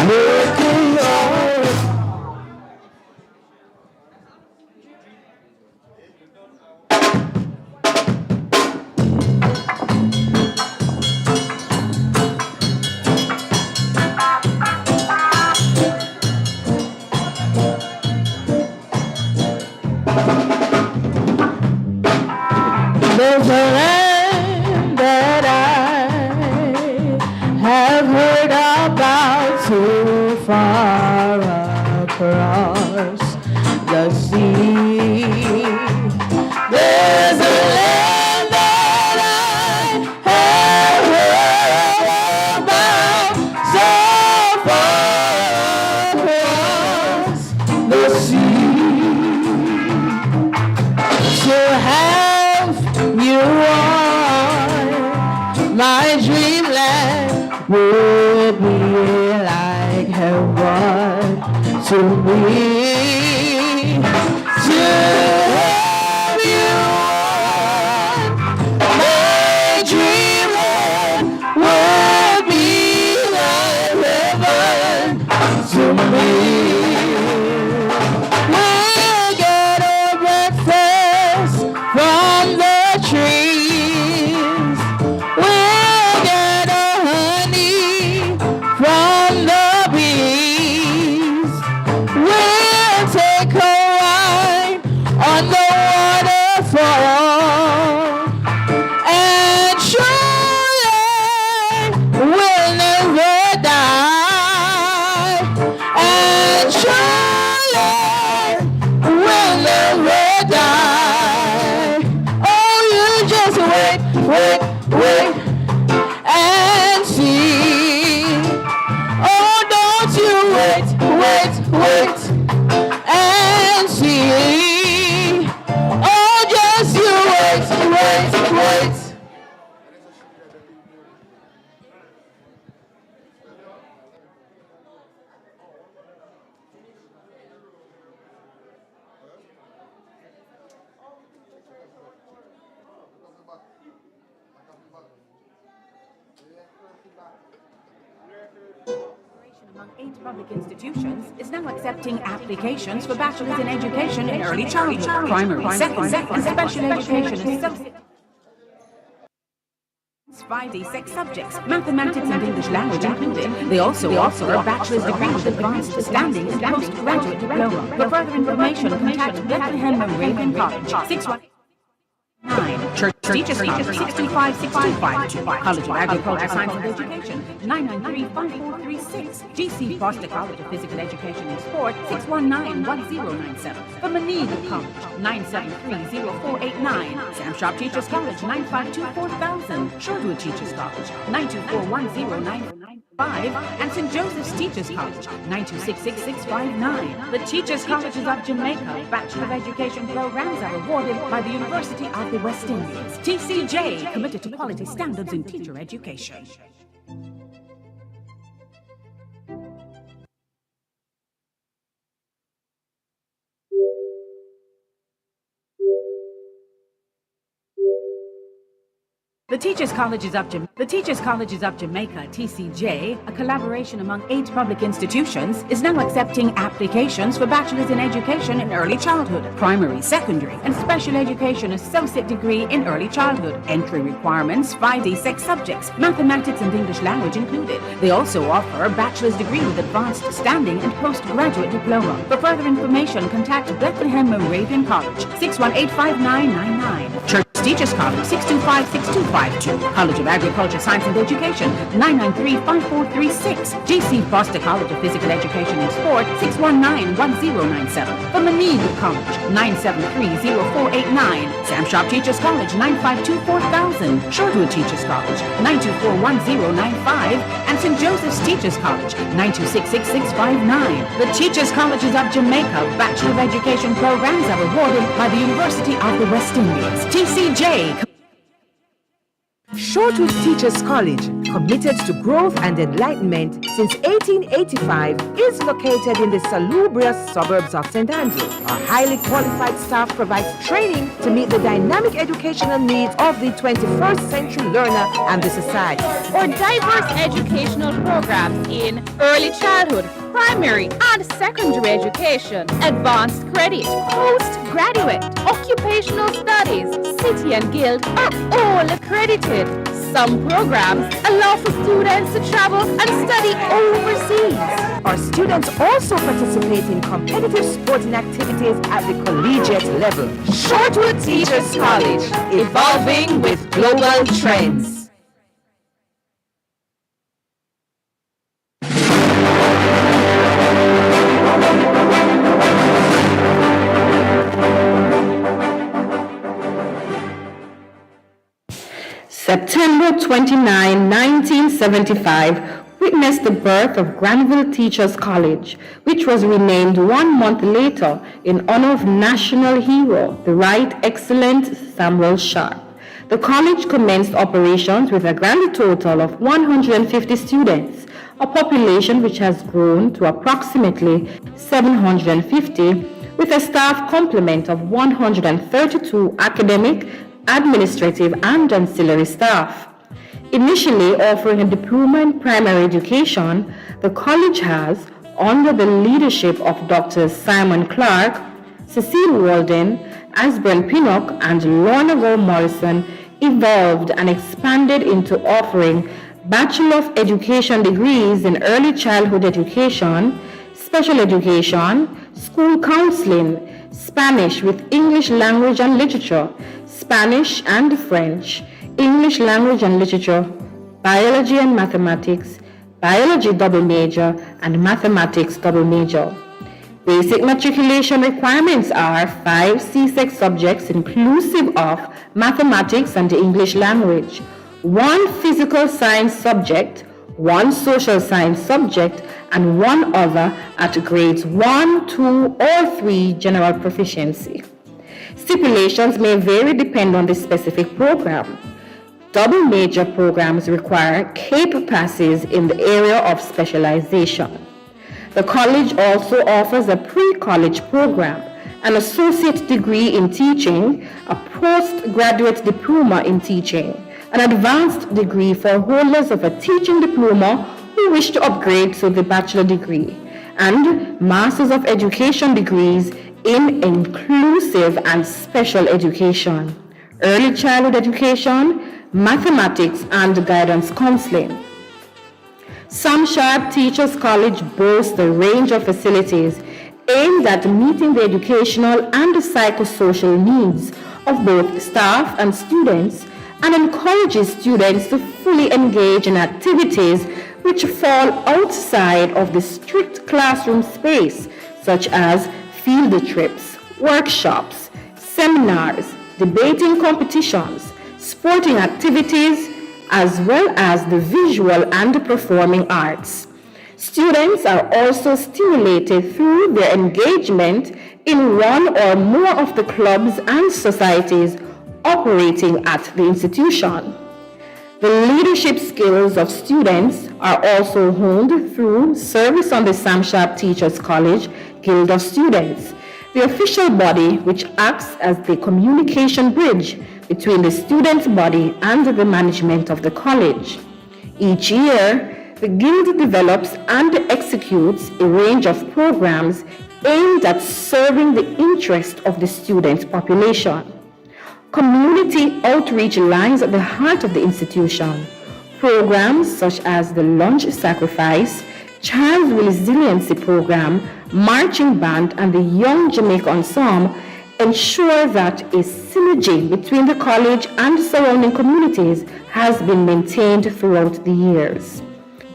Looking on. There's a land that I have heard about too far across the sea. There's a land that I have heard about so far across the sea. So have you are my dreamland would be like heaven to me. To have you on my dreamland would be like heaven to me. We'll get our breakfast from the trees. We'll get our honey from the bees. We'll take a ride on the waterfall. And surely we'll never die. And surely we'll never die. Oh, you just wait and see. Oh, don't you wait and see. Oh, just you wait. Among 8 public institutions is now accepting applications for bachelor's in education in early childhood, primary, secondary, and special education associate. 5D6 subjects, mathematics and English language included. They also offer a bachelor's degree with advanced standing and postgraduate diploma. For further information, contact Bethlehem Moravian College, 619 Church Teachers College, 625-6252. College of Agriculture, Science and Education, 993-5436. GC Foster College of Physical Education and Sport, 619-1097. For Manila College, 973-0489. Sam Sharp Teachers College, 952-4000. Sherwood Teachers College, 924-1095. And St. Joseph's Teachers College, 926-6659. The Teachers Colleges of Jamaica Bachelor of Education programs are awarded by the University of the West Indies. TCJ, committed to quality standards in teacher education. The Teachers Colleges of Jamaica, TCJ, a collaboration among 8 public institutions, is now accepting applications for bachelor's in education in early childhood, primary, secondary, and special education associate degree in early childhood. Entry requirements, 5D6 subjects, mathematics and English language included. They also offer a bachelor's degree with advanced standing and postgraduate diploma. For further information, contact Bethlehem Moravian College, 618-5999. Church Teachers College, 625-6252. College of Agriculture, Science and Education, 993-5436. J.C. Foster College of Physical Education and Sport, 619-1097. For Meade College, 973-0489. Sam Sharp Teachers College, 952-4000. Shortwood Teachers College, 924-1095. And St. Joseph's Teachers College, 926-6659. The Teachers Colleges of Jamaica Bachelor of Education programs are awarded by the University of the West Indies. TCJ. Shortwood Teachers College, committed to growth and enlightenment since 1885, is located in the salubrious suburbs of St. Andrew. Our highly qualified staff provides training to meet the dynamic educational needs of the 21st century learner and the society. Or diverse educational programs in early childhood, primary and secondary education, advanced credit, postgraduate, occupational studies, City and Guild are all accredited. Some programs allow for students to travel and study overseas. Our students also participate in competitive sporting activities at the collegiate level. Shortwood Teachers College, evolving with global trends. September 29, 1975, witnessed the birth of Granville Teachers College, which was renamed 1 month later in honor of national hero, the Right Excellent Samuel Sharp. The college commenced operations with a grand total of 150 students, a population which has grown to approximately 750, with a staff complement of 132 academic, administrative, and ancillary staff. Initially offering a diploma in primary education, the college has, under the leadership of Drs. Simon Clark, Cecile Walden, Asbel Pinnock, and Lorna Gore Morrison, evolved and expanded into offering Bachelor of Education degrees in early childhood education, special education, school counseling, Spanish with English language and literature, Spanish and French, English language and literature, biology and mathematics, biology double major, and mathematics double major. Basic matriculation requirements are 5 CSEC subjects inclusive of mathematics and the English language, 1 physical science subject, 1 social science subject, and 1 other at grades 1, 2, or 3 general proficiency. Stipulations may vary depending on the specific program. Double major programs require CAPE passes in the area of specialization. The college also offers a pre-college program, an associate degree in teaching, a postgraduate diploma in teaching, an advanced degree for holders of a teaching diploma who wish to upgrade to the bachelor degree, and Masters of Education degrees in inclusive and special education, early childhood education, mathematics, and guidance counseling. Sam Sharp Teachers College boasts a range of facilities aimed at meeting the educational and psychosocial needs of both staff and students, and encourages students to fully engage in activities which fall outside of the strict classroom space, such as field trips, workshops, seminars, debating competitions, sporting activities, as well as the visual and performing arts. Students are also stimulated through their engagement in one or more of the clubs and societies operating at the institution. The leadership skills of students are also honed through service on the Sam Sharp Teachers College Guild of Students, the official body which acts as the communication bridge between the student body and the management of the college. Each year, the Guild develops and executes a range of programs aimed at serving the interest of the student population. Community outreach lies at the heart of the institution. Programs such as the Lunch Sacrifice, Child Resiliency Program, Marching Band, and the Young Jamaica Ensemble ensure that a synergy between the college and surrounding communities has been maintained throughout the years.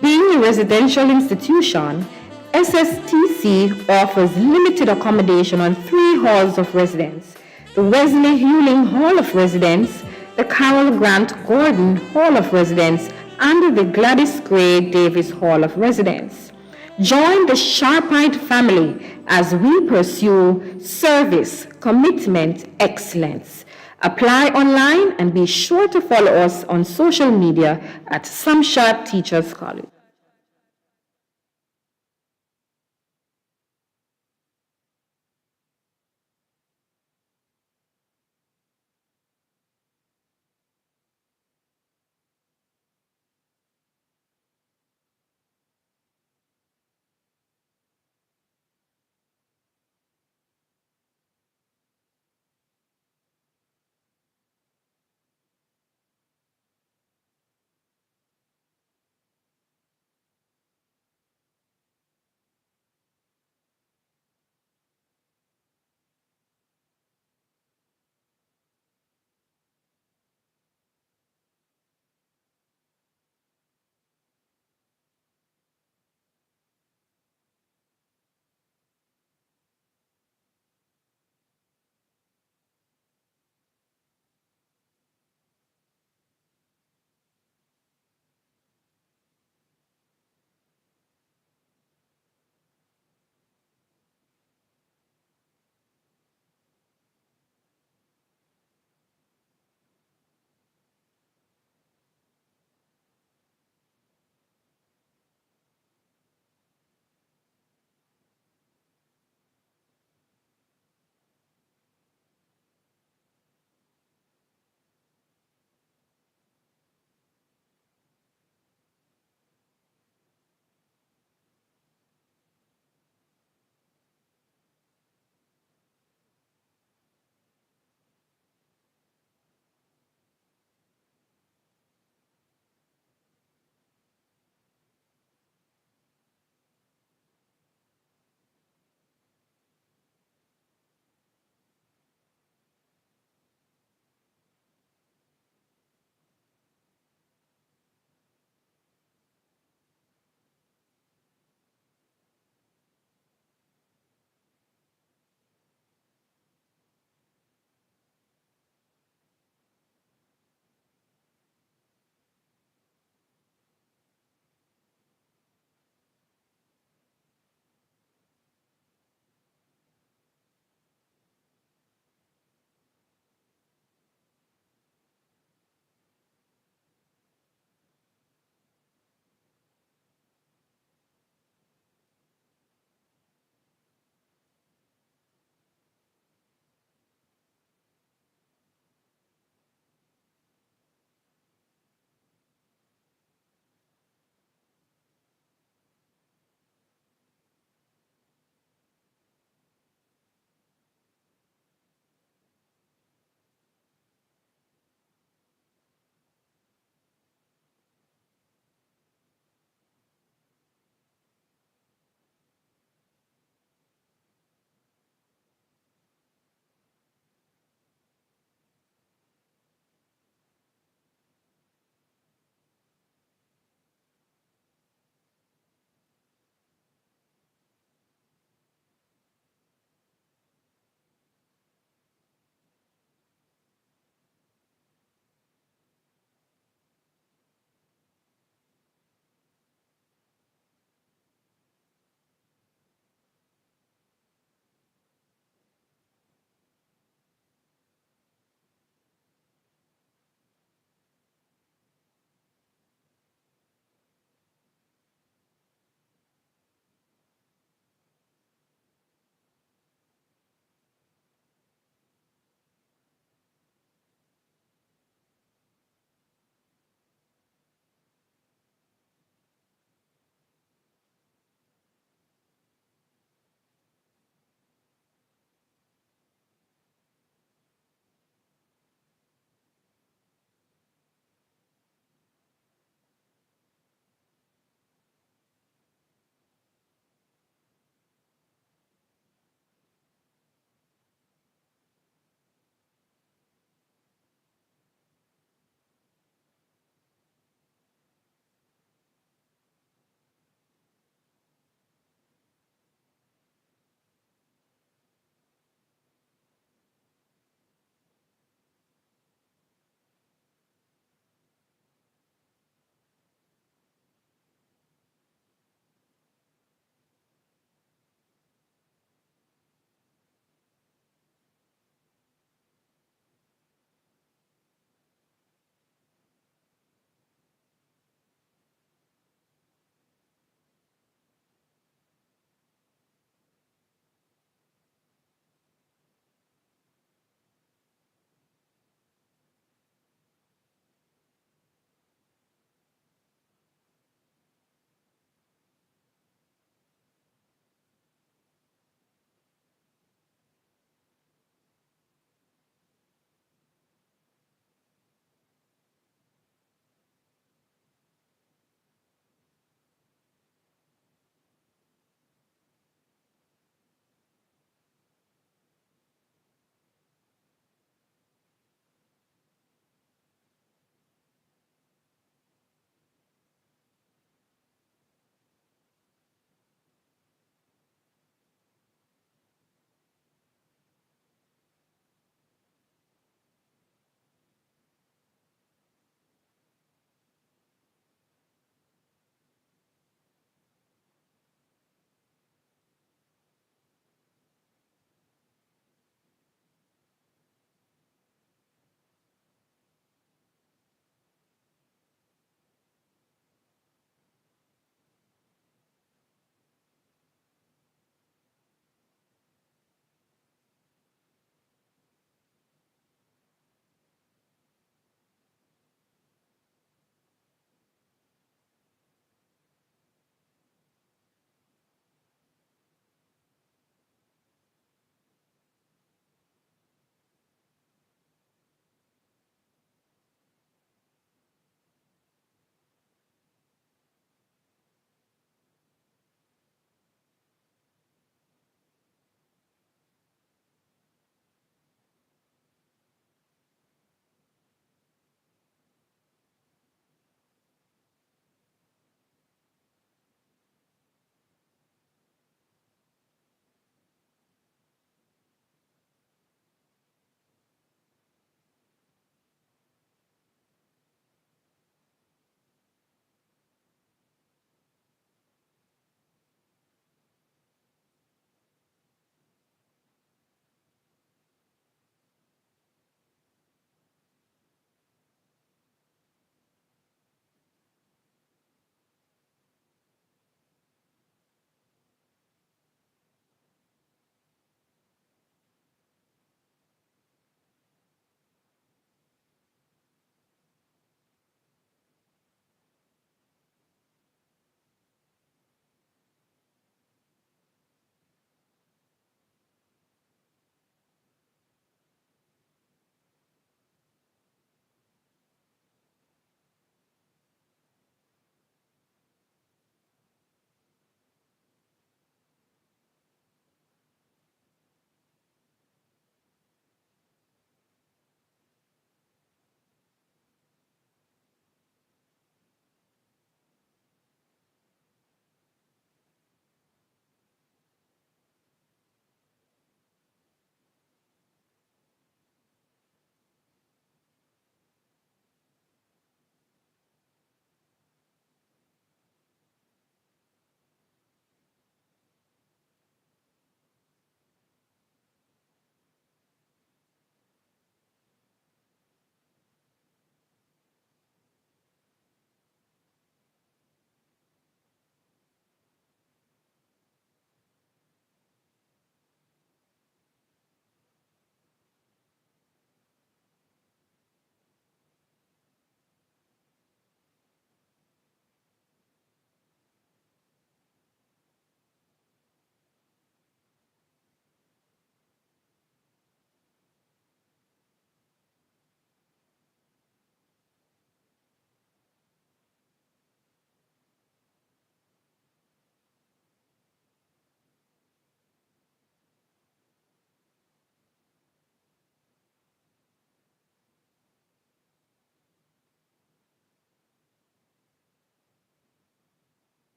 Being a residential institution, SSTC offers limited accommodation on 3 halls of residence: the Wesley Hewling Hall of Residence, the Carol Grant Gordon Hall of Residence, and the Gladys Gray Davis Hall of Residence. Join the Sharpite family as we pursue service, commitment, excellence. Apply online and be sure to follow us on social media at Sam Sharp Teachers College.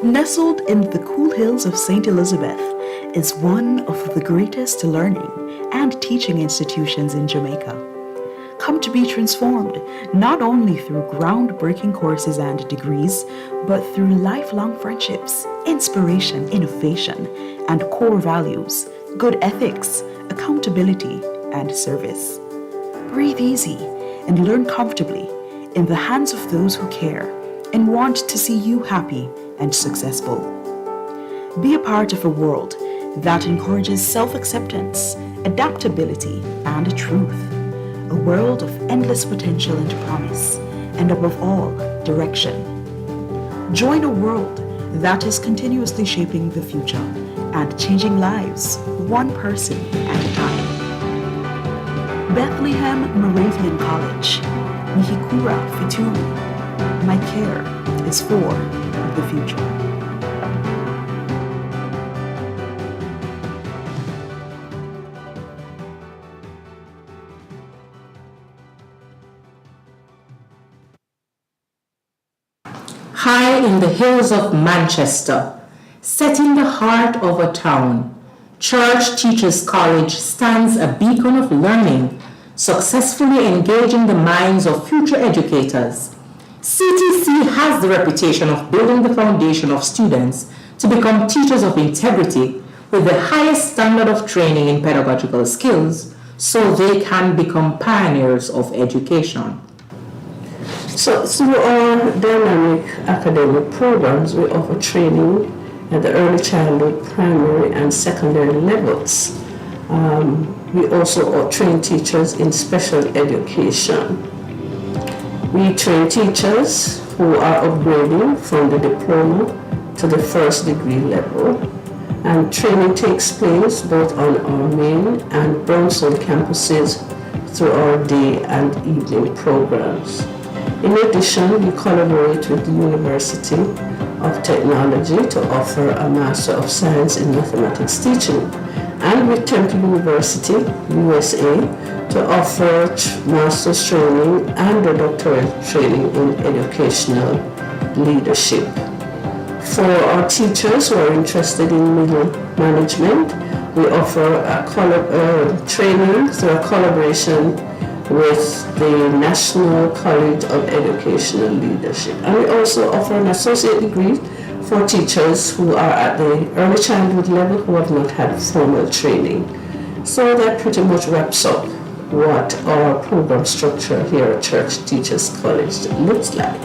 Nestled in the cool hills of St. Elizabeth is one of the greatest learning and teaching institutions in Jamaica. Come to be transformed, not only through groundbreaking courses and degrees, but through lifelong friendships, inspiration, innovation, and core values, good ethics, accountability, and service. Breathe easy and learn comfortably in the hands of those who care and want to see you happy and successful. Be a part of a world that encourages self-acceptance, adaptability, and truth. A world of endless potential and promise, and above all, direction. Join a world that is continuously shaping the future and changing lives, one person at a time. Bethlehem Moravian College, Mihikura Fituri. My care is for the future. High in the hills of Manchester, set in the heart of a town, Church Teachers College stands a beacon of learning, successfully engaging the minds of future educators. CTC has the reputation of building the foundation of students to become teachers of integrity with the highest standard of training in pedagogical skills so they can become pioneers of education. So through our dynamic academic programs, we offer training at the early childhood, primary, and secondary levels. We also train teachers in special education. We train teachers who are upgrading from the diploma to the first degree level. And training takes place both on our main and Brownstone campuses through our day and evening programs. In addition, we collaborate with the University of Technology to offer a Master of Science in Mathematics teaching, and with Temple University, USA, to offer master's training and a doctoral training in educational leadership. For our teachers who are interested in middle management, we offer a training through a collaboration with the National College of Educational Leadership. And we also offer an associate degree for teachers who are at the early childhood level who have not had formal training. So that pretty much wraps up what our program structure here at Church Teachers College looks like.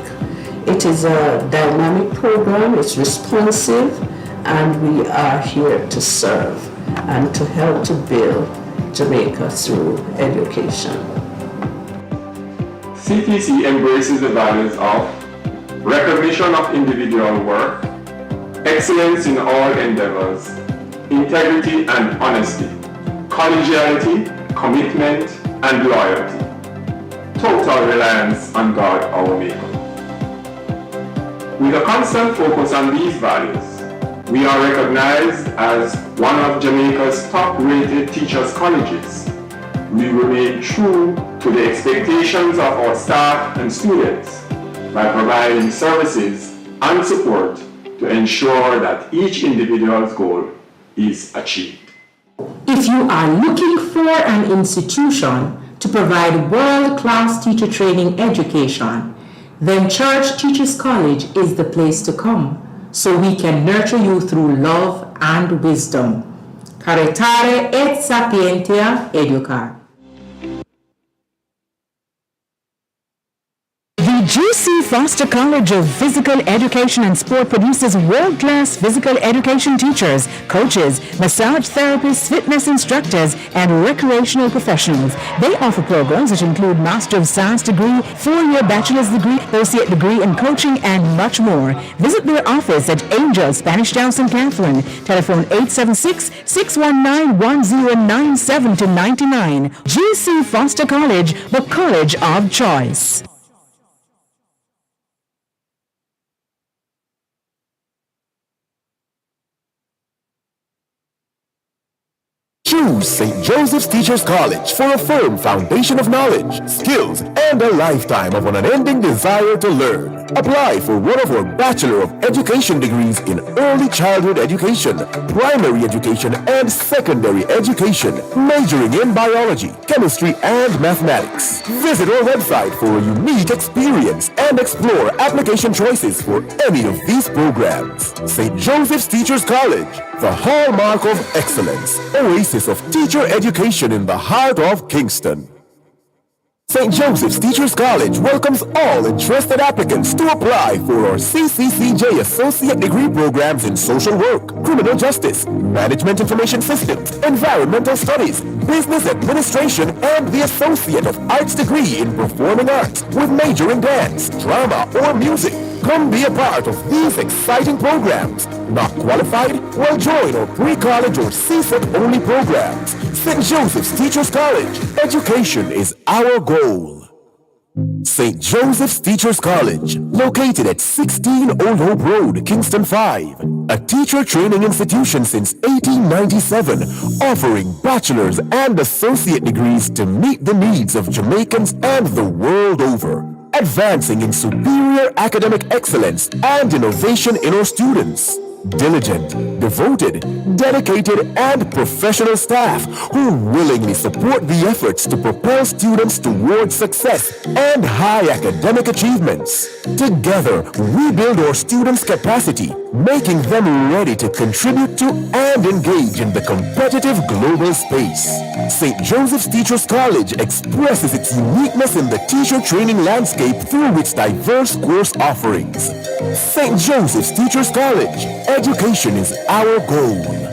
It is a dynamic program, it's responsive, and we are here to serve and to help to build Jamaica through education. CTC embraces the values of recognition of individual work, excellence in all endeavors, integrity and honesty, collegiality, commitment, and loyalty, total reliance on God, our Maker. With a constant focus on these values, we are recognized as one of Jamaica's top-rated teachers' colleges. We remain true to the expectations of our staff and students by providing services and support to ensure that each individual's goal is achieved. If you are looking for an institution to provide world-class teacher training education, then Church Teachers College is the place to come, so we can nurture you through love and wisdom. Caritare et sapientia educar. The G.C. Foster College of Physical Education and Sport produces world-class physical education teachers, coaches, massage therapists, fitness instructors, and recreational professionals. They offer programs that include Master of Science degree, 4-year bachelor's degree, associate degree in coaching, and much more. Visit their office at Angel, Spanish Town, St. Catherine. Telephone 876-619-1097-99. G.C. Foster College, the college of choice. You Choose St. Joseph's Teachers College for a firm foundation of knowledge, skills, and a lifetime of an unending desire to learn. Apply for one of our Bachelor of Education degrees in Early Childhood Education, Primary Education, and Secondary Education, majoring in Biology, Chemistry, and Mathematics. Visit our website for a unique experience and explore application choices for any of these programs. St. Joseph's Teachers College, the hallmark of excellence, oasis of teacher education in the heart of Kingston. St. Joseph's Teachers College welcomes all interested applicants to apply for our CCCJ Associate Degree programs in Social Work, Criminal Justice, Management Information Systems, Environmental Studies, Business Administration, and the Associate of Arts degree in Performing Arts with major in dance, drama, or music. Come be a part of these exciting programs. Not qualified? Well, join our pre-college or CSET only programs. St. Joseph's Teachers College. Education is our goal. St. Joseph's Teachers College, located at 16 Old Hope Road, Kingston 5. A teacher training institution since 1897, offering bachelor's and associate degrees to meet the needs of Jamaicans and the world over. Advancing in superior academic excellence and innovation in our students. Diligent, devoted, dedicated, and professional staff who willingly support the efforts to propel students towards success and high academic achievements. Together, we build our students' capacity, making them ready to contribute to and engage in the competitive global space. St. Joseph's Teachers College expresses its uniqueness in the teacher training landscape through its diverse course offerings. St. Joseph's Teachers College. Education is our goal.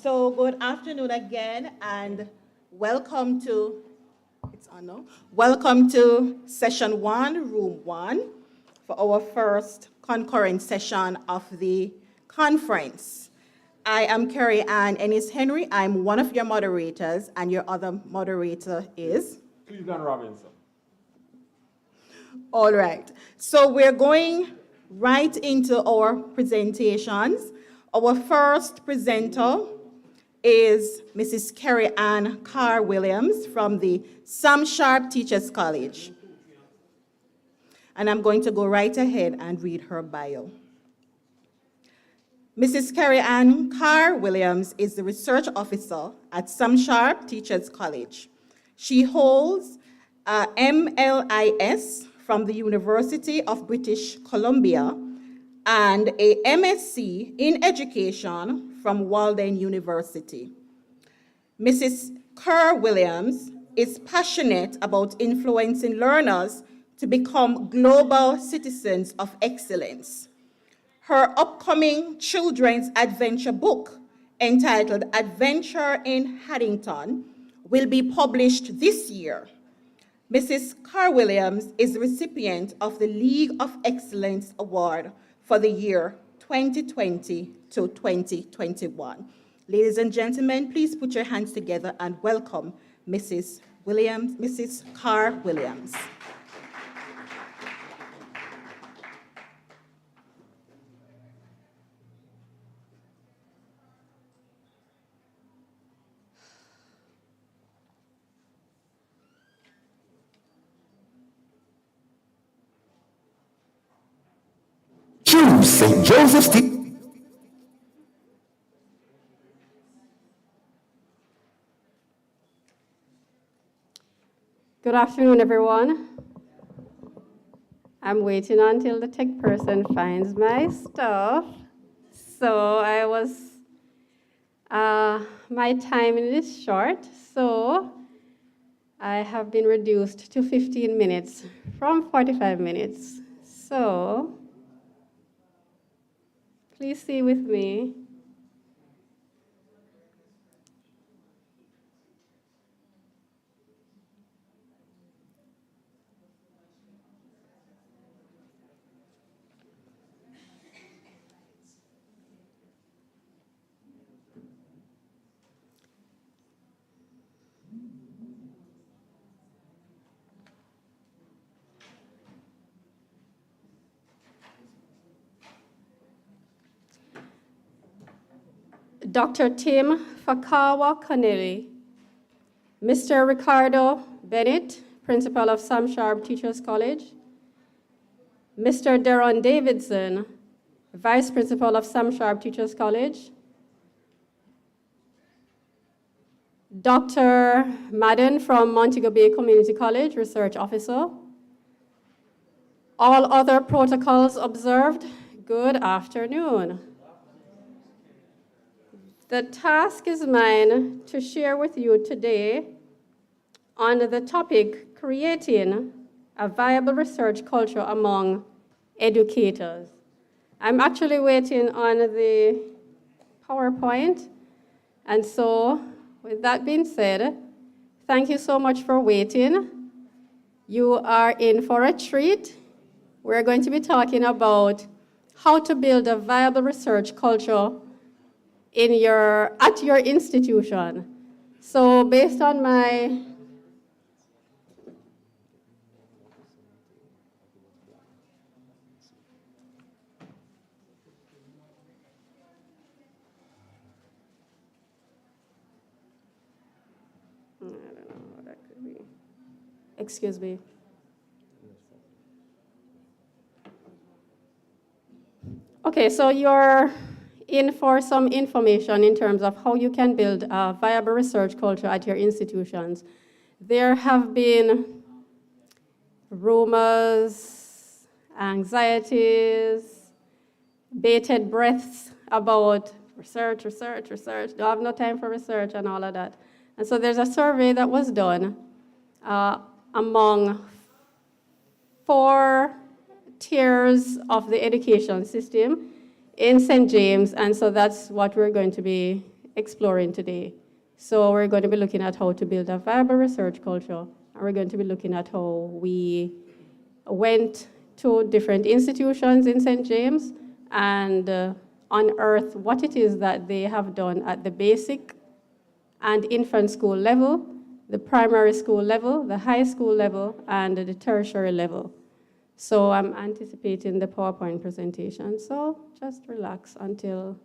So good afternoon again, and welcome to, welcome to session 1, room 1, for our first concurrent session of the conference. I am Carrie Ann Ennis Henry. I'm one of your moderators, and your other moderator is? Cleveland Robinson. All right. So we're going right into our presentations. Our first presenter is Mrs. Carrie Ann Carr Williams from the Sam Sharp Teachers College. And I'm going to go right ahead and read her bio. Mrs. Carrie Ann Carr Williams is the research officer at Sam Sharp Teachers College. She holds a MLIS from the University of British Columbia and a MSc in Education from Walden University. Mrs. Carr Williams is passionate about influencing learners to become global citizens of excellence. Her upcoming children's adventure book, entitled Adventure in Haddington, will be published this year. Mrs. Carr Williams is the recipient of the League of Excellence Award for the year 2020 to 2021. Ladies and gentlemen, please put your hands together and welcome Mrs. Carr Williams. Choose St. Joseph's Good afternoon, everyone. I'm waiting until the tech person finds my stuff. So my time is short, so I have been reduced to 15 minutes from 45 minutes. So please stay with me. Dr. Tim Fakawa Connelly, Mr. Ricardo Bennett, Principal of Sam Sharp Teachers College, Mr. Deron Davidson, Vice Principal of Sam Sharp Teachers College, Dr. Madden from Montego Bay Community College, Research Officer. All other protocols observed, good afternoon. The task is mine to share with you today on the topic, creating a viable research culture among educators. I'm actually waiting on the PowerPoint, and so with that being said, thank you so much for waiting. You are in for a treat. We're going to be talking about how to build a viable research culture at your institution. So based on my I don't know what that could be. Excuse me. Okay, so you're in for some information in terms of how you can build a viable research culture at your institutions. There have been rumors, anxieties, bated breaths about research, don't have no time for research and all of that. And so there's a survey that was done among 4 tiers of the education system in St. James, and so that's what we're going to be exploring today. So we're going to be looking at how to build a viable research culture, and we're going to be looking at how we went to different institutions in St. James and unearth what it is that they have done at the basic and infant school level, the primary school level, the high school level, and the tertiary level. So I'm anticipating the PowerPoint presentation, so just relax until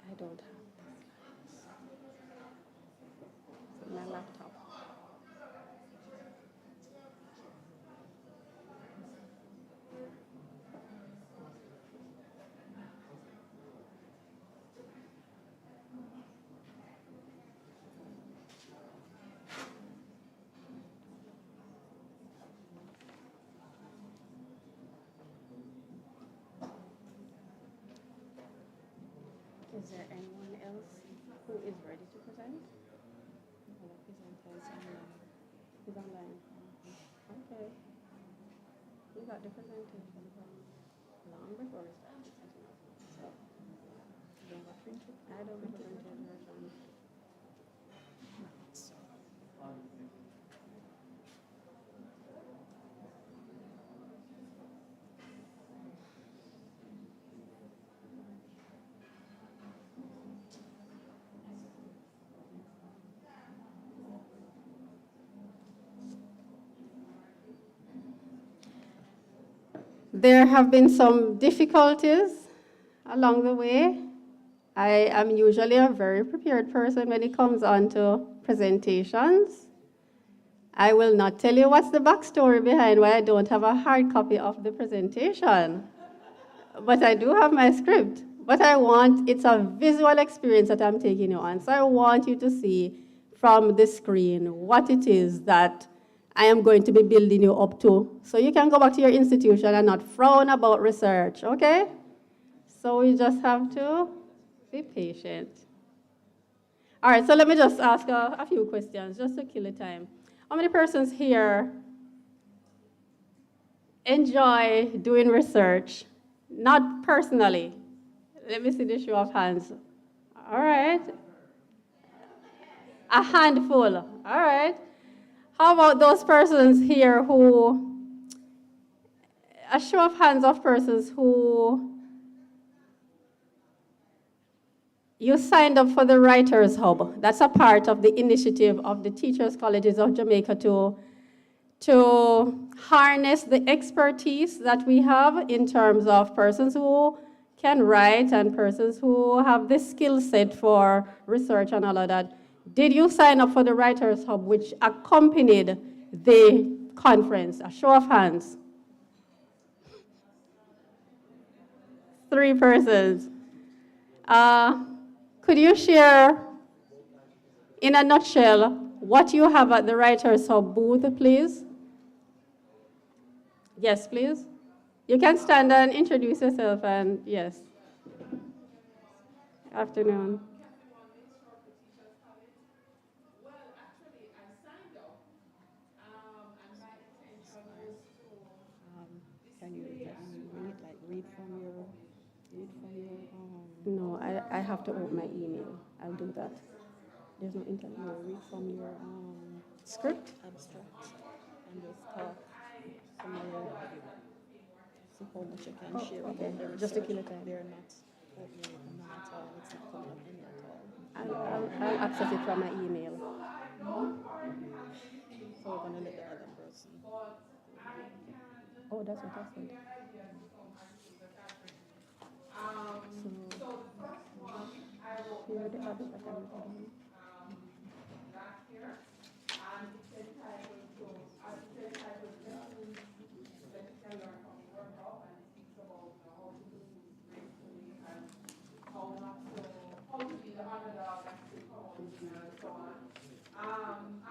I don't have my laptop. Is there anyone else who is ready to present? He's online. Okay. We got the presentation long before we started. So, I don't have the presentation version. There have been some difficulties along the way. I am usually a very prepared person when it comes on to presentations. I will not tell you what's the backstory behind why I don't have a hard copy of the presentation. But I do have my script. But it's a visual experience that I'm taking you on. So I want you to see from the screen what it is that I am going to be building you up to. So you can go back to your institution and not frown about research, okay? So we just have to be patient. All right, so let me just ask a few questions just to kill the time. How many persons here enjoy doing research? Not personally. Let me see the show of hands. All right. A handful. All right. How about those persons here a show of hands of persons who you signed up for the Writers Hub. That's a part of the initiative of the Teachers Colleges of Jamaica to harness the expertise that we have in terms of persons who can write and persons who have the skill set for research and all of that. Did you sign up for the Writers Hub, which accompanied the conference? A show of hands. 3 persons. Could you share, in a nutshell, what you have at the Writers Hub booth, please? Yes, please. You can stand and introduce yourself, and yes. Afternoon. Can you read from your No, I have to open my email. I'll do that. There's no internet. no, read from your Script? abstract and just talk somewhere. See how much you can share Okay, about the research. just to kill the time. They're not opening none at all. It's not coming up any at all. I'll access it from my email. So we're gonna let the other person. Oh, that's what I said. So, here are the others that I'm doing.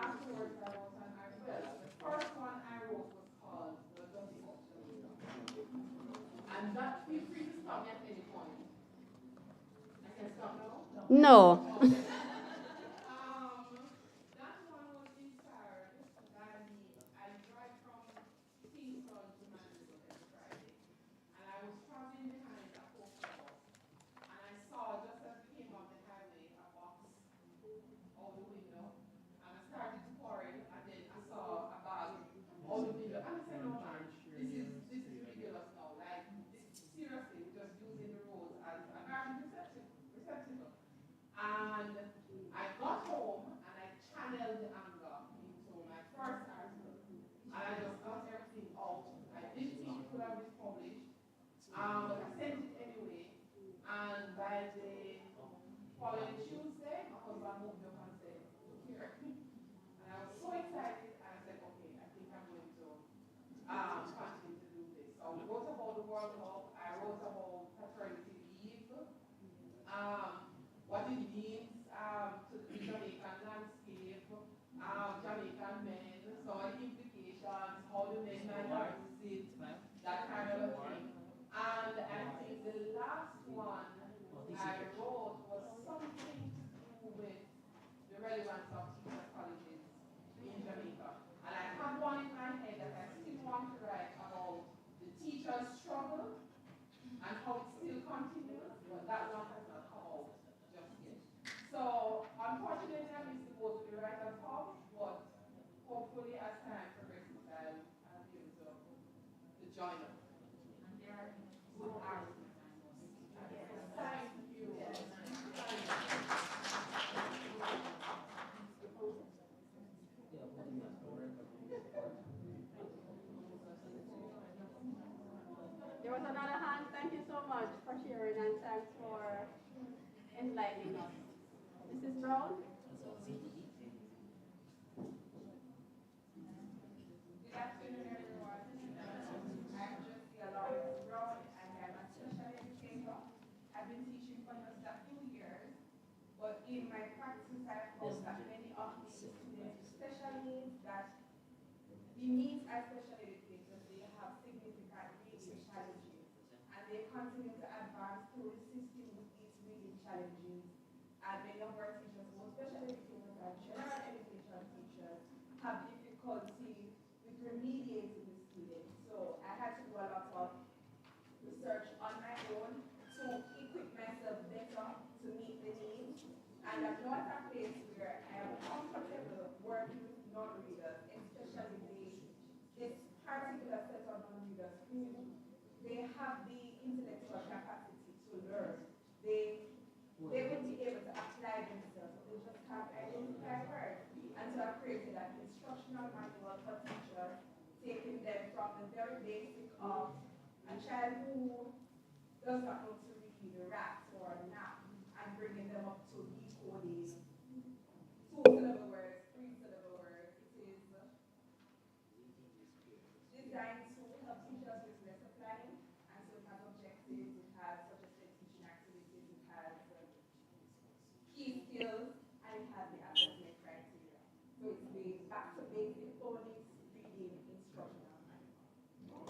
Afterwards, I wrote an article. The first one I wrote was called No. And I got home and I channeled the anger into my first article. And I just got everything out. I didn't think it could have been published, but I sent it anyway. And by the following Tuesday, my husband moved up and said, here. And I was so excited, and I said, okay, I think I'm going to continue to do this. So I wrote about the World Cup, I wrote about paternity leave, what it means to the Jamaican landscape, Jamaican men, some of the implications, how the men might have to sit, that kind of thing. And I think the last one I wrote was something to do with the relevance of teachers' colleges in Jamaica. And I had one in my head that I still want to write about the teachers' struggle and how it still continues, but that one has not come out just yet. So, unfortunately, I missed the boat with the writer's hub, but hopefully as time progresses, I'll be able to join us. And there are good arguments. Thank you. There was another hand. Thank you so much for sharing and thanks for enlightening us. Mrs. Brown? Good afternoon, everyone. I'm Josie Lawrence Brown, and I'm a special educator. I've been teaching for just a few years, but in my practice, I've found that many of the students, special needs, that the needs as special educators, they have significant reading challenges, and they continue to advance through resisting with these reading challenges. And many of our teachers, both special educators and general education teachers, have difficulty with remediating the students. So I had to do a lot of research on my own to equip myself better to meet the needs. And I'm not a place where I am comfortable working with non-readers, especially this particular set of non-readers who they have the intellectual capacity to learn. They will be able to apply themselves, but they just can't identify words. And so I've created an instructional manual for teachers, taking them from the very basic of a child who does not know to read a rat or a nap, and bringing them up to decoding 2-syllable words, 3-syllable words. It is designed to help teachers with lesson planning, and so it has objectives, it has suggested teaching activities, it has key skills, and it has the assessment criteria. So it's the back to basic phonics reading instructional manual.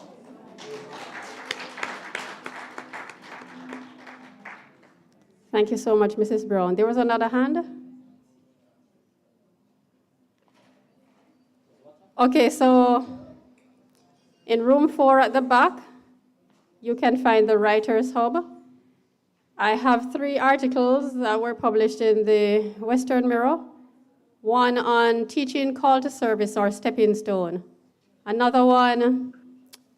Thank you so much, Mrs. Brown. There was another hand. Okay, so in room 4 at the back, you can find the Writers Hub. I have 3 articles that were published in the Western Mirror. One on teaching call to service or stepping stone. Another one,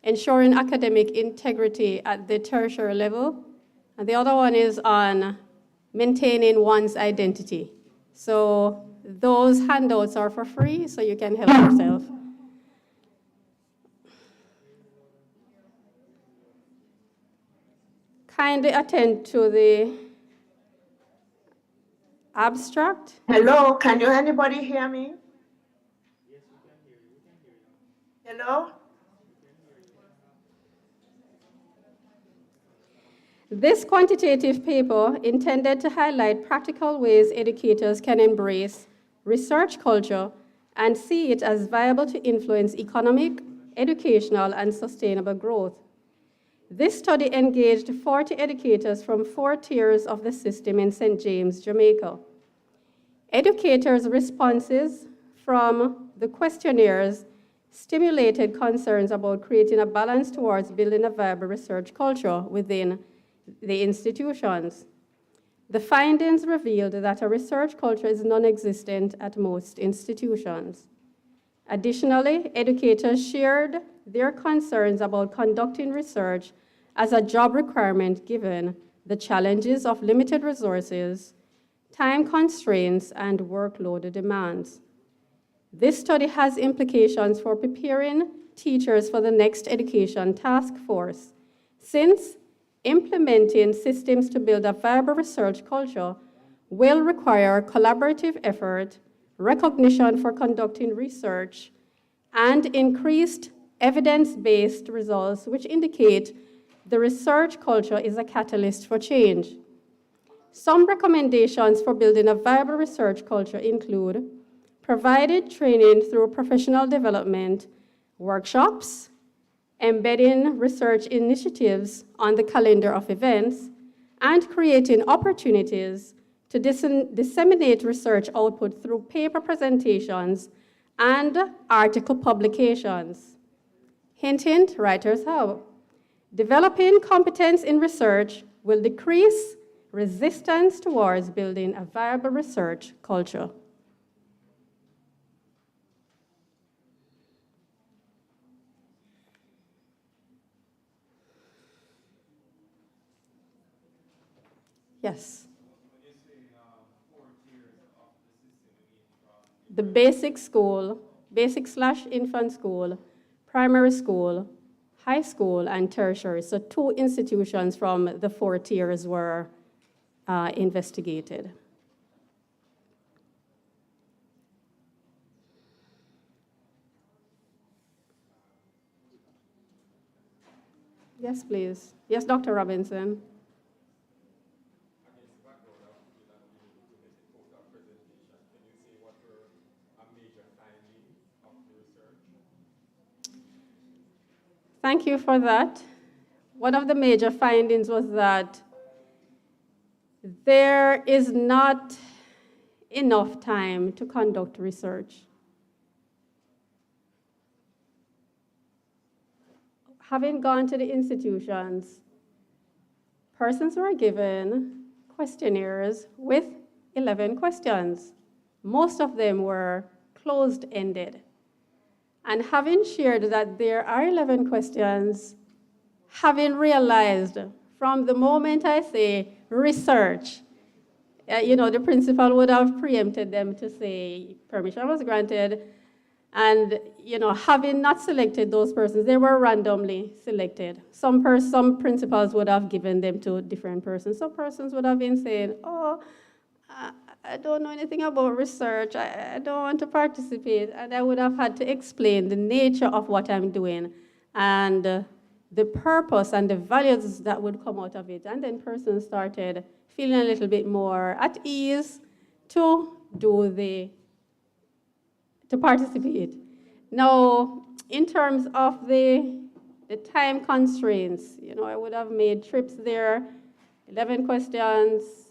ensuring academic integrity at the tertiary level. And the other one is on maintaining one's identity. So those handouts are for free, so you can help yourself. Kindly attend to the abstract. Hello, can you anybody hear me? Yes, we can hear you. Hello? This quantitative paper intended to highlight practical ways educators can embrace research culture and see it as viable to influence economic, educational, and sustainable growth. This study engaged 40 educators from 4 tiers of the system in St. James, Jamaica. Educators' responses from the questionnaires stimulated concerns about creating a balance towards building a viable research culture within the institutions. The findings revealed that a research culture is non-existent at most institutions. Additionally, educators shared their concerns about conducting research as a job requirement given the challenges of limited resources, time constraints, and workload demands. This study has implications for preparing teachers for the next education task force, since implementing systems to build a viable research culture will require collaborative effort, recognition for conducting research, and increased evidence-based results which indicate the research culture is a catalyst for change. Some recommendations for building a viable research culture include provided training through professional development, workshops, embedding research initiatives on the calendar of events, and creating opportunities to disseminate research output through paper presentations and article publications. Hint, hint, writers have. Developing competence in research will decrease resistance towards building a viable research culture. Yes. The basic school, basic/infant school, primary school, high school, and tertiary. So 2 institutions from the 4 tiers were investigated. Yes, please. Yes, Dr. Robinson. Thank you for that. One of the major findings was that there is not enough time to conduct research. Having gone to the institutions, persons were given questionnaires with 11 questions. Most of them were closed-ended. And having shared that there are 11 questions, having realized from the moment I say research, the principal would have preempted them to say permission was granted. And, having not selected those persons, they were randomly selected. Some principals would have given them to different persons. Some persons would have been saying, I don't know anything about research. I don't want to participate. And I would have had to explain the nature of what I'm doing and the purpose and the values that would come out of it. And then persons started feeling a little bit more at ease to participate. Now, in terms of the time constraints, I would have made trips there, 11 questions.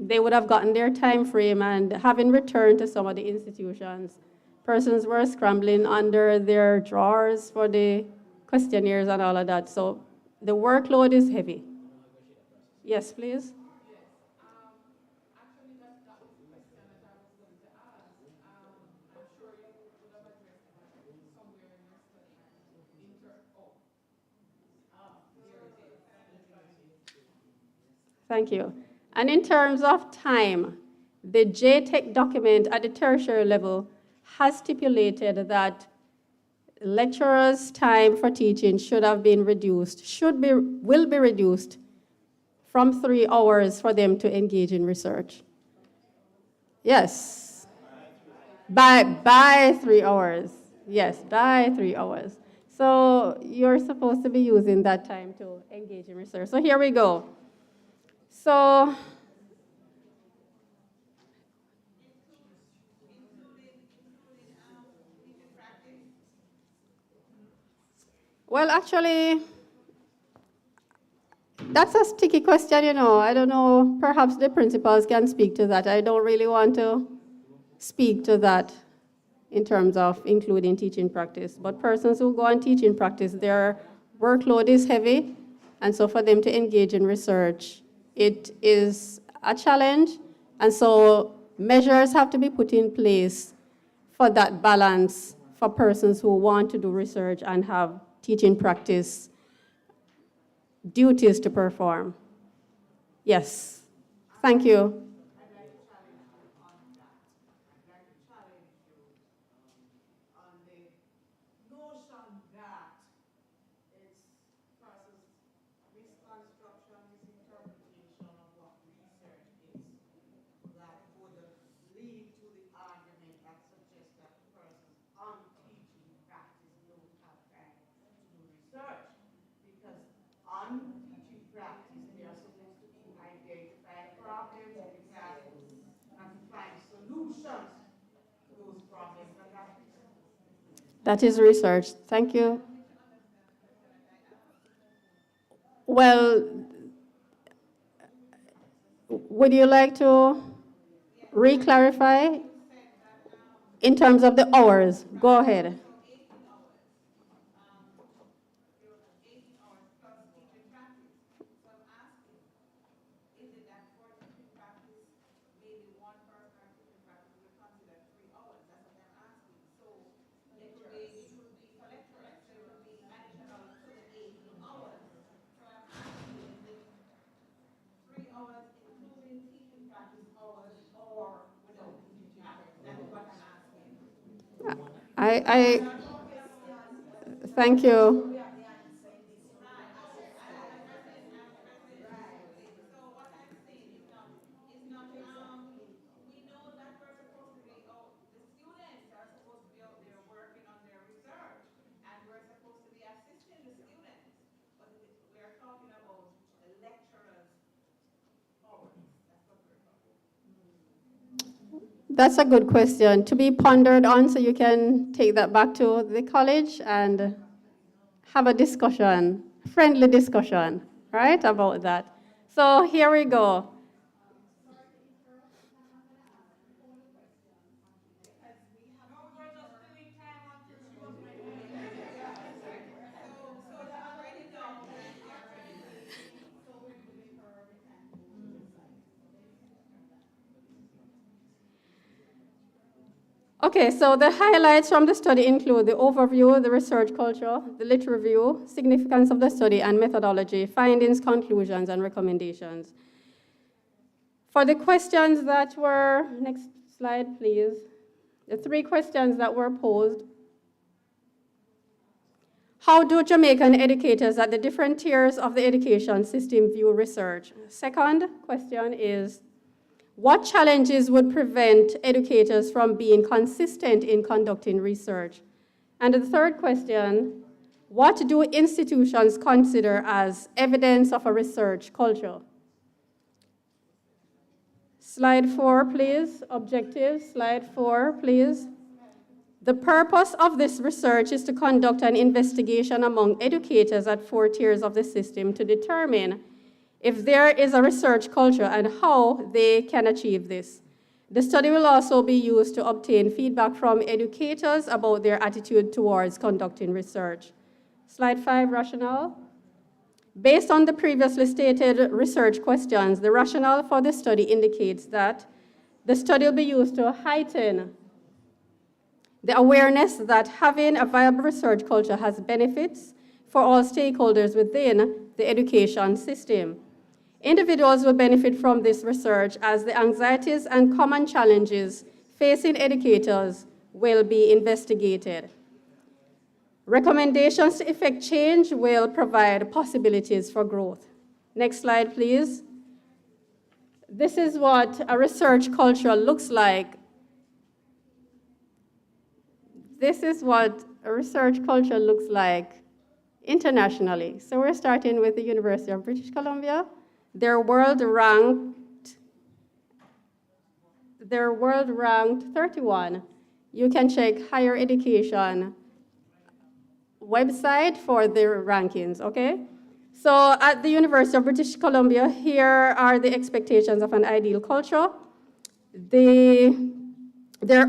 They would have gotten their time frame, and having returned to some of the institutions, persons were scrambling under their drawers for the questionnaires and all of that. So the workload is heavy. Yes, please. Thank you. And in terms of time, the JTech document at the tertiary level has stipulated that lecturers' time for teaching should have been reduced, will be reduced from 3 hours for them to engage in research. Yes. By 3 hours. Yes, by 3 hours. So you're supposed to be using that time to engage in research. So here we go. So well, actually, That's a sticky question, you know. I don't know, perhaps the principals can speak to that. I don't really want to speak to that in terms of including teaching practice. But persons who go on teaching practice, their workload is heavy, and so for them to engage in research, it is a challenge, and so measures have to be put in place for that balance for persons who want to do research and have teaching practice duties to perform. Yes, thank you. That is research. Thank you. Well, would you like to re-clarify in terms of the hours? Go ahead. I thank you. That's a good question to be pondered on, so you can take that back to the college and have a discussion, friendly discussion, right, about that. So here we go. Okay, so the highlights from the study include the overview, the research culture, the lit review, significance of the study and methodology, findings, conclusions, and recommendations. For the questions that were, next slide, please. The 3 questions that were posed. How do Jamaican educators at the different tiers of the education system view research? Second question is, what challenges would prevent educators from being consistent in conducting research? And the third question, what do institutions consider as evidence of a research culture? Slide 4, please. Objectives, slide 4, please. The purpose of this research is to conduct an investigation among educators at 4 tiers of the system to determine if there is a research culture and how they can achieve this. The study will also be used to obtain feedback from educators about their attitude towards conducting research. Slide 5, rationale. Based on the previously stated research questions, the rationale for the study indicates that the study will be used to heighten the awareness that having a viable research culture has benefits for all stakeholders within the education system. Individuals will benefit from this research as the anxieties and common challenges facing educators will be investigated. Recommendations to effect change will provide possibilities for growth. Next slide, please. This is what a research culture looks like. This is what a research culture looks like internationally. So we're starting with the University of British Columbia. They're world ranked 31. You can check higher education website for their rankings, okay? So at the University of British Columbia, here are the expectations of an ideal culture. Their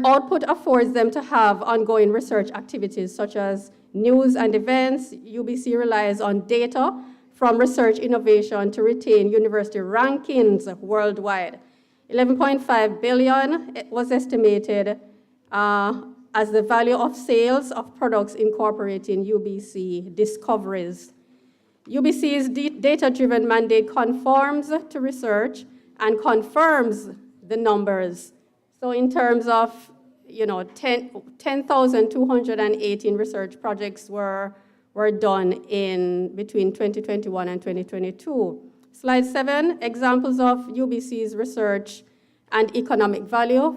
output affords them to have ongoing research activities such as news and events. UBC relies on data from research innovation to retain university rankings worldwide. 11.5 billion was estimated as the value of sales of products incorporating UBC discoveries. UBC's data-driven mandate conforms to research and confirms the numbers. So in terms of, 10,218 research projects were done in between 2021 and 2022. Slide 7, examples of UBC's research and economic value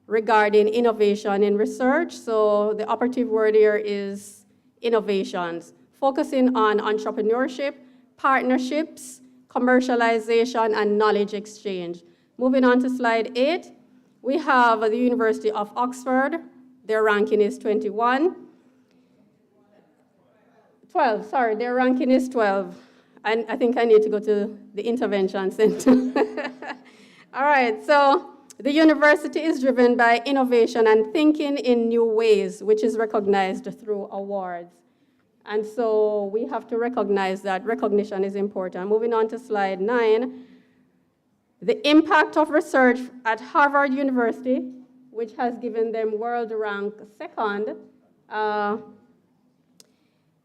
regarding innovation in research. So the operative word here is innovations, focusing on entrepreneurship, partnerships, commercialization, and knowledge exchange. Moving on to slide 8, we have the University of Oxford. Their ranking is 12, their ranking is 12. And I think I need to go to the intervention center. All right, so the university is driven by innovation and thinking in new ways, which is recognized through awards. And so we have to recognize that recognition is important. Moving on to slide 9, the impact of research at Harvard University, which has given them world rank 2nd.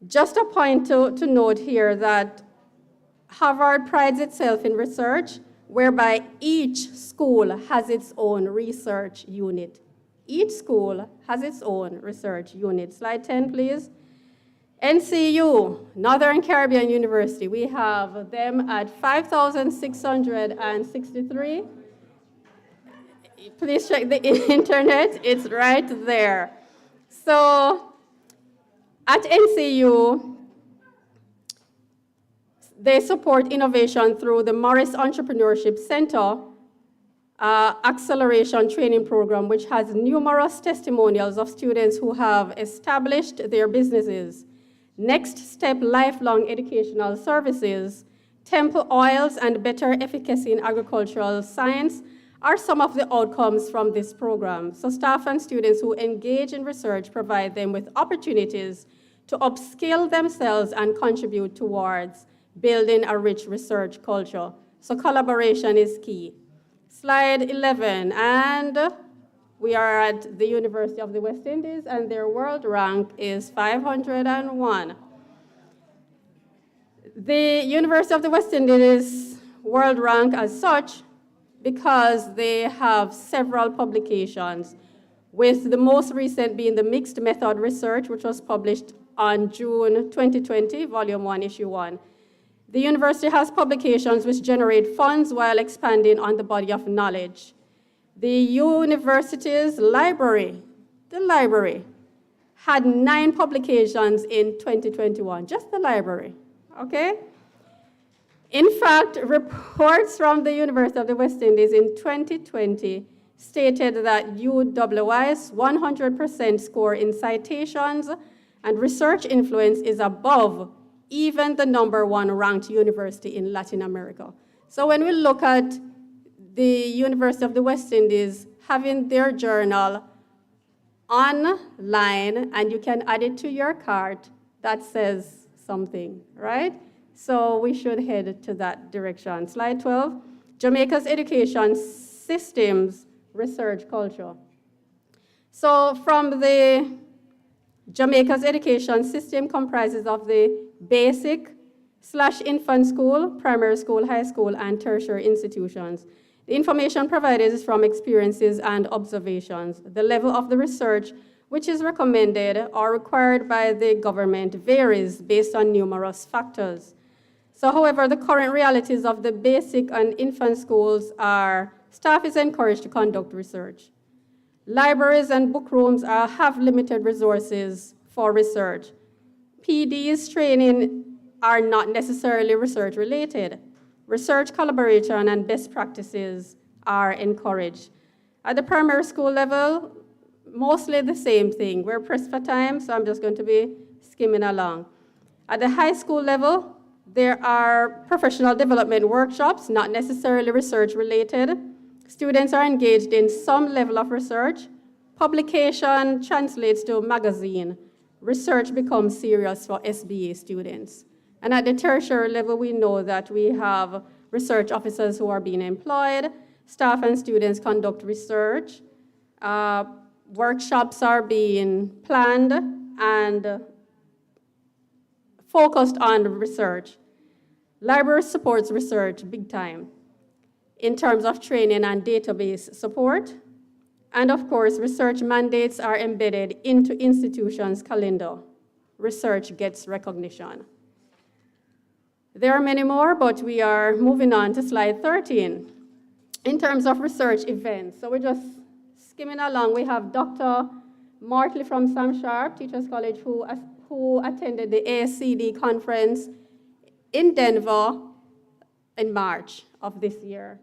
Just a point to note here that Harvard prides itself in research, whereby each school has its own research unit. Each school has its own research unit. Slide 10, please. NCU, Northern Caribbean University, we have them at 5,663. Please check the internet, it's right there. So at NCU, they support innovation through the Morris Entrepreneurship Center acceleration training program, which has numerous testimonials of students who have established their businesses. Next Step Lifelong Educational Services, Temple Oils, and Better Efficacy in Agricultural Science are some of the outcomes from this program. So staff and students who engage in research provide them with opportunities to upskill themselves and contribute towards building a rich research culture. So collaboration is key. Slide 11, and we are at the University of the West Indies, and their world rank is 501. The University of the West Indies world rank as such because they have several publications, with the most recent being the Mixed Method Research, which was published on June 2020, Volume 1, Issue 1. The university has publications which generate funds while expanding on the body of knowledge. The university's library, had 9 publications in 2021, just the library, okay? In fact, reports from the University of the West Indies in 2020 stated that UWI's 100% score in citations and research influence is above even the #1 ranked university in Latin America. So when we look at the University of the West Indies having their journal online and you can add it to your cart, that says something, right? So we should head to that direction. Slide 12, Jamaica's education systems research culture. So from the Jamaica's education system comprises of the basic/infant school, primary school, high school, and tertiary institutions. The information provided is from experiences and observations. The level of the research which is recommended or required by the government varies based on numerous factors. So, however, the current realities of the basic and infant schools are staff is encouraged to conduct research. Libraries and book rooms have limited resources for research. PD's training are not necessarily research related. Research collaboration and best practices are encouraged. At the primary school level, mostly the same thing. We're pressed for time, so I'm just going to be skimming along. At the high school level, There are professional development workshops, not necessarily research related. Students are engaged in some level of research. Publication translates to magazine. Research becomes serious for SBA students. And at the tertiary level, we know that we have research officers who are being employed. Staff and students conduct research. Workshops are being planned and focused on research. Library supports research big time in terms of training and database support. And of course, research mandates are embedded into institutions' calendar. Research gets recognition. There are many more, but we are moving on to slide 13. In terms of research events, so we're just skimming along. We have Dr. Martley from Sam Sharp Teachers College who attended the ASCD conference in Denver in March of this year.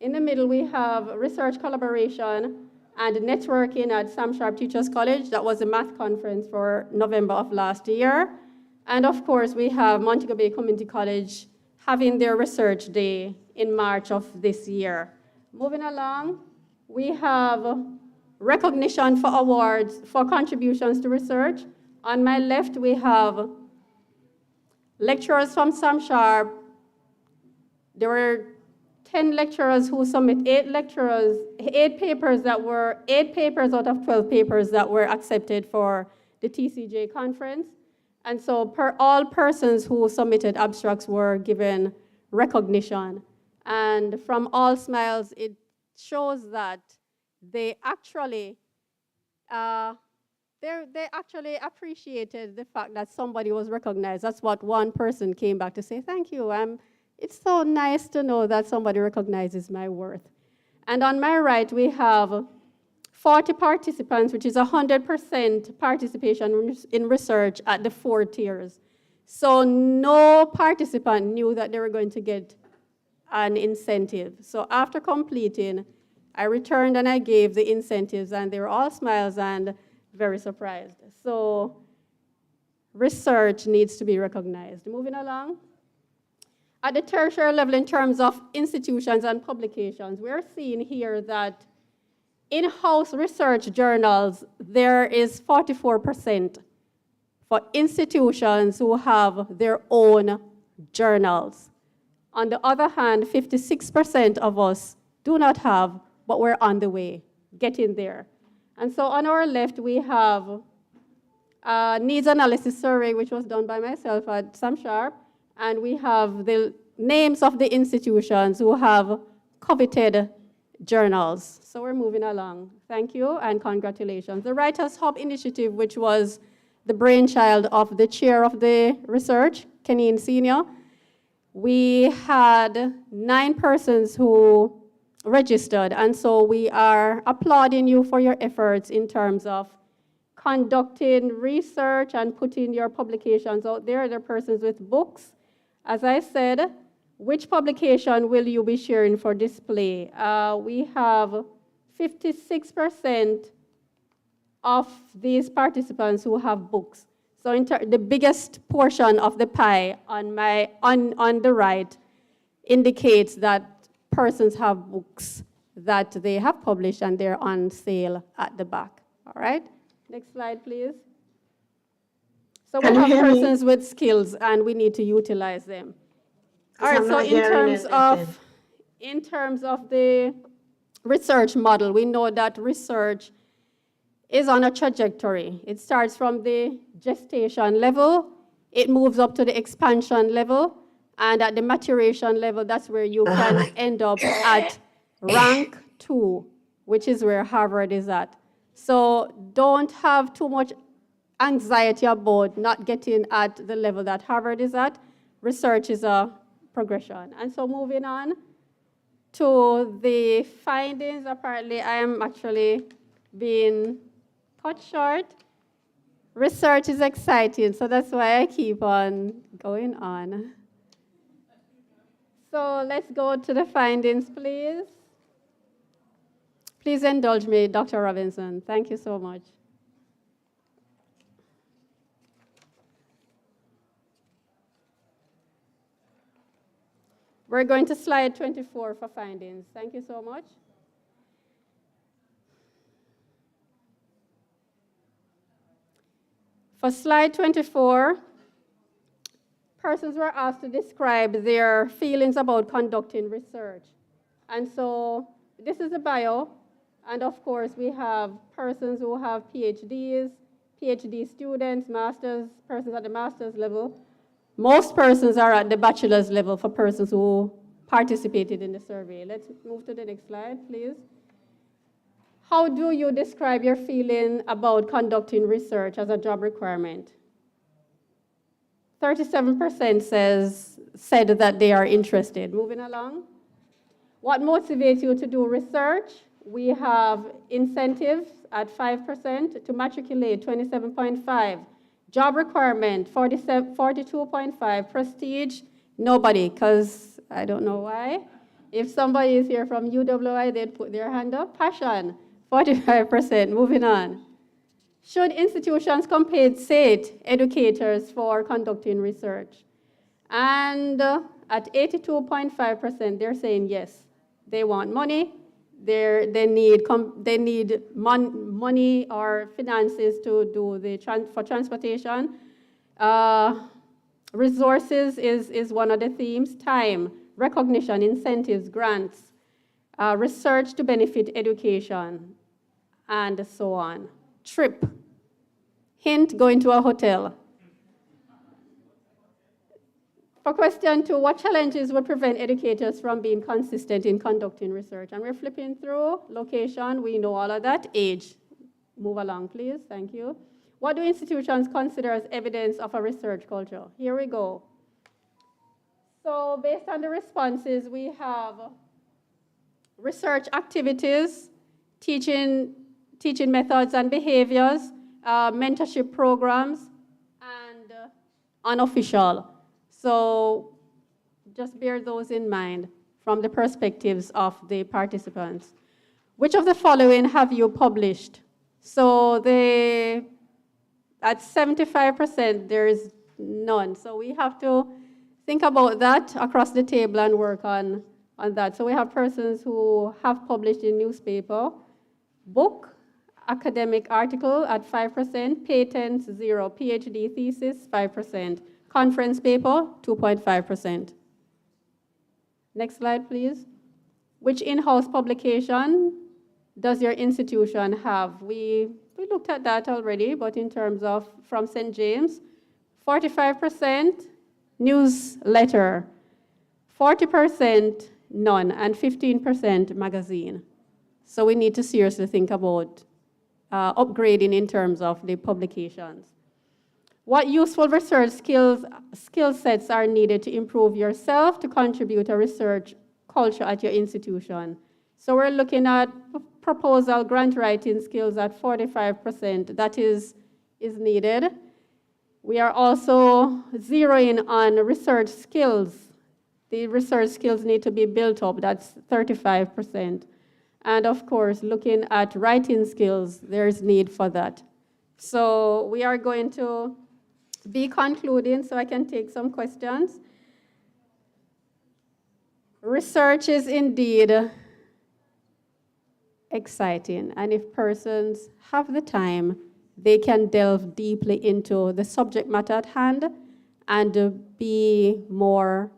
In the middle, we have research collaboration and networking at Sam Sharp Teachers College. That was a math conference for November of last year. And of course, we have Montego Bay Community College having their research day in March of this year. Moving along, we have recognition for awards for contributions to research. On my left, we have lecturers from Sam Sharp. There were 10 lecturers who submit 8 papers out of 12 papers that were accepted for the TCJ conference. And so all persons who submitted abstracts were given recognition. And from all smiles, it shows that they actually appreciated the fact that somebody was recognized. That's what one person came back to say, thank you. It's so nice to know that somebody recognizes my worth. And on my right, we have 40 participants, which is 100% participation in research at the 4 tiers. So no participant knew that they were going to get an incentive. So after completing, I returned and I gave the incentives, and they were all smiles and very surprised. So research needs to be recognized. Moving along. At the tertiary level, in terms of institutions and publications, we're seeing here that in-house research journals, there is 44% for institutions who have their own journals. On the other hand, 56% of us do not have, but we're on the way, getting there. And so on our left, we have a needs analysis survey, which was done by myself at Sam Sharp, and we have the names of the institutions who have coveted journals. So we're moving along. Thank you and congratulations. The Writers Hub Initiative, which was the brainchild of the chair of the research, Kenine Senior, we had 9 persons who registered, and so we are applauding you for your efforts in terms of conducting research and putting your publications out there. The persons with books. As I said, which publication will you be sharing for display? We have 56% of these participants who have books. So the biggest portion of the pie on the right indicates that persons have books that they have published and they're on sale at the back. All right? Next slide, please. So we have persons with skills and we need to utilize them. All right, so in terms of the research model, we know that research is on a trajectory. It starts from the gestation level, it moves up to the expansion level, and at the maturation level, that's where you can end up at rank 2, which is where Harvard is at. So don't have too much anxiety about not getting at the level that Harvard is at. Research is a progression. And so moving on to the findings, apparently I am actually being cut short. Research is exciting, so that's why I keep on going on. So let's go to the findings, please. Please indulge me, Dr. Robinson. Thank you so much. We're going to slide 24 for findings. Thank you so much. For slide 24, persons were asked to describe their feelings about conducting research. And so this is a bio, and of course we have persons who have PhDs, PhD students, masters, persons at the master's level. Most persons are at the bachelor's level for persons who participated in the survey. Let's move to the next slide, please. How do you describe your feeling about conducting research as a job requirement? 37% said that they are interested. Moving along. What motivates you to do research? We have incentives at 5%, to matriculate 27.5%, job requirement 42.5%, prestige, nobody, because I don't know why. If somebody is here from UWI, they'd put their hand up. Passion, 45%. Moving on. Should institutions compensate educators for conducting research? And at 82.5%, they're saying yes. They want money. They need money or finances to do for transportation. Resources is one of the themes. Time, recognition, incentives, grants, research to benefit education, and so on. Trip. Hint, going to a hotel. For question 2, what challenges would prevent educators from being consistent in conducting research? And we're flipping through. Location, we know all of that. Age. Move along, please. Thank you. What do institutions consider as evidence of a research culture? Here we go. So based on the responses, we have research activities, teaching methods and behaviors, mentorship programs, and unofficial. So just bear those in mind from the perspectives of the participants. Which of the following have you published? So at 75%, there is none. So we have to think about that across the table and work on that. So we have persons who have published in newspaper, book, academic article at 5%, patents 0, PhD thesis 5%, conference paper 2.5%. Next slide, please. Which in-house publication does your institution have? We looked at that already, but in terms of from St. James, 45% newsletter, 40% none, and 15% magazine. So we need to seriously think about upgrading in terms of the publications. What useful research skill sets are needed to improve yourself to contribute a research culture at your institution? So we're looking at proposal grant writing skills at 45%. That is needed. We are also zeroing on research skills. The research skills need to be built up. That's 35%. And of course, looking at writing skills, there's need for that. So we are going to be concluding so I can take some questions. Research is indeed exciting, and if persons have the time, they can delve deeply into the subject matter at hand and be more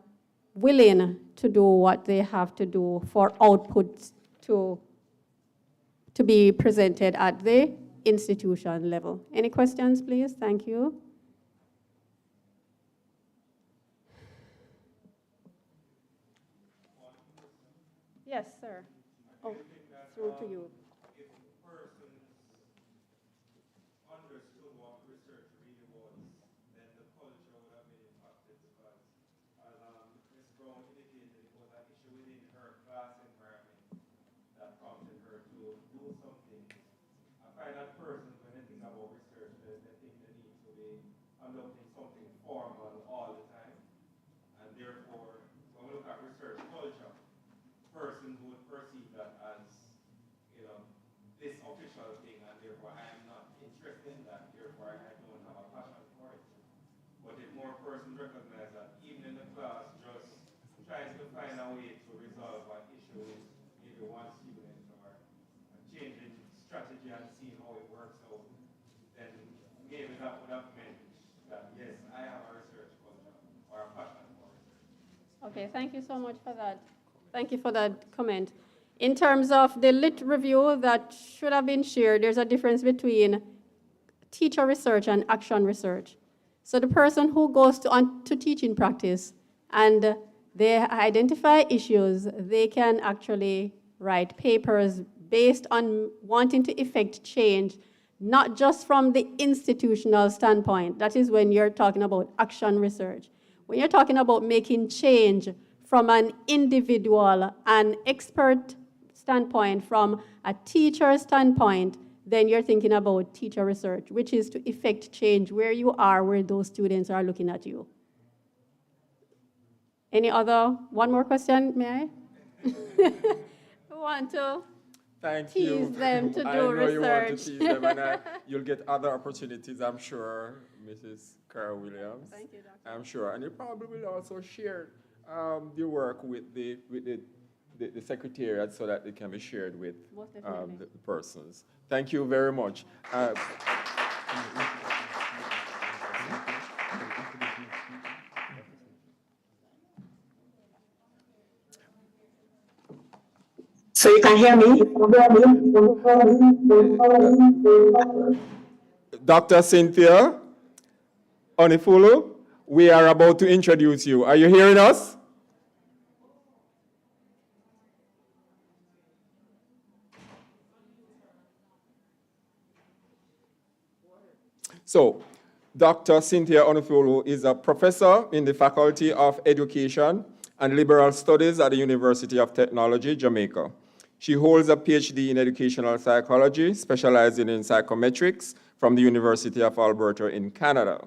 willing to do what they have to do for output to be presented at the institution level. Any questions, please? Thank you. Yes, sir. Oh, through to you. Person recognize that even in the class, just trying to find to maybe one student or changing strategy and seeing how it works out, then maybe that would have meant that, yes, I have a research culture or a passion for research. Okay, thank you so much for that. Thank you for that comment. In terms of the lit review that should have been shared, there's a difference between teacher research and action research. So the person who goes to teaching practice and they identify issues, they can actually write papers based on wanting to effect change, not just from the institutional standpoint. That is when you're talking about action research. When you're talking about making change from an individual and expert standpoint, from a teacher standpoint, then you're thinking about teacher research, which is to effect change where you are, where those students are looking at you. One more question, may I? Want to Thank tease you. them to I do know research. you want to tease them, and you'll get other opportunities, I'm sure, Mrs. Carl Williams. Thank you, Doctor. I'm sure. And you probably will also share the work with the secretariat so that it can be shared with the persons. Thank you very much. So you can hear me? Dr. Cynthia Onifulu, we are about to introduce you. Are you hearing us? So, Dr. Cynthia Onifulu is a professor in the Faculty of Education and Liberal Studies at the University of Technology, Jamaica. She holds a PhD in educational psychology, specializing in psychometrics from the University of Alberta in Canada.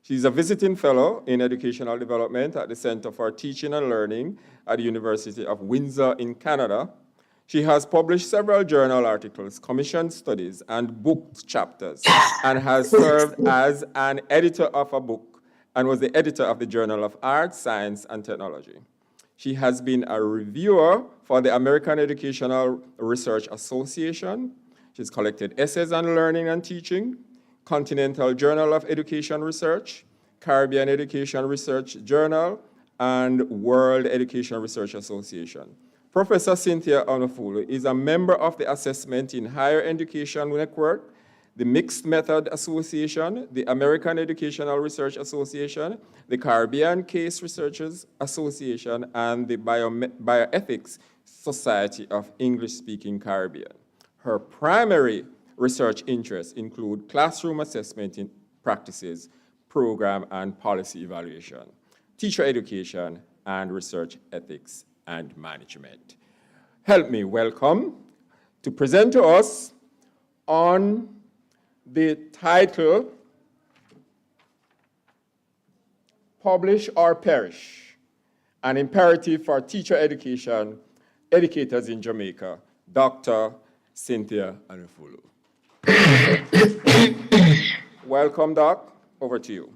She's a visiting fellow in educational development at the Center for Teaching and Learning at the University of Windsor in Canada. She has published several journal articles, commissioned studies, and booked chapters, and has served as an editor of a book and was the editor of the Journal of Art, Science, and Technology. She has been a reviewer for the American Educational Research Association. She's collected essays on learning and teaching, Continental Journal of Education Research, Caribbean Education Research Journal, and World Education Research Association. Professor Cynthia Onifulu is a member of the Assessment in Higher Education Network, the Mixed Method Association, the American Educational Research Association, the Caribbean Case Researchers Association, and the Bioethics Society of English-Speaking Caribbean. Her primary research interests include classroom assessment in practices, program and policy evaluation, teacher education, and research ethics and management. Help me welcome to present to us on the title, Publish or Perish, an imperative for teacher education, educators in Jamaica, Dr. Cynthia Onifulu. Welcome, Doc. Over to you.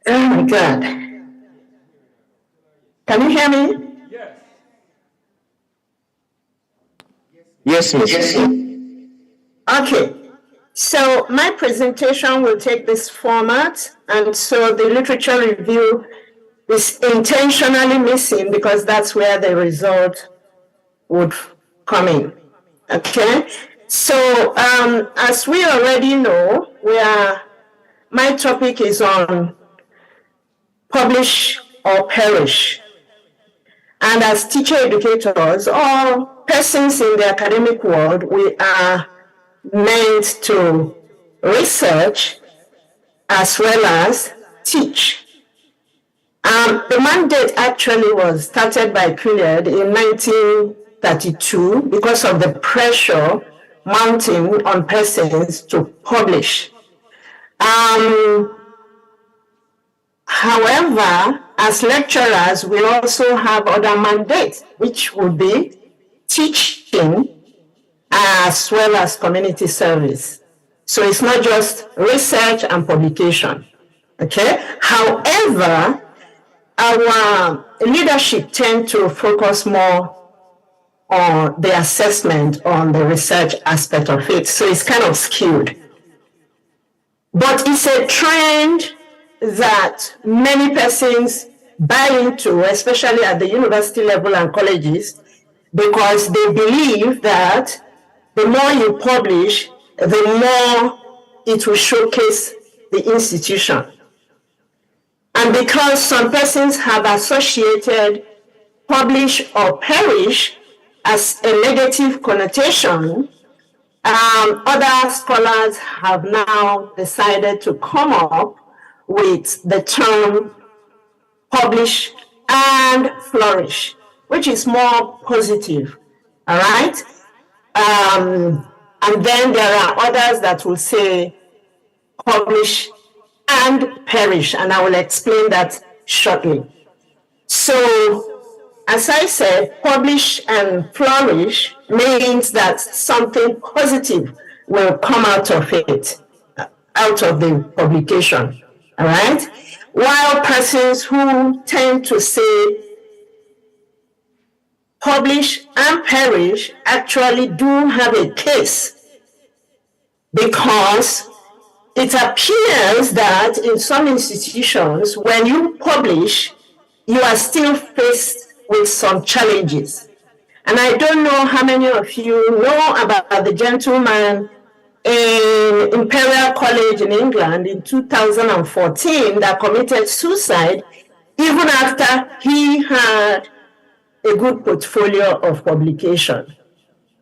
Oh my God. Can you hear me? Yes. Yes, Miss. Okay. So my presentation will take this format, and so the literature review is intentionally missing because that's where the result would come in. Okay. So as we already know, my topic is on publish or perish. And as teacher educators or persons in the academic world, we are meant to research as well as teach. The mandate actually was started by Keynote in 1932 because of the pressure mounting on persons to publish. However, as lecturers, we also have other mandates, which would be teaching as well as community service. So it's not just research and publication, okay? However, our leadership tend to focus more on the assessment on the research aspect of it. So it's kind of skewed. But it's a trend that many persons buy into, especially at the university level and colleges, because they believe that the more you publish, the more it will showcase the institution. And because some persons have associated publish or perish as a negative connotation, other scholars have now decided to come up with the term publish and flourish, which is more positive, all right? And then there are others that will say publish and perish, and I will explain that shortly. So, as I said, publish and flourish means that something positive will come out of it, out of the publication, all right? While persons who tend to say publish and perish actually do have a case, because it appears that in some institutions, when you publish, you are still faced with some challenges. And I don't know how many of you know about the gentleman in Imperial College in England in 2014 that committed suicide even after he had a good portfolio of publication.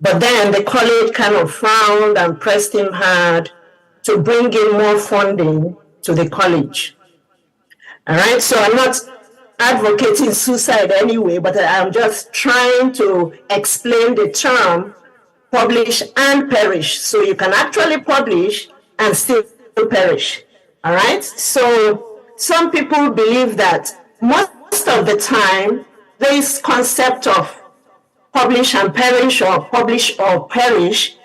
But then the college kind of frowned and pressed him hard to bring in more funding to the college. All right, so I'm not advocating suicide anyway, but I'm just trying to explain the term publish and perish. So you can actually publish and still perish. All right, so some people believe that most of the time, this concept of publish and perish or publish or perish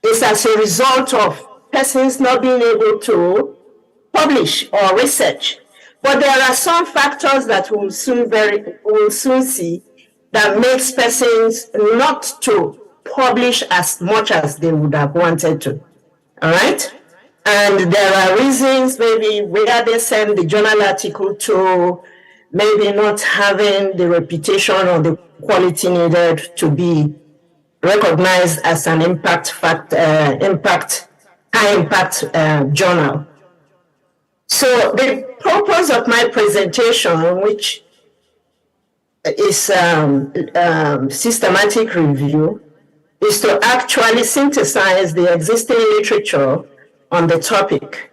is as a result of persons not being able to publish or research. But there are some factors that we'll soon see that makes persons not to publish as much as they would have wanted to. All right? And there are reasons, maybe where they send the journal article to, maybe not having the reputation or the quality needed to be recognized as an high impact journal. So the purpose of my presentation, which is systematic review, is to actually synthesize the existing literature on the topic,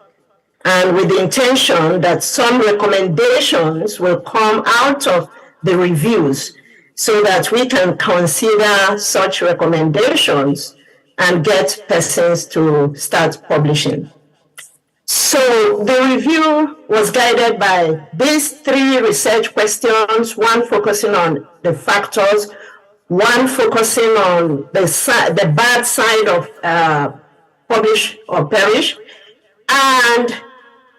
and with the intention that some recommendations will come out of the reviews so that we can consider such recommendations and get persons to start publishing. So the review was guided by these 3 research questions, one focusing on the factors, one focusing on the bad side of publish or perish, and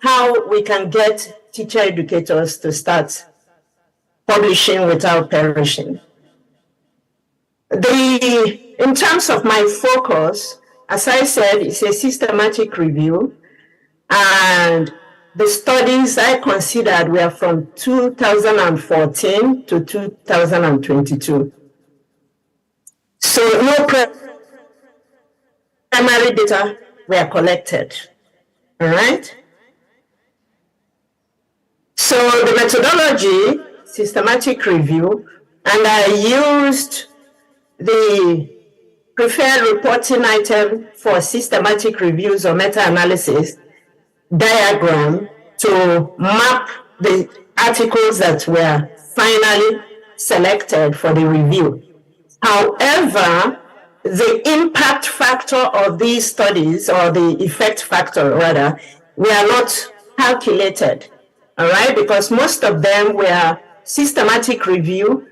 how we can get teacher educators to start publishing without perishing. The In terms of my focus, as I said, it's a systematic review, and the studies I considered were from 2014 to 2022. So no primary data were collected, all right? So the methodology, systematic review, and I used the preferred reporting item for systematic reviews or meta-analysis diagram to map the articles that were finally selected for the review. However, the impact factor of these studies, or the effect factor rather, were not calculated, all right, because most of them were systematic review,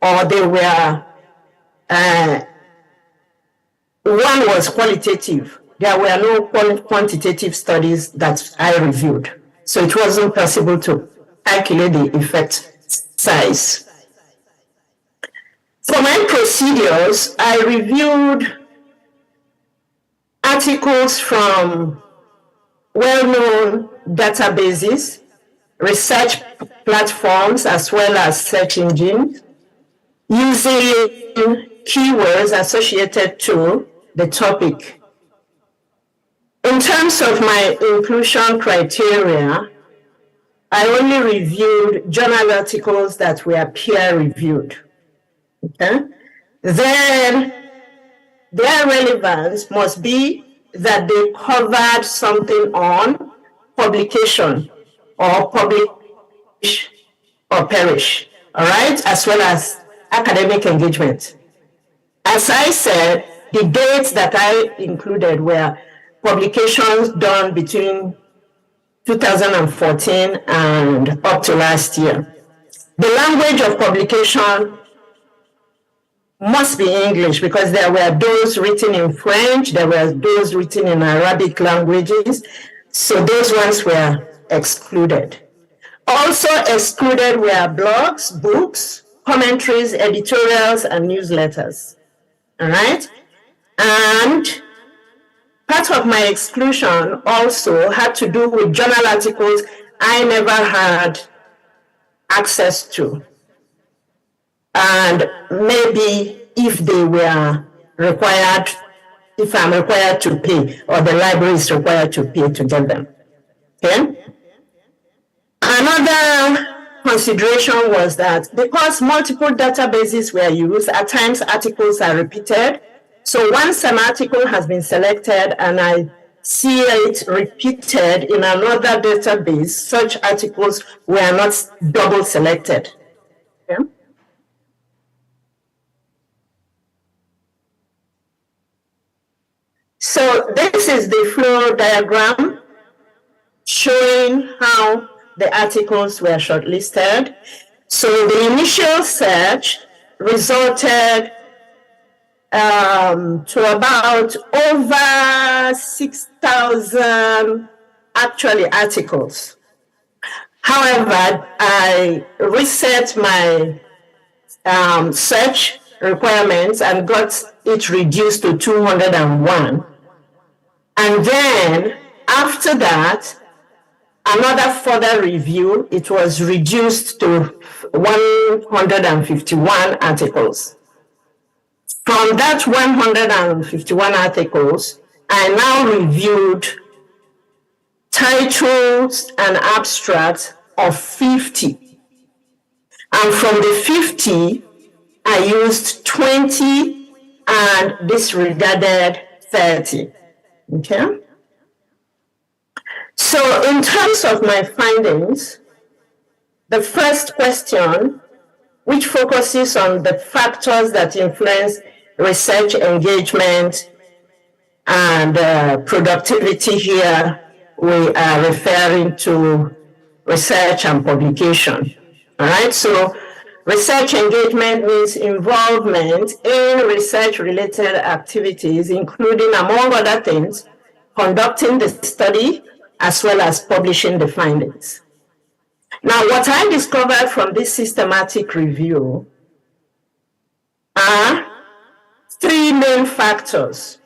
or they were, one was qualitative. There were no quantitative studies that I reviewed. So it wasn't possible to calculate the effect size. For my procedures, I reviewed articles from well-known databases, research platforms, as well as search engines, using keywords associated to the topic. In terms of my inclusion criteria, I only reviewed journal articles that were peer-reviewed. Okay? Then their relevance must be that they covered something on publication, or publish or perish, all right, as well as academic engagement. As I said, the dates that I included were publications done between 2014 and up to last year. The language of publication must be English, because there were those written in French, there were those written in Arabic languages, so those ones were excluded. Also excluded were blogs, books, commentaries, editorials, and newsletters, all right? And part of my exclusion also had to do with journal articles I never had access to. And maybe if they were required, if I'm required to pay, or the library is required to pay to get them, okay? Another consideration was that because multiple databases were used, at times articles are repeated. So once an article has been selected and I see it repeated in another database, such articles were not double selected. Okay? So this is the flow diagram showing how the articles were shortlisted. So the initial search resulted to about over 6,000 actually articles. However, I reset my search requirements and got it reduced to 201. And then after that, another further review, it was reduced to 151 articles. From that 151 articles, I now reviewed titles and abstracts of 50. And from the 50, I used 20 and disregarded 30. Okay? So in terms of my findings, the first question, which focuses on the factors that influence research engagement and productivity, here we are referring to research and publication. All right, so research engagement means involvement in research-related activities, including, among other things, conducting the study as well as publishing the findings. Now, what I discovered from this systematic review are three main factors: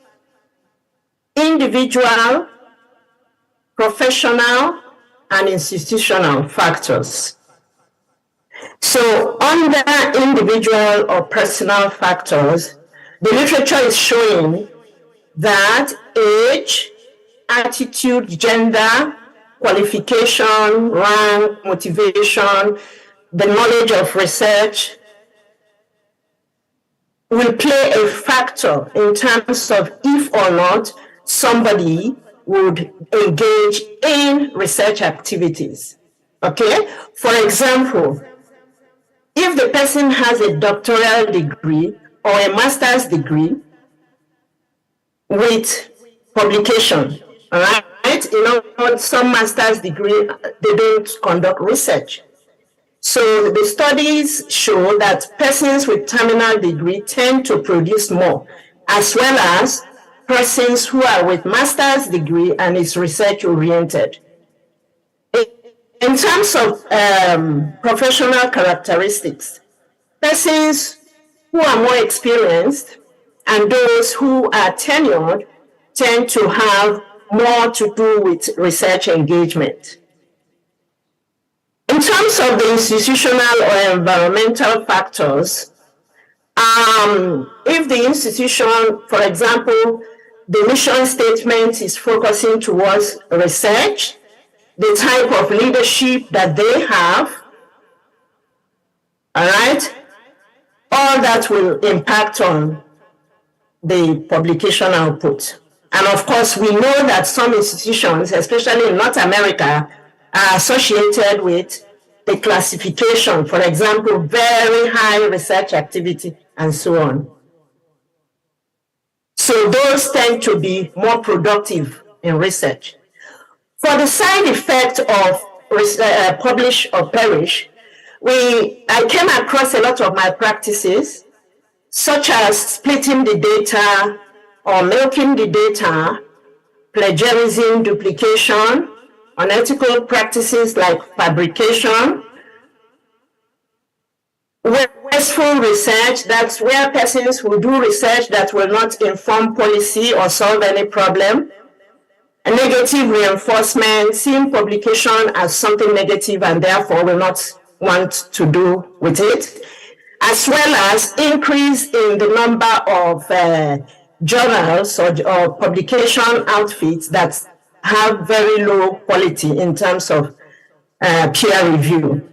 individual, professional, and institutional factors. So under individual or personal factors, the literature is showing that age, attitude, gender, qualification, rank, motivation, the knowledge of research will play a factor in terms of if or not somebody would engage in research activities. Okay? For example, if the person has a doctoral degree or a master's degree with publication, all right? You know, some master's degree, they don't conduct research. So the studies show that persons with terminal degree tend to produce more, as well as persons who are with master's degree and is research oriented. In terms of professional characteristics, persons who are more experienced and those who are tenured tend to have more to do with research engagement. In terms of the institutional or environmental factors, if the institution, for example, the mission statement is focusing towards research, the type of leadership that they have, all right, all that will impact on the publication output. And of course, we know that some institutions, especially in North America, are associated with the classification, for example, very high research activity and so on. So those tend to be more productive in research. For the side effect of publish or perish, I came across a lot of malpractices, such as splitting the data or milking the data, plagiarism, duplication, unethical practices like fabrication, wasteful research, that's where persons will do research that will not inform policy or solve any problem, and negative reinforcement, seeing publication as something negative and therefore will not want to do with it, as well as increase in the number of journals or publication outfits that have very low quality in terms of peer review.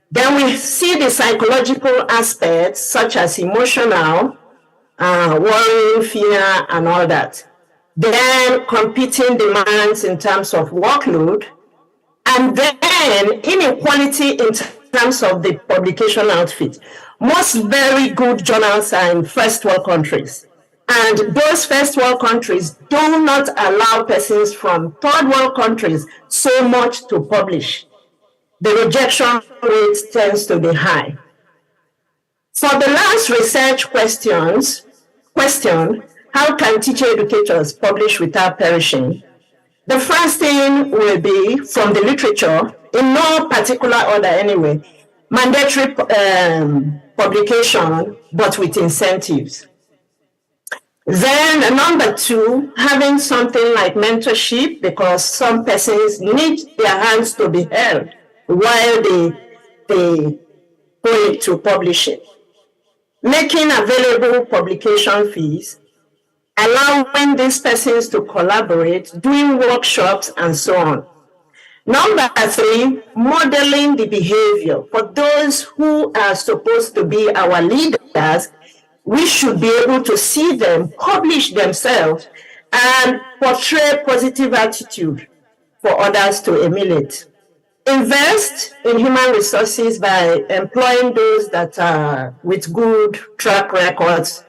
Then we see the psychological aspects such as emotional, worrying, fear, and all that. Then competing demands in terms of workload, and then inequality in terms of the publication outfit. Most very good journals are in first world countries. And those first world countries do not allow persons from third world countries so much to publish. The rejection rate tends to be high. For the last research question, how can teacher educators publish without perishing? The first thing will be from the literature, in no particular order anyway, mandatory publication, but with incentives. Then number two, having something like mentorship, because some persons need their hands to be held while they go into publishing. Making available publication fees, allowing these persons to collaborate, doing workshops, and so on. Number three, modeling the behavior. For those who are supposed to be our leaders, we should be able to see them publish themselves and portray positive attitude for others to emulate. Invest in human resources by employing those that are with good track records,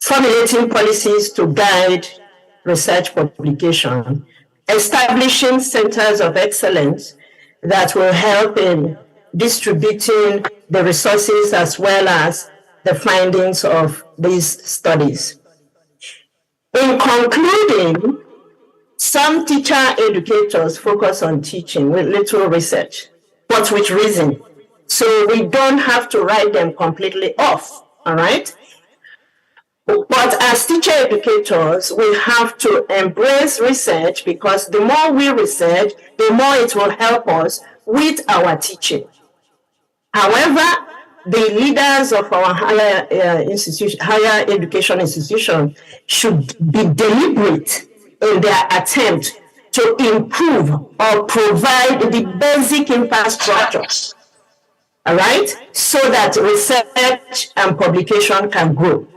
formulating policies to guide research publication, establishing centers of excellence that will help in distributing the resources as well as the findings of these studies. In concluding, some teacher educators focus on teaching with little research, but with reason. So we don't have to write them completely off, all right? But as teacher educators, we have to embrace research because the more we research, the more it will help us with our teaching. However, the leaders of our higher education institution should be deliberate in their attempt to improve or provide the basic infrastructure, all right, so that research and publication can grow.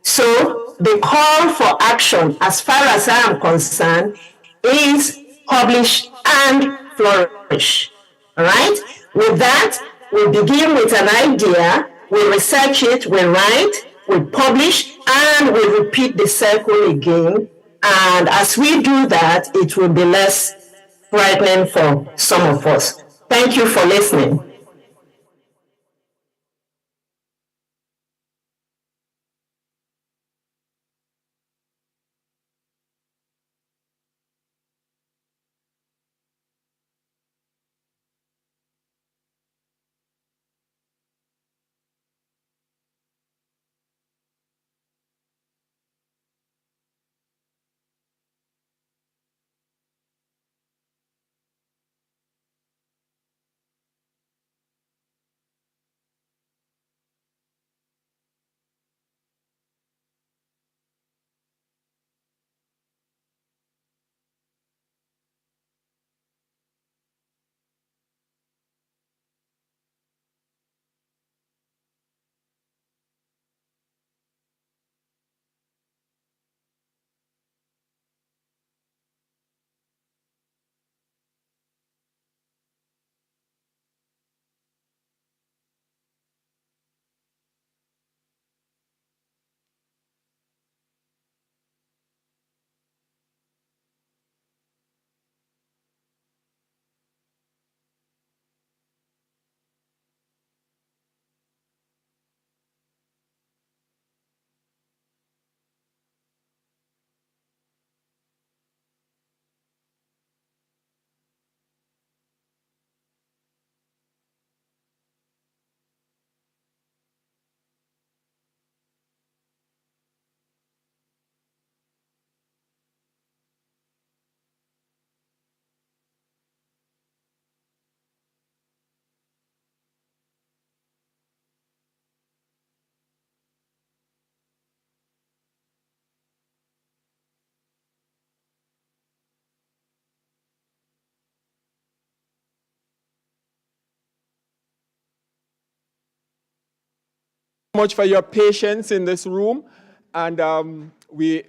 So the call for action, as far as I am concerned, is publish and flourish. All right? With that, we begin with an idea, we research it, we write, we publish, and we repeat the circle again. And as we do that, it will be less frightening for some of us. Thank you for listening. Much for your patience in this room, and we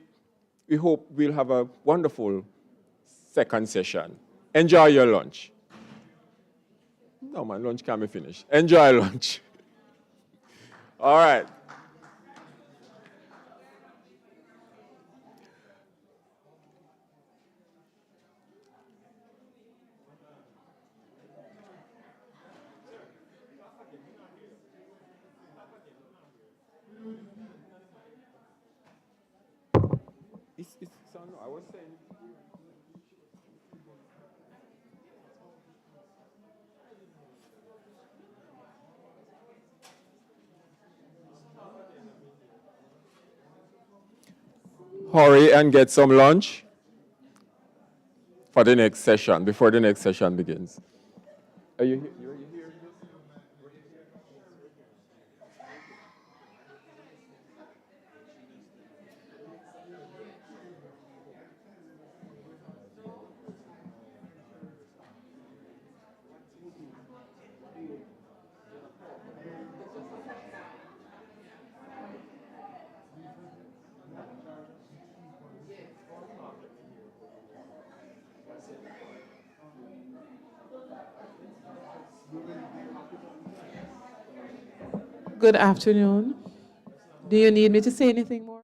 hope we'll have a wonderful second session. Enjoy your lunch. No, my lunch can't be finished. Enjoy lunch. All right. I was saying. Hurry and get some lunch for the next session, before the next session begins. Are you here? Good afternoon. Do you need me to say anything more?